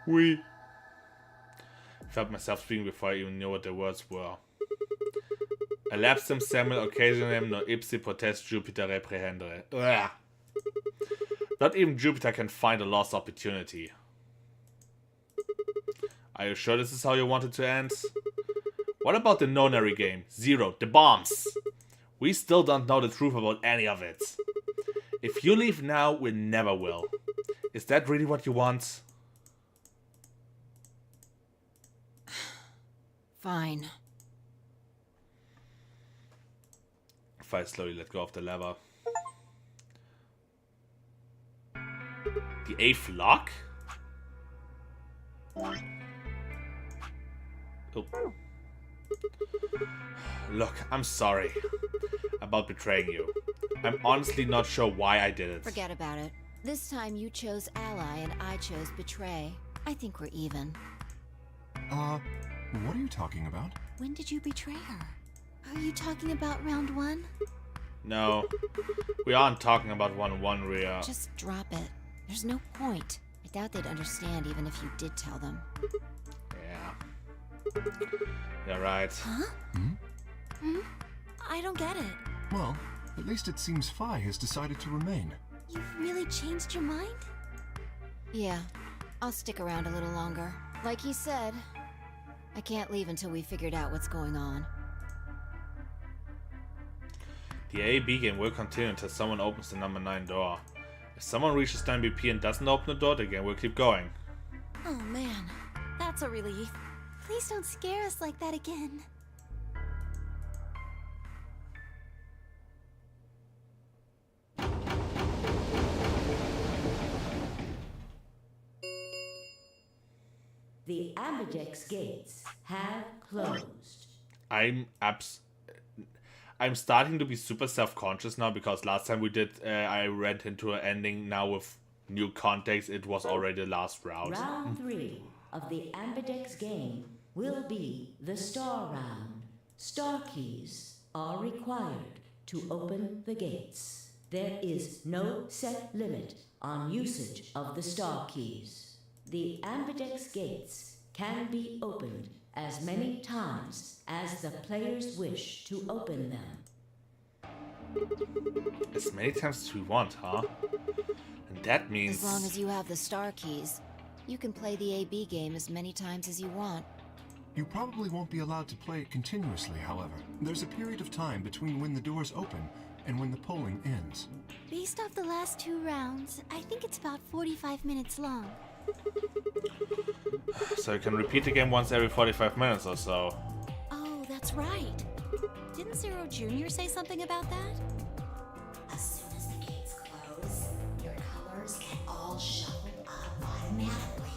Oui. Felt myself speaking before I even knew what the words were. Elapsum semel occasionem no ipsi potest Jupiter reprehendere. Ugh. Not even Jupiter can find a lost opportunity. Are you sure this is how you want it to end? What about the nonary game? 0, the bombs! We still don't know the truth about any of it. If you leave now, we never will. Is that really what you want? Fine. Fi slowly let go of the lever. The 8th lock? Oh. Look, I'm sorry about betraying you. I'm honestly not sure why I did it. Forget about it. This time you chose Ally and I chose Betray. I think we're even. What are you talking about? When did you betray her? Are you talking about round 1? No, we aren't talking about 1-1, Rhea. Just drop it. There's no point. I doubt they'd understand even if you did tell them. Yeah. You're right. Huh? I don't get it. Well, at least it seems Fi has decided to remain. You've really changed your mind? Yeah, I'll stick around a little longer. Like he said, I can't leave until we figured out what's going on. The A/B game will continue until someone opens the number 9 door. If someone reaches 9 BP and doesn't open the door, the game will keep going. Oh man, that's a relief. Please don't scare us like that again. The Ambidex gates have closed. I'm starting to be super self-conscious now because last time we did, I ran into an ending. Now with new context, it was already the last round. Round 3 of the Ambidex game will be the Star Round. Star keys are required to open the gates. There is no set limit on usage of the Star keys. The Ambidex gates can be opened as many times as the players wish to open them. As many times as we want, huh? And that means... As long as you have the star keys, you can play the A/B game as many times as you want. You probably won't be allowed to play it continuously, however. There's a period of time between when the doors open and when the polling ends. Based off the last 2 rounds, I think it's about 45 minutes long. So you can repeat the game once every 45 minutes or so. Oh, that's right. Didn't Zero Jr. say something about that? As soon as the gates close, your colors get all shuffled up automatically.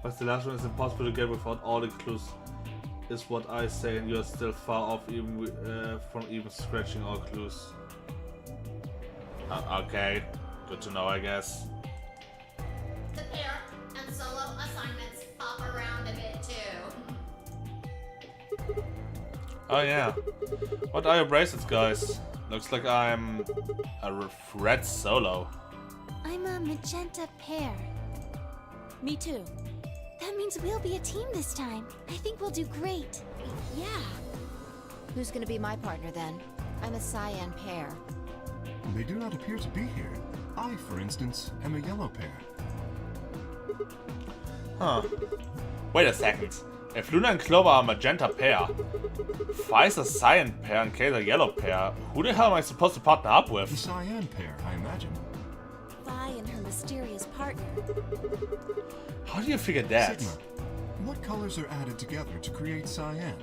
But the last one is impossible to get without all the clues, is what I say, and you're still far off even from even scratching all clues. Okay, good to know, I guess. The pair and solo assignments pop around a bit too. Oh yeah. What are your bracelets, guys? Looks like I'm a red solo. I'm a magenta pair. Me too. That means we'll be a team this time. I think we'll do great. Yeah. Who's gonna be my partner then? I'm a cyan pair. They do not appear to be here. I, for instance, am a yellow pair. Huh. Wait a second. If Luna and Clover are a magenta pair, Fi's a cyan pair and Kay's a yellow pair, who the hell am I supposed to partner up The with? cyan pair, I imagine. Vi and her mysterious partner. How do you figure that? Sigma, what colors are added together to create cyan?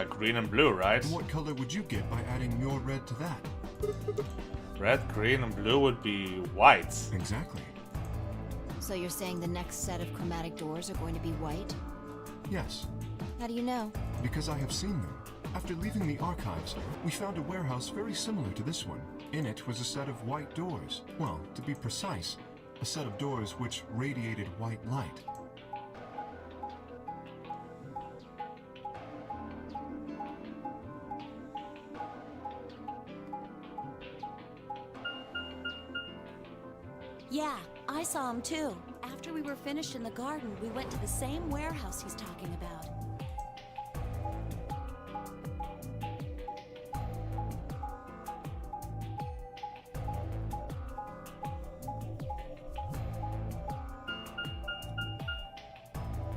Green and blue, right? And what color would you get by adding your red to that? Red, green, and blue would be white. Exactly. So you're saying the next set of chromatic doors are going to be white? Yes, How do you know? because I have seen them. After leaving the archives, we found a warehouse very similar to this one. In it was a set of white doors. Well, to be precise, a set of doors which radiated white light. Yeah, I saw him too. After we were finished in the garden, we went to the same warehouse he's talking about.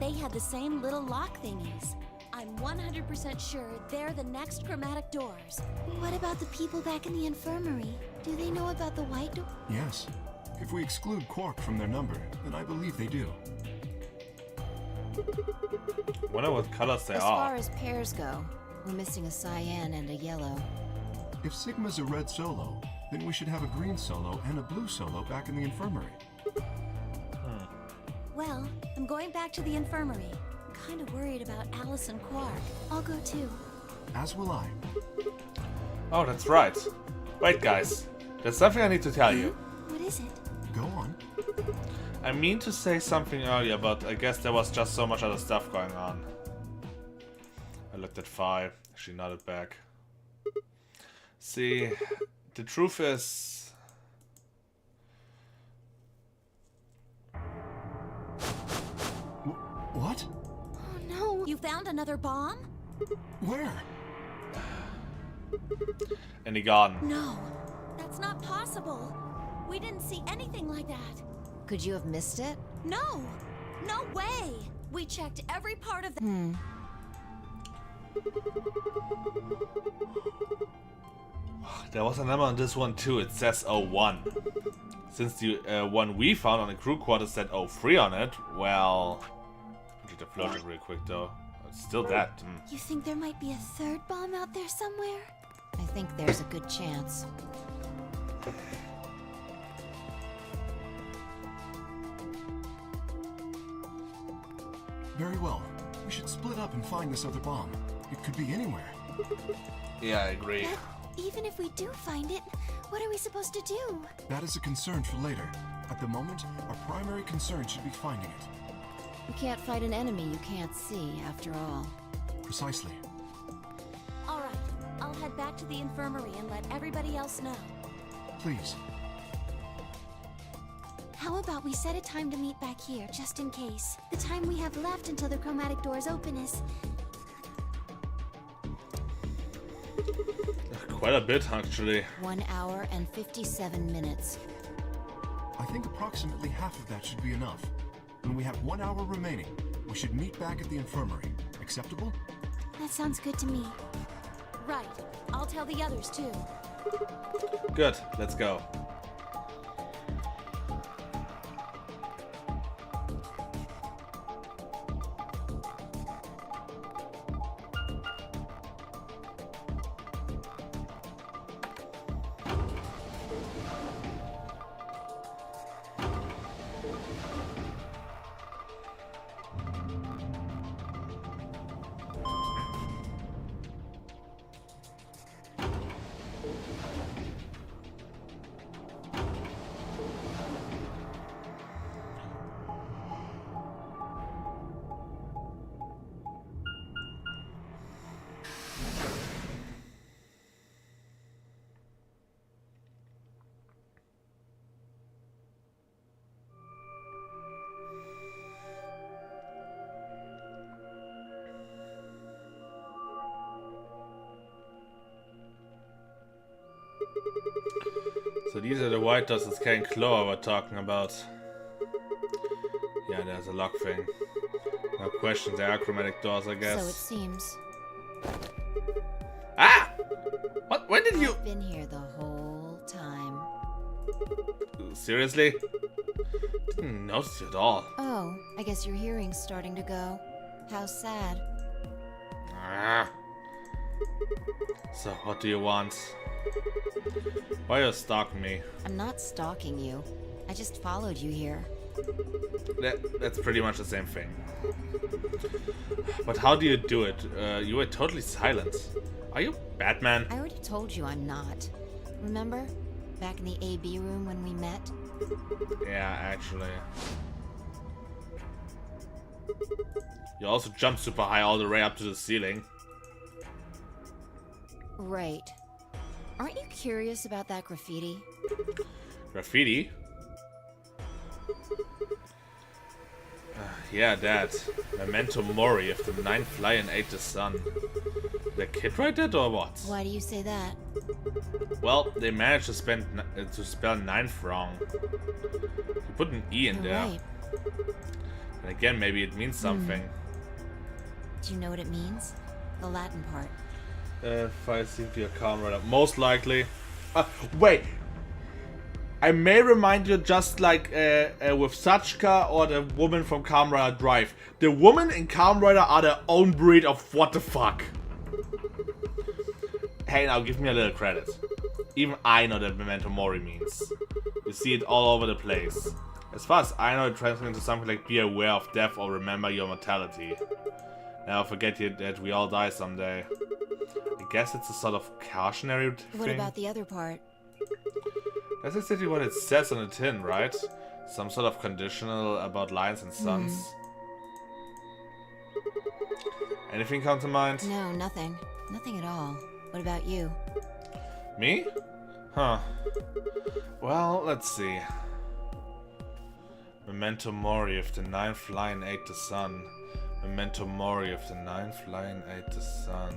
They had the same little lock thingies. I'm 100% sure they're the next chromatic doors. What about the people back in the infirmary? Do they know about the white door? Yes. If we exclude Quark from their number, then I believe they do. Wonder what colors they As are. far as pairs go, we're missing a cyan and a yellow. If Sigma's a red solo, then we should have a green solo and a blue solo back in the infirmary. Well, I'm going back to the infirmary. I'm kind of worried about Alice and Quark. I'll go too. As will I. Oh, that's right. Wait, guys. There's something I need to tell you. What is it? Go on. I mean to say something earlier, but I guess there was just so much other stuff going on. I looked at Fi. She nodded back. See, the truth is... What? Oh no! You found another bomb? Where? in the garden. No, that's not possible. We didn't see anything like that. Could you have missed it? No, no way. We checked every part of the... There was a number on this one too. It says 01. Since the one we found on the crew quarters said 03 on it, well... I'll get the floating real quick though. It's still that. You think there might be a third bomb out there somewhere? I think there's a good chance. Very well. We should split up and find this other bomb. It could be anywhere. Yeah, I agree. But even if we do find it, what are we supposed to do? That is a concern for later. At the moment, our primary concern should be finding it. You can't fight an enemy you can't see, after all. Precisely. All right, I'll head back to the infirmary and let everybody else know. Please. How about we set a time to meet back here, just in case? The time we have left until the chromatic doors open is... Quite a bit, actually. 1 hour and 57 minutes. I think approximately half of that should be enough. When we have 1 hour remaining, we should meet back at the infirmary. Acceptable? That sounds good to me. Right, I'll tell the others too. Good, let's go. So these are the white dots that Kane Clover were talking about. Yeah, there's a lock thing. No question, there are chromatic doors, I guess. So it seems. Ah! What? When did you... I've been here the whole time. Seriously? Didn't notice you at all. Oh, I guess your hearing's starting to go. How sad. Ah. So, what do you want? Why are you stalking me? I'm not stalking you. I just followed you here. That's pretty much the same thing. But how do you do it? You were totally silent. Are you Batman? I already told you I'm not. Remember? Back in the AB room when we met? Yeah, actually. You also jumped super high all the way up to the ceiling. Right. Aren't you curious about that graffiti? Graffiti? Yeah, that. Memento Mori, if the ninth fly and ate the sun. The kid write that or what? Why do you say that? Well, they managed to spell ninth wrong. You put an E in You're there. right. And again, maybe it means something. Do you know what it means? The Latin part. If I seem to be a calm right up. Most likely. Wait. I may remind you, just like with Sachka or the woman from Kamen Rider Drive. The women in Kamen Rider are their own breed of what the fuck. Hey, now give me a little credit. Even I know that Memento Mori means. You see it all over the place. As far as I know, it translates into something like be aware of death or remember your mortality. Now forget that we all die someday. I guess it's a sort of cautionary thing. What about the other part? That's exactly what it says on the tin, right? Some sort of conditional about lions and suns. Anything come to mind? No, nothing. Nothing at all. What about you? Me? Huh. Well, let's see. Memento Mori, if the ninth lion ate the sun. Memento Mori, if the ninth lion ate the sun.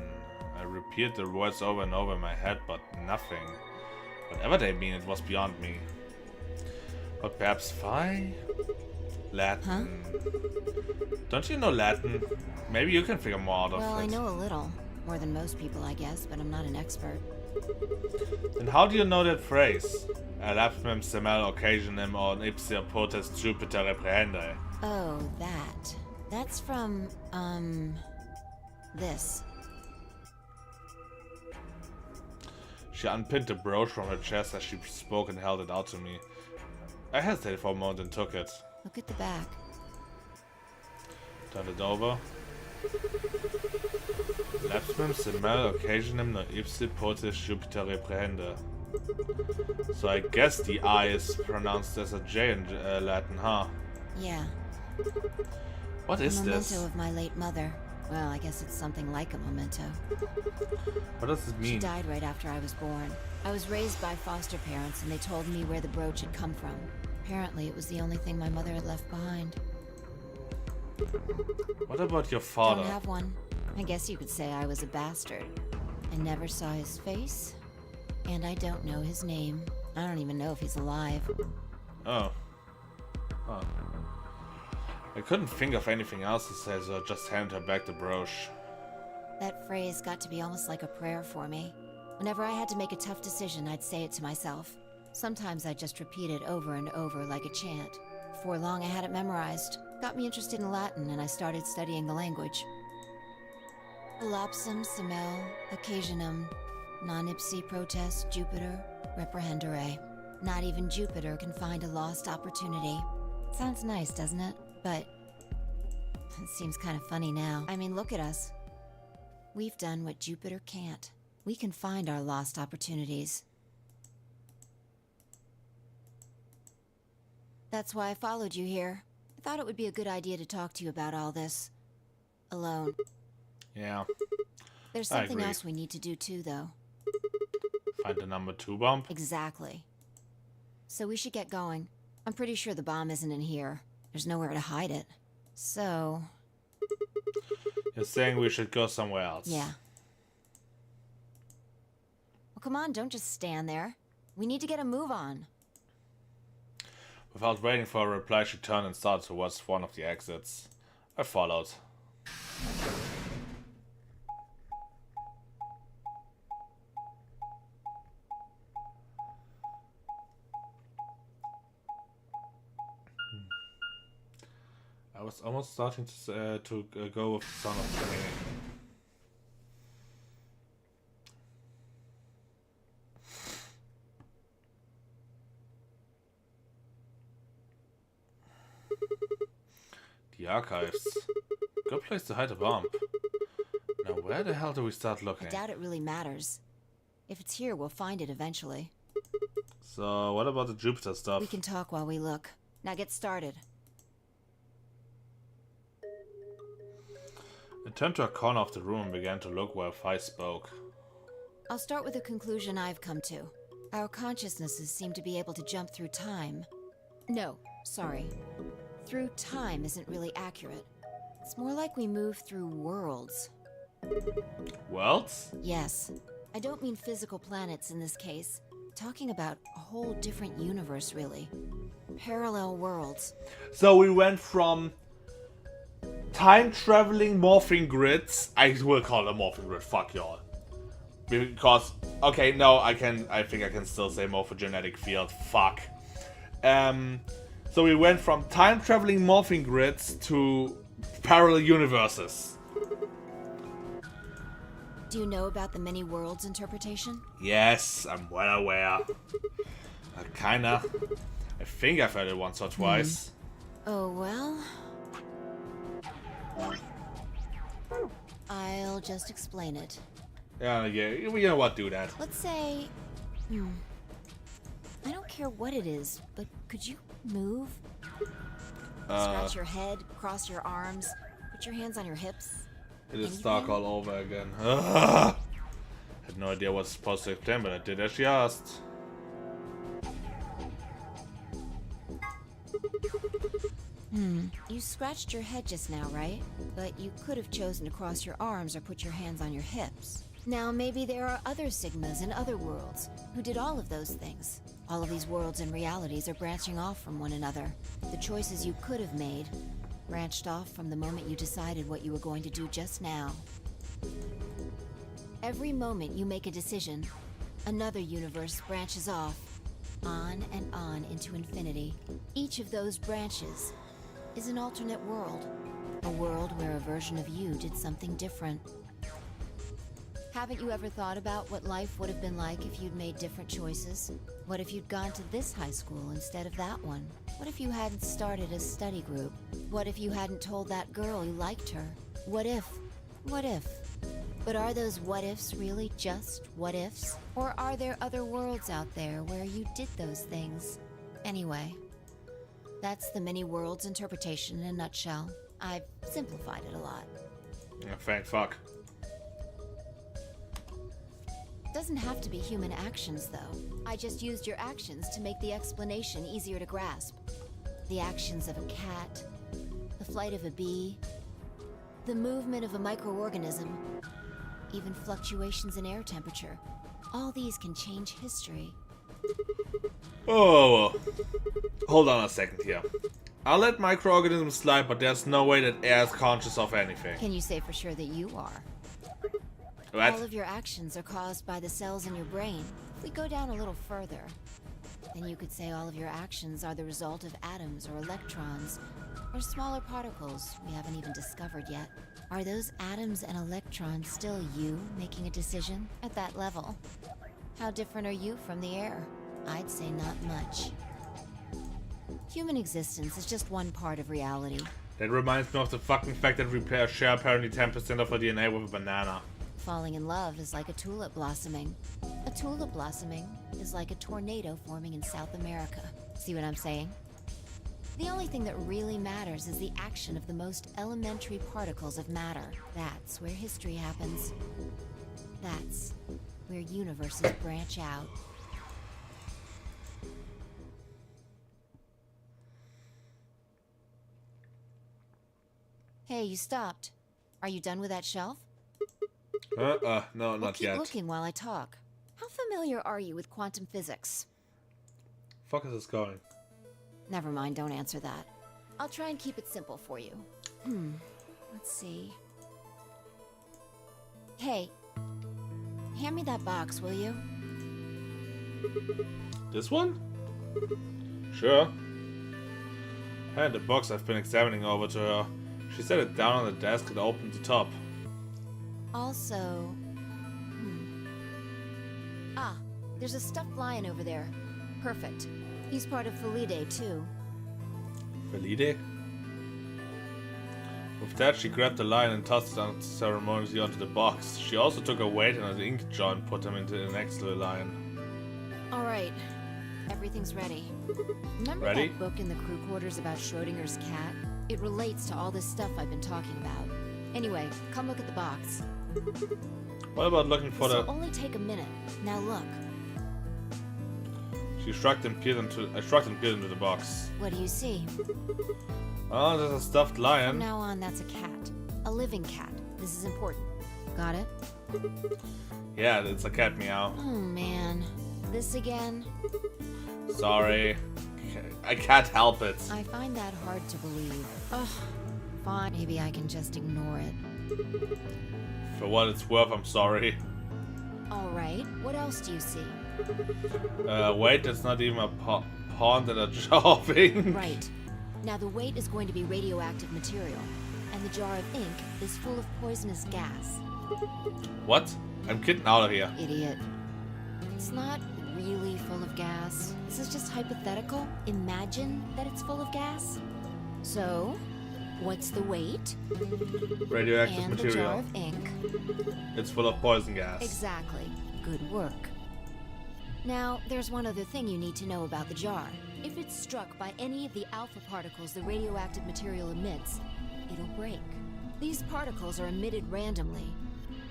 I repeat the words over and over in my head, but nothing. Whatever they mean, it was beyond me. But perhaps Phi? Latin. Huh? Don't you know Latin? Maybe you can figure more out of it. Well, I know a little. More than most people, I guess, but I'm not an expert. And how do you know that phrase? Elapsmem semel occasionem on ipsia potest Jupiter reprehende. Oh, that. That's from, this. She unpinned the brooch from her chest as she spoke and held it out to me. I hesitated for a moment and took it. Look at the back. Turned it over. Lapsmem semel occasionem non ipsi potes Jupiter reprehende. So I guess the I is pronounced as a J in Latin, huh? Yeah. What is this? A memento of my late mother. Well, I guess it's something like a memento. What does it mean? She died right after I was born. I was raised by foster parents, and they told me where the brooch had come from. Apparently, it was the only thing my mother had left behind. What about your father? Don't have one. I guess you could say I was a bastard. I never saw his face, and I don't know his name. I don't even know if he's alive. Oh. Huh. I couldn't think of anything else to say, so I just handed her back the brooch. That phrase got to be almost like a prayer for me. Whenever I had to make a tough decision, I'd say it to myself. Sometimes I'd just repeat it over and over like a chant. Before long, I had it memorized. Got me interested in Latin, and I started studying the language. Elapsum semel occasionum non ipsi protest Jupiter reprehendere. Not even Jupiter can find a lost opportunity. Sounds nice, doesn't it? But it seems kind of funny now. I mean, look at us. We've done what Jupiter can't. We can find our lost opportunities. That's why I followed you here. I thought it would be a good idea to talk to you about all this. Alone. Yeah. There's something else we need to do too, though. Find the number 2 bomb? Exactly. So we should get going. I'm pretty sure the bomb isn't in here. There's nowhere to hide it. So... You're saying we should go somewhere else? Yeah. Well, come on, don't just stand there. We need to get a move on. Without waiting for a reply, she turned and started towards one of the exits. I followed. I was almost starting to go with Son of Pain. The archives. Good place to hide a bomb. Now where the hell do we start looking? I doubt it really matters. If it's here, we'll find it eventually. So what about the Jupiter stuff? We can talk while we look. Now get started. I turned to a corner of the room and began to look where Fi spoke. I'll start with a conclusion I've come to. Our consciousnesses seem to be able to jump through time. No, sorry. Through time isn't really accurate. It's more like we move through worlds. Worlds? Yes. I don't mean physical planets in this case. Talking about a whole different universe, really. Parallel worlds. So we went from time-traveling morphing grids. I will call it a morphing grid, fuck y'all. Because, okay, no, I think I can still say morphogenetic field, fuck. So we went from time-traveling morphing grids to parallel universes. Do you know about the many worlds interpretation? Yes, I'm well aware. Kinda. I think I've heard it once or twice. Oh, well... I'll just explain it. Yeah, you know what, do that. Let's say... I don't care what it is, but could you move? Scratch your head, cross your arms, put your hands on your hips. It is dark all over again. Ugh. Had no idea what I was supposed to explain, but I did as she asked. You scratched your head just now, right? But you could have chosen to cross your arms or put your hands on your hips. Now, maybe there are other Sigmas in other worlds who did all of those things. All of these worlds and realities are branching off from one another. The choices you could have made branched off from the moment you decided what you were going to do just now. Every moment you make a decision, another universe branches off, on and on into infinity. Each of those branches is an alternate world. A world where a version of you did something different. Haven't you ever thought about what life would have been like if you'd made different choices? What if you'd gone to this high school instead of that one? What if you hadn't started a study group? What if you hadn't told that girl you liked her? What if? What if? But are those what ifs really just what ifs? Or are there other worlds out there where you did those things? Anyway, that's the many worlds interpretation in a nutshell. I've simplified it a lot. Yeah, thank fuck. Doesn't have to be human actions, though. I just used your actions to make the explanation easier to grasp. The actions of a cat, the flight of a bee, the movement of a microorganism, even fluctuations in air temperature. All these can change history. Oh, hold on a second here. I'll let microorganisms slide, but there's no way that air is conscious of anything. Can you say for sure that you are? What? All of your actions are caused by the cells in your brain. If we go down a little further, then you could say all of your actions are the result of atoms or electrons, or smaller particles we haven't even discovered yet. Are those atoms and electrons still you making a decision at that level? How different are you from the air? I'd say not much. Human existence is just one part of reality. That reminds me of the fucking fact that we share apparently 10% of our DNA with a banana. Falling in love is like a tulip blossoming. A tulip blossoming is like a tornado forming in South America. See what I'm saying? The only thing that really matters is the action of the most elementary particles of matter. That's where history happens. That's where universes branch out. Hey, you stopped. Are you done with that shelf? No, not keep yet. looking while I talk. How familiar are you with quantum physics? Fuck is this going? Never mind, don't answer that. I'll try and keep it simple for you. Let's see. Hey, hand me that box, will you? This one? Sure. I had the box I've been examining over to her. She set it down on the desk and opened the top. Also... Ah, there's a stuffed lion over there. Perfect. He's part of Felide, too. Felide? With that, she grabbed the lion and tossed it unceremoniously onto the box. She also took a weight and an ink jar and put them into the next to the lion. Alright. Everything's ready. Remember Ready? that book in the crew quarters about Schrodinger's cat? It relates to all this stuff I've been talking about. Anyway, come look at the box. What about looking for This'll only take a minute. Now look. She shrugged and peered into the box. What do you see? Oh, there's a stuffed From lion. now on, that's a cat. A living cat. This is important. Got it? Yeah, it's a cat meow. Oh man. This again? Sorry. I can't help it. I find that hard to believe. Ugh. Fine, maybe I can just ignore it. For what it's worth, I'm sorry. Alright, what else do you see? Wait, that's not even a pond and a jar of ink. Right. Now the weight is going to be radioactive material, and the jar of ink is full of poisonous gas. What? I'm getting out of here. Idiot. It's not really full of gas. This is just hypothetical. Imagine that it's full of gas. So, what's the weight? Radioactive And the material. jar of ink. It's full of poison gas. Exactly. Good work. Now, there's one other thing you need to know about the jar. If it's struck by any of the alpha particles the radioactive material emits, it'll break. These particles are emitted randomly,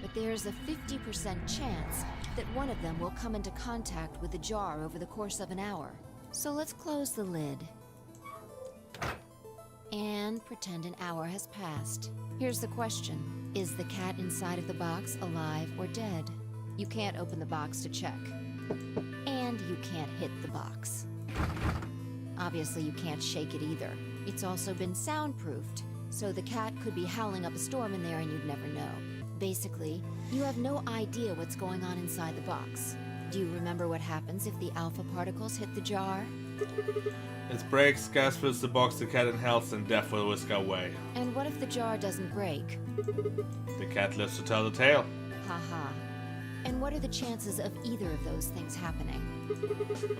but there's a 50% chance that one of them will come into contact with the jar over the course of an hour. So let's close the lid. And pretend an hour has passed. Here's the question. Is the cat inside of the box alive or dead? You can't open the box to check. And you can't hit the box. Obviously, you can't shake it either. It's also been soundproofed, so the cat could be howling up a storm in there and you'd never know. Basically, you have no idea what's going on inside the box. Do you remember what happens if the alpha particles hit the jar? It breaks, gas fills the box, the cat inhales, and death will whisk away. And what if the jar doesn't break? The cat lives to tell the tale. Haha. And what are the chances of either of those things happening?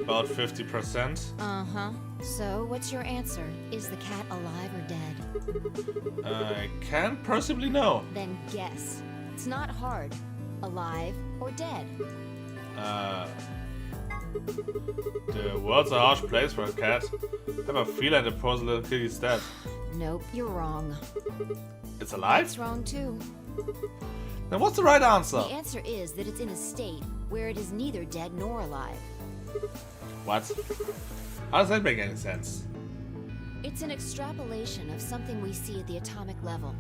About 50%. Uh-huh. So, what's your answer? Is the cat alive or dead? I can't possibly know. Then guess. It's not hard. Alive or dead? The world's a harsh place for a cat. I have a feeling the poor little kitty's dead. Nope, you're wrong. It's alive? That's wrong too. Then what's the right answer? The answer is that it's in a state where it is neither dead nor alive. What? How does that make any sense? It's an extrapolation of something we see at the atomic level.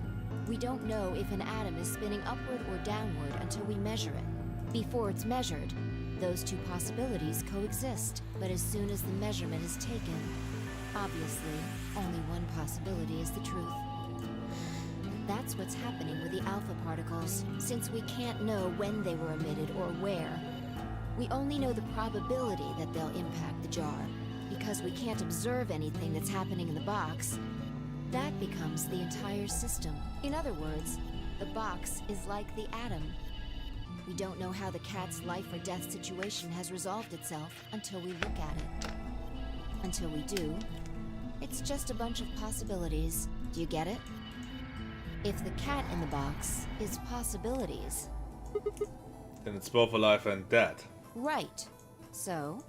We don't know if an atom is spinning upward or downward until we measure it. Before it's measured, those two possibilities coexist. But as soon as the measurement is taken, obviously, only one possibility is the truth. That's what's happening with the alpha particles. Since we can't know when they were emitted or where, we only know the probability that they'll impact the jar. Because we can't observe anything that's happening in the box, that becomes the entire system. In other words, the box is like the atom. We don't know how the cat's life or death situation has resolved itself until we look at it. Until we do, it's just a bunch of possibilities. Do you get it? If the cat in the box is possibilities... Then it's both alive and dead. Right. So,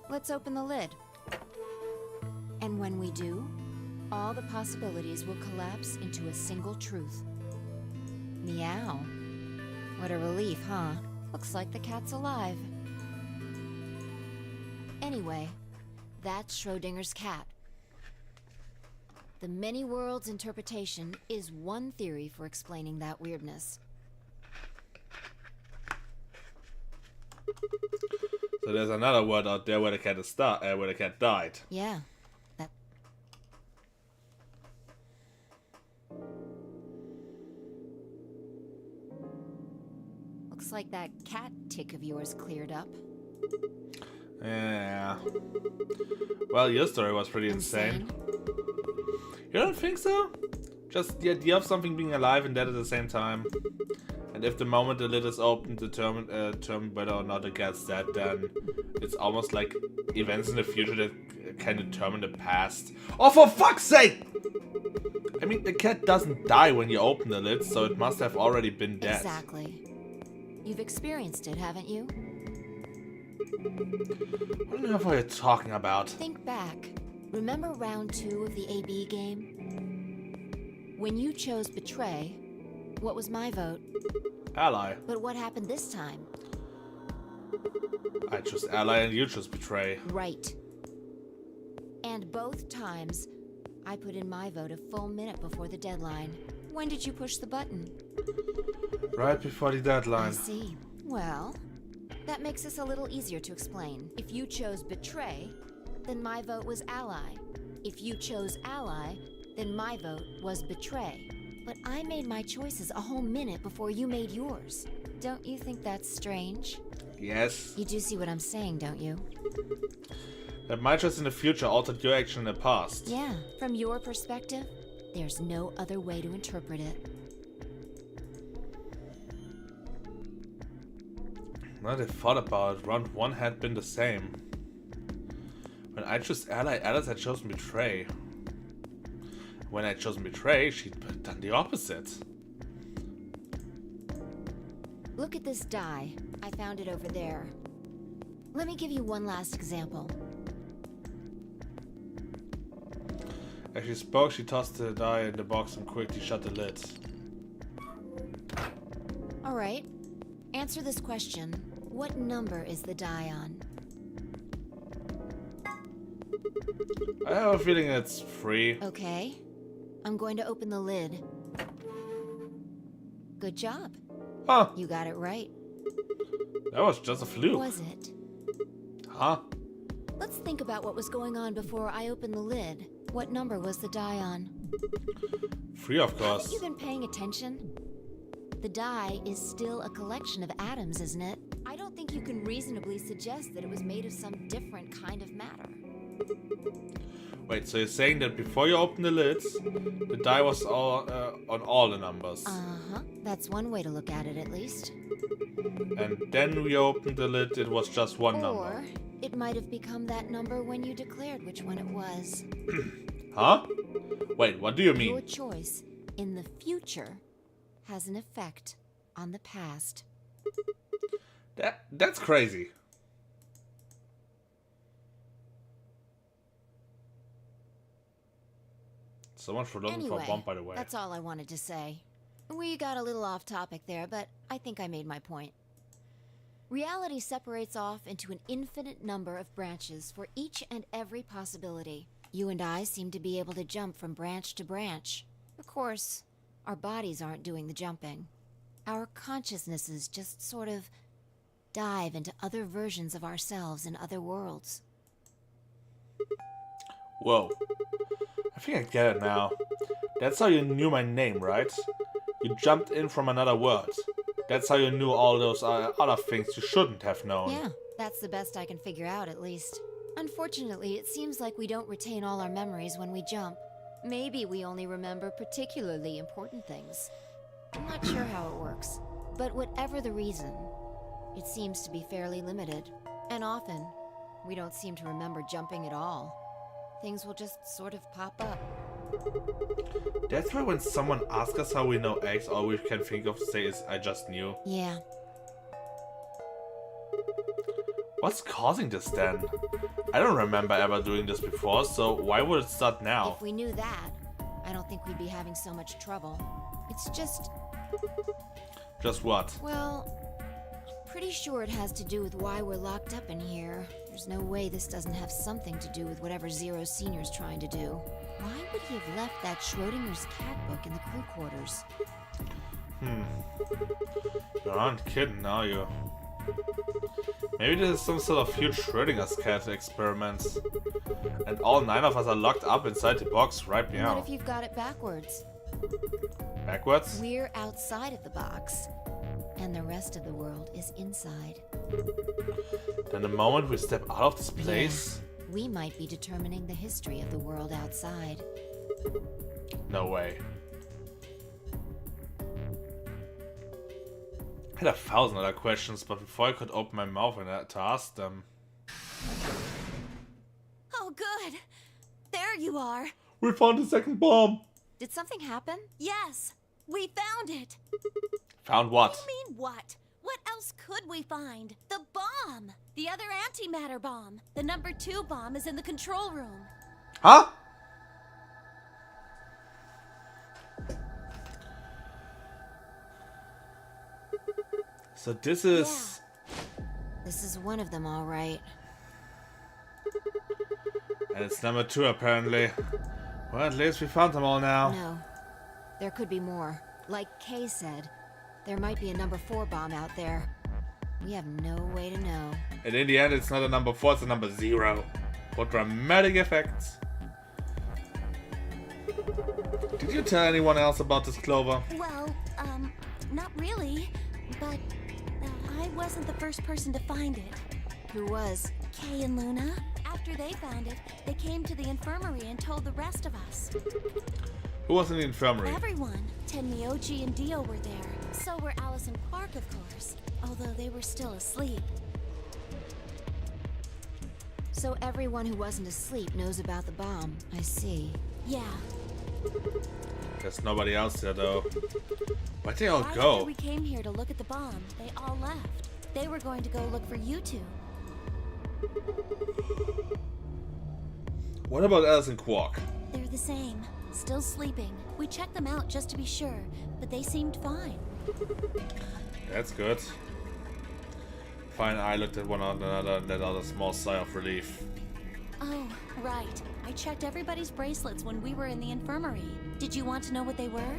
let's open the lid. And when we do, all the possibilities will collapse into a single truth. Meow. What a relief, huh? Looks like the cat's alive. Anyway, that's Schrodinger's cat. The many worlds interpretation is one theory for explaining that weirdness. So there's another world out there where the cat is where the cat died. Yeah. That. Looks like that cat tick of yours cleared up. Yeah. Well, your story was pretty insane. You don't think so? Just the idea of something being alive and dead at the same time. And if the moment the lid is open determine whether or not the cat's dead, then it's almost like events in the future that can determine the past. Oh, for fuck's sake! I mean, the cat doesn't die when you open the lid, so it must have already been dead. Exactly. You've experienced it, haven't you? I don't know what you're talking about. Think back. Remember round 2 of the AB game? When you chose Betray, what was my vote? Ally. But what happened this time? I chose Ally and you chose Betray. Right. And both times, I put in my vote a full minute before the deadline. When did you push the button? Right before the deadline. I see. Well, that makes this a little easier to explain. If you chose Betray, then my vote was Ally. If you chose Ally, then my vote was Betray. But I made my choices a whole minute before you made yours. Don't you think that's strange? Yes. You do see what I'm saying, don't you? That my choice in the future altered your action in the past. Yeah, from your perspective, there's no other way to interpret it. When I thought about it, round 1 had been the same. When I chose Ally, Alice had chosen Betray. When I had chosen Betray, she'd done the opposite. Look at this die. I found it over there. Let me give you one last example. As she spoke, she tossed the die in the box and quickly shut the lid. Alright. Answer this question. What number is the die on? I have a feeling it's 3. Okay. I'm going to open the lid. Good job. Huh. You got it right. That was just a fluke. Was it? Huh? Let's think about what was going on before I opened the lid. What number was the die on? 3, of course. Haven't you been paying attention? The die is still a collection of atoms, isn't it? I don't think you can reasonably suggest that it was made of some different kind of matter. Wait, so you're saying that before you open the lids, the die was all, on all the numbers? Uh-huh. That's one way to look at it, at least. And then we opened the lid, it was just one number. Or it might have become that number when you declared which one it was. Huh? Wait, what do you mean? Your choice in the future has an effect on the past. That's crazy. So much for looking for a bomb, by the way. That's all I wanted to say. We got a little off topic there, but I think I made my point. Reality separates off into an infinite number of branches for each and every possibility. You and I seem to be able to jump from branch to branch. Of course, our bodies aren't doing the jumping. Our consciousnesses just sort of dive into other versions of ourselves in other worlds. Whoa. I think I get it now. That's how you knew my name, right? You jumped in from another world. That's how you knew all those other things you shouldn't have known. Yeah, that's the best I can figure out, at least. Unfortunately, it seems like we don't retain all our memories when we jump. Maybe we only remember particularly important things. I'm not sure how it works, but whatever the reason, it seems to be fairly limited. And often, we don't seem to remember jumping at all. Things will just sort of pop up. That's why when someone asks us how we know X, all we can think of to say is, I just knew. Yeah. What's causing this then? I don't remember ever doing this before, so why would it start now? If we knew that, I don't think we'd be having so much trouble. It's just... Just what? Well, pretty sure it has to do with why we're locked up in here. There's no way this doesn't have something to do with whatever Zero Senior's trying to do. Why would he have left that Schrodinger's cat book in the crew quarters? You aren't kidding, are you? Maybe this is some sort of huge Schrodinger's cat experiment. And all 9 of us are locked up inside the box right now. What if you've got it backwards? Backwards? We're outside of the box, and the rest of the world is inside. Then the moment we step out of this place... Yeah, we might be determining the history of the world outside. No way. I had 1,000 other questions, but before I could open my mouth and to ask them... Oh, good. There you are. We found the second bomb! Did something happen? Yes, we found it. Found what? You mean what? What else could we find? The bomb! The other antimatter bomb. The number 2 bomb is in the control room. Huh? So this is... Yeah. This is one of them, all right. And it's number 2, apparently. Well, at least we found them all now. No. There could be more. Like Kay said, there might be a number 4 bomb out there. We have no way to know. And in the end, it's not a number 4, it's a number 0. For dramatic effects. Did you tell anyone else about this, Clover? Well, not really. But I wasn't the first person to find it. Who was? Kay and Luna. After they found it, they came to the infirmary and told the rest of us. Who was in the infirmary? Everyone. Tenmyoji and Dio were there. So were Alice and Quark, of course. Although they were still asleep. So everyone who wasn't asleep knows about the bomb. I see. Yeah. There's nobody else there, though. Where'd they all Right go? after we came here to look at the bomb, they all left. They were going to go look for you two. What about Alice and Quark? They're the same. Still sleeping. We checked them out just to be sure, but they seemed fine. That's good. Fine, I looked at one another and let out a small sigh of relief. Oh, right. I checked everybody's bracelets when we were in the infirmary. Did you want to know what they were?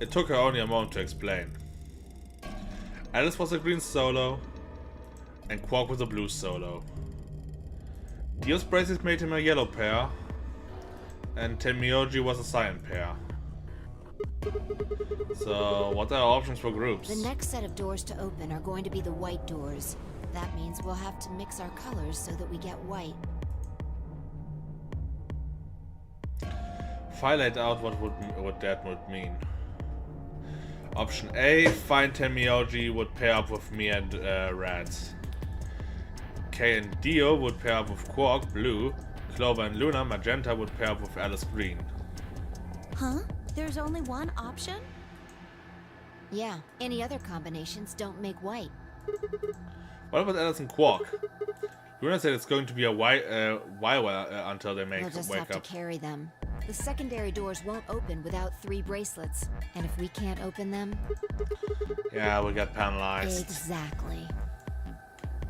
It took her only a moment to explain. Alice was a green solo, and Quark was a blue solo. Dio's bracelets made him a yellow pair, and Tenmyoji was a cyan pair. So, what are our options for groups? The next set of doors to open are going to be the white doors. That means we'll have to mix our colors so that we get white. If I laid out what that would mean. Option A, find Tenmyoji would pair up with me and Reds. Kay and Dio would pair up with Quark, blue. Clover and Luna, magenta, would pair up with Alice, green. Huh? There's only one option? Yeah, any other combinations don't make white. What about Alice and Quark? Luna said it's going to be a while until they We'll just have to carry them. The secondary doors won't open without 3 bracelets. And if we can't open them... Yeah, we get penalized. Exactly.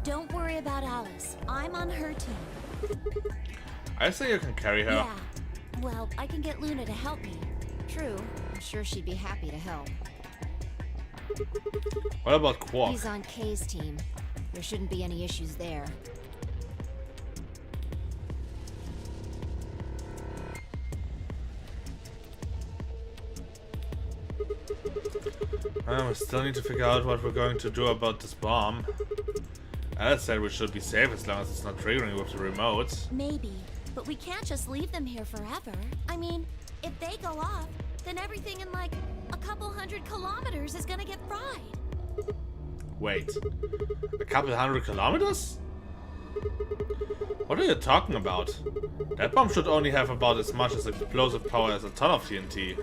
Don't worry about Alice. I'm on her team. I say you can carry her. Yeah. Well, I can get Luna to help me. True. I'm sure she'd be happy to help. What about Quark? He's on Kay's team. There shouldn't be any issues there. We still need to figure out what we're going to do about this bomb. Alice said we should be safe as long as it's not triggering with the remote. Maybe, but we can't just leave them here forever. I mean, if they go off, then everything in like a couple 100 kilometers is gonna get fried. Wait, a couple 100 kilometers? What are you talking about? That bomb should only have about as much as explosive power as a ton of TNT.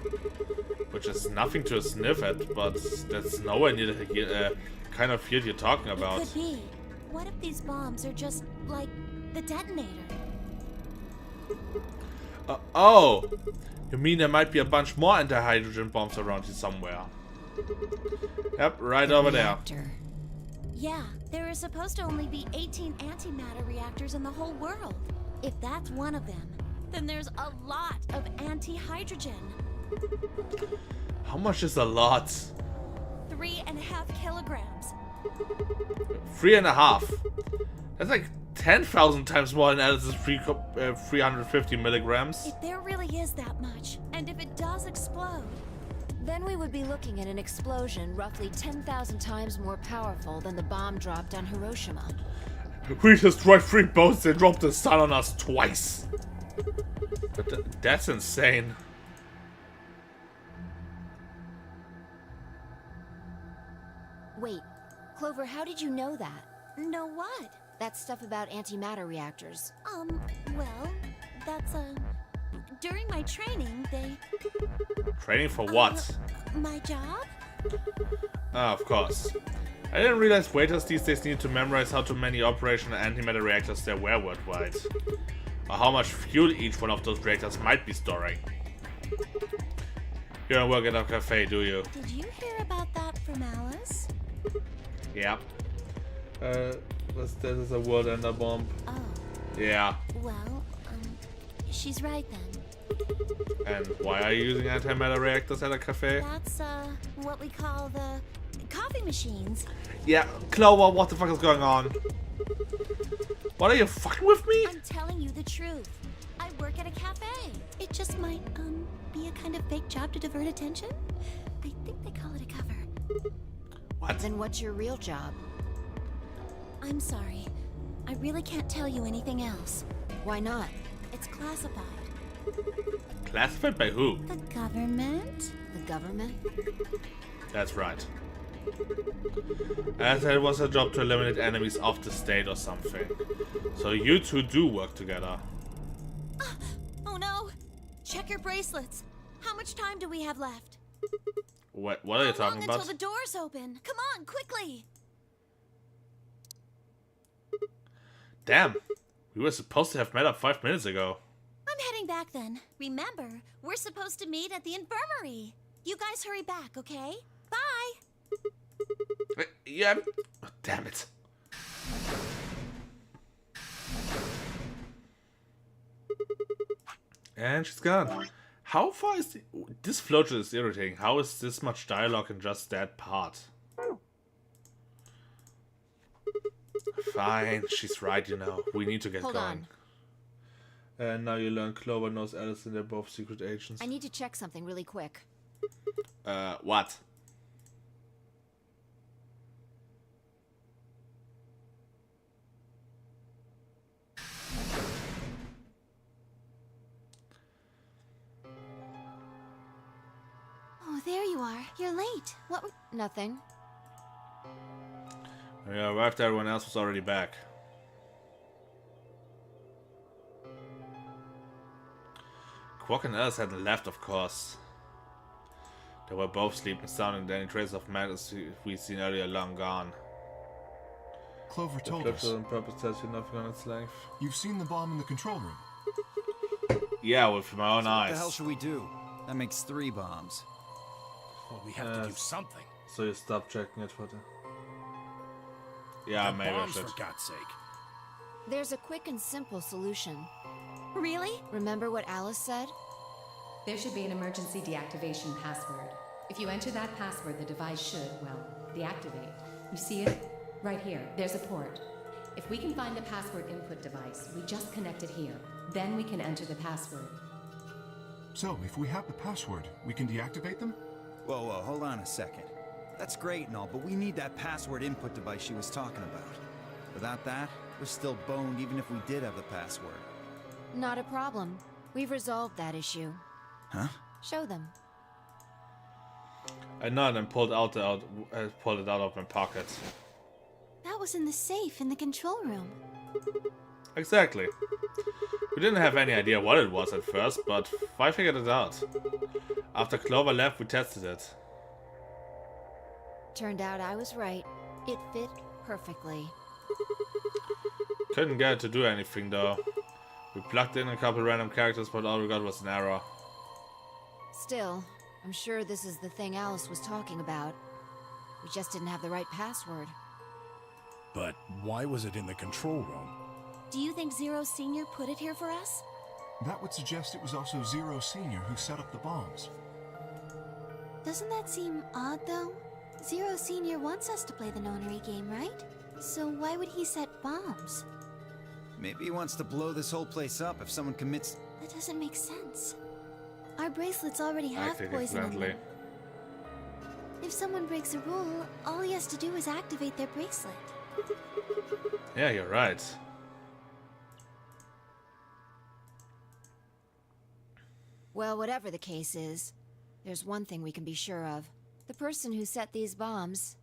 Which is nothing to sniff at, but that's nowhere near the kind of field you're talking about. It could be. What if these bombs are just, like, the detonator? Oh! You mean there might be a bunch more anti-hydrogen bombs around here somewhere? Yep, right over there. Yeah, there is supposed to only be 18 antimatter reactors in the whole world. If that's one of them, then there's a lot of anti-hydrogen. How much is a lot? 3.5 kilograms. 3.5? That's like 10,000 times more than Alice's 350 milligrams. If there really is that much, and if it does explode, then we would be looking at an explosion roughly 10,000 times more powerful than the bomb dropped on Hiroshima. We destroyed 3 boats and dropped the sun on us twice. But that's insane. Wait, Clover, how did you know that? know what? That stuff about antimatter reactors. Well, that's, during my training, they... Training for what? My job? Ah, of course. I didn't realize waiters these days need to memorize how many operational antimatter reactors there were worldwide. Or how much fuel each one of those reactors might be storing. You don't work at a cafe, do you? Did you hear about that from Alice? Yeah. This is a world ender bomb. Oh. Yeah. Well, she's right then. And why are you using antimatter reactors at a cafe? That's, what we call the coffee machines. Yeah, Clover, what the fuck is going on? What are you fucking with me? I'm telling you the truth. I work at a cafe. It just might, be a kind of fake job to divert attention. I think they call it a cover. What? Then what's your real job? I'm sorry. I really can't tell you anything else. Why not? It's classified. Classified by who? The government? The government? That's right. I said it was a job to eliminate enemies of the state or something. So you two do work together. Oh no! Check your bracelets. How much time do we have left? What are you talking about? Until the doors open. Come on, quickly! Damn, we were supposed to have met up 5 minutes ago. I'm heading back then. Remember, we're supposed to meet at the infirmary. You guys hurry back, okay? Bye! Yeah. Oh, damn it. And she's gone. How far is this flowchart is irritating. How is this much dialogue in just that part? Fine, she's right, you know. We need to get going. And now you learn Clover knows Alice and they're both secret agents. I need to check something really quick. What? Oh, there you are. You're late. What were... Nothing. We arrived, everyone else was already back. Quark and Alice hadn't left, of course. They were both sleeping sound, and any trace of madness we'd seen earlier long gone. Clover The told us. flip on purpose tells you nothing on its length. You've seen the bomb in the control room. Yeah, with my own eyes. What the hell should we do? That makes 3 bombs. Well, we have to do something. So you stop checking it for the... Yeah, They're maybe I bombs, should. for God's sake. There's a quick and simple solution. Really? Remember what Alice said? There should be an emergency deactivation password. If you enter that password, the device should, well, deactivate. You see it? Right here. There's a port. If we can find the password input device, we just connect it here. Then we can enter the password. So, if we have the password, we can deactivate them? Whoa, hold on a second. That's great and all, but we need that password input device she was talking about. Without that, we're still boned even if we did have the password. Not a problem. We've resolved that issue. Huh? Show them. I nodded and pulled it out of my pocket. That was in the safe in the control room. Exactly. We didn't have any idea what it was at first, but I figured it out. After Clover left, we tested it. Turned out I was right. It fit perfectly. Couldn't get it to do anything though. We plugged in a couple random characters, but all we got was an error. Still, I'm sure this is the thing Alice was talking about. We just didn't have the right password. But why was it in the control room? Do you think Zero Senior put it here for us? That would suggest it was also Zero Senior who set up the bombs. Doesn't that seem odd, though? Zero Senior wants us to play the nonary game, right? So why would he set bombs? Maybe he wants to blow this whole place up if someone commits... That doesn't make sense. Our bracelets already have Acting poison in accidentally. them. If someone breaks a rule, all he has to do is activate their bracelet. Yeah, you're right. Well, whatever the case is, there's one thing we can be sure of. The person who set these bombs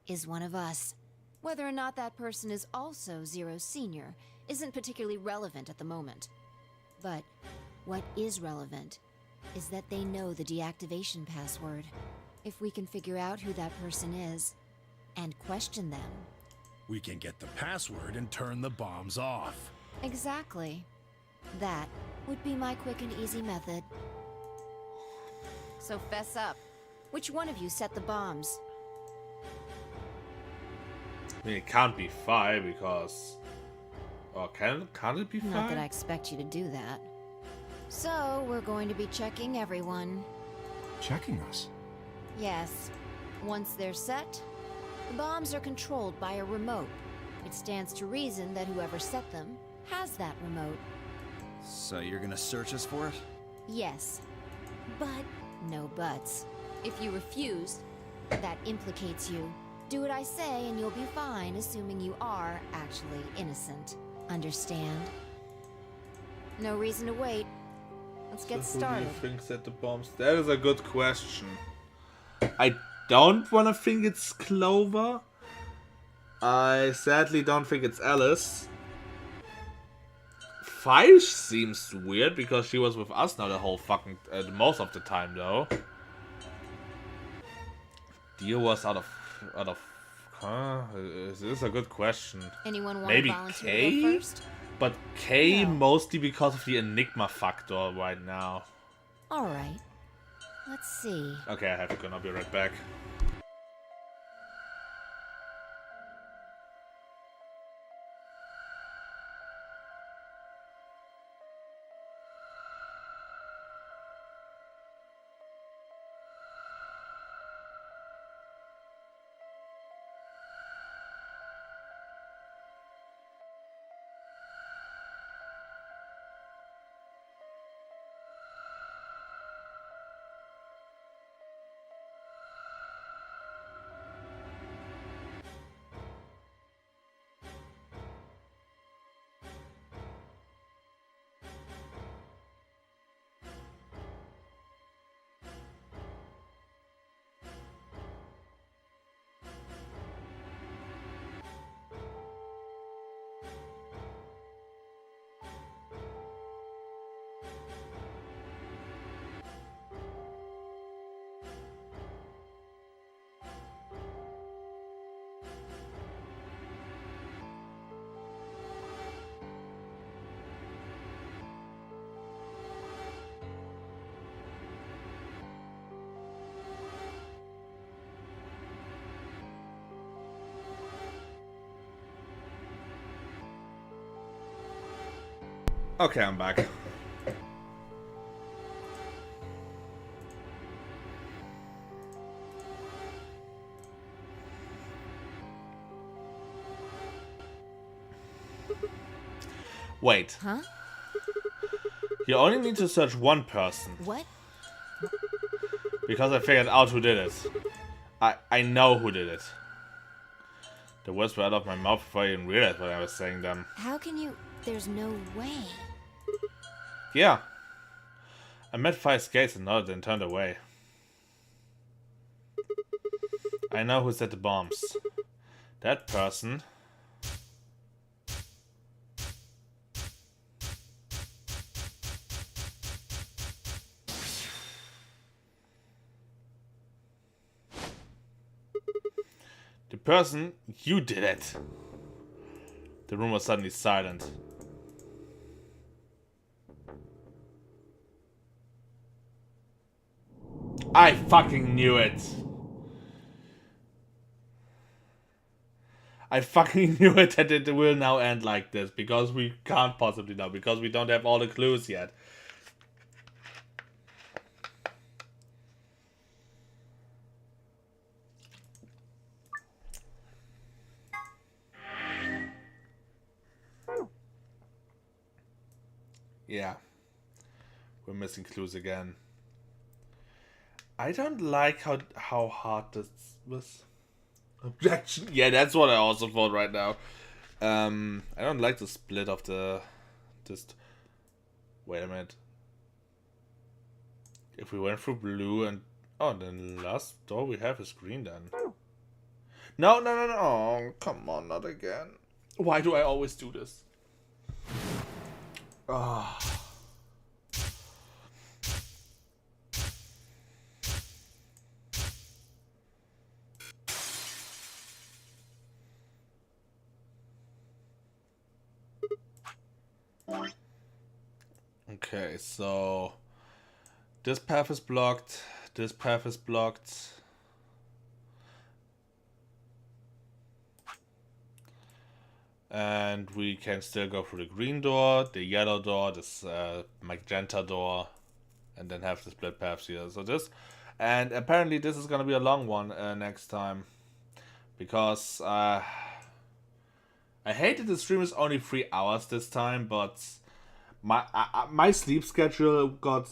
is one of us. Whether or not that person is also Zero Senior isn't particularly relevant at the moment. But what is relevant is that they know the deactivation password. If we can figure out who that person is and question them. We can get the password and turn the bombs off. Exactly. That would be my quick and easy method. So fess up. Which one of you set the bombs? I mean, it can't be 5 because... Oh, can't it be 5? Not that I expect you to do that. So, we're going to be checking everyone. Checking us? Yes. Once they're set, the bombs are controlled by a remote. It stands to reason that whoever set them has that remote. So you're gonna search us for it? Yes. But no buts. If you refuse, that implicates you. Do what I say and you'll be fine, assuming you are actually innocent. Understand? No reason to wait. Let's get So started. who do you think set the bombs? That is a good question. I don't want to think it's Clover. I sadly don't think it's Alice. 5 seems weird because she was with us now the whole fucking most of the time though. Dio was out of this is a good question. Anyone want Maybe to volunteer K? to go first? But K No. mostly because of the Enigma factor right now. Alright. Let's see. Okay, I have to go. I'll be right back. Okay, I'm back. Wait. Huh? You only need to search one person. What? Because I figured out who did it. I know who did it. The words were out of my mouth before I even realized what I was saying them. How can you... There's no way. Yeah. I met 5 skates and nodded and turned away. I know who set the bombs. That person... The person, you did it. The room was suddenly silent. I fucking knew it. I fucking knew it that it will now end like this. Because we can't possibly know. Because we don't have all the clues yet. Yeah. We're missing clues again. I don't like how hard this was. Objection. Yeah, that's what I also thought right now. I don't like the split of the... Just... Wait a minute. If we went through blue and... Oh, then the last door we have is green then. No. Oh, come on, not again. Why do I always do this? Ah. Okay, so this path is blocked, this path is blocked. And we can still go through the green door, the yellow door, this magenta door, and then have the split paths here. So this, and apparently this is gonna be a long one next time. Because I hate that the stream is only 3 hours this time, but my sleep schedule got,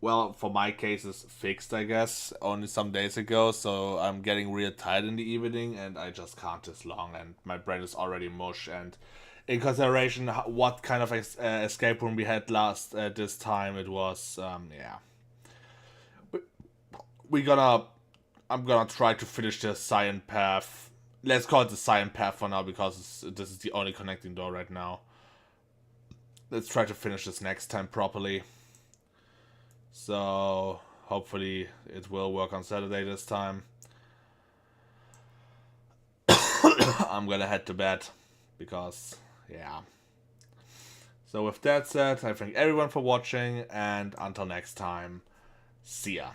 well, for my case, is fixed, I guess, only some days ago. So I'm getting real tired in the evening, and I just can't this long, and my brain is already mush. And in consideration what kind of escape room we had last this time, it was yeah. I'm gonna try to finish the cyan path. Let's call it the cyan path for now, because this is the only connecting door right now. Let's try to finish this next time properly. So, hopefully it will work on Saturday this time. I'm gonna head to bed, because, yeah. So with that said, I thank everyone for watching, and until next time, see ya.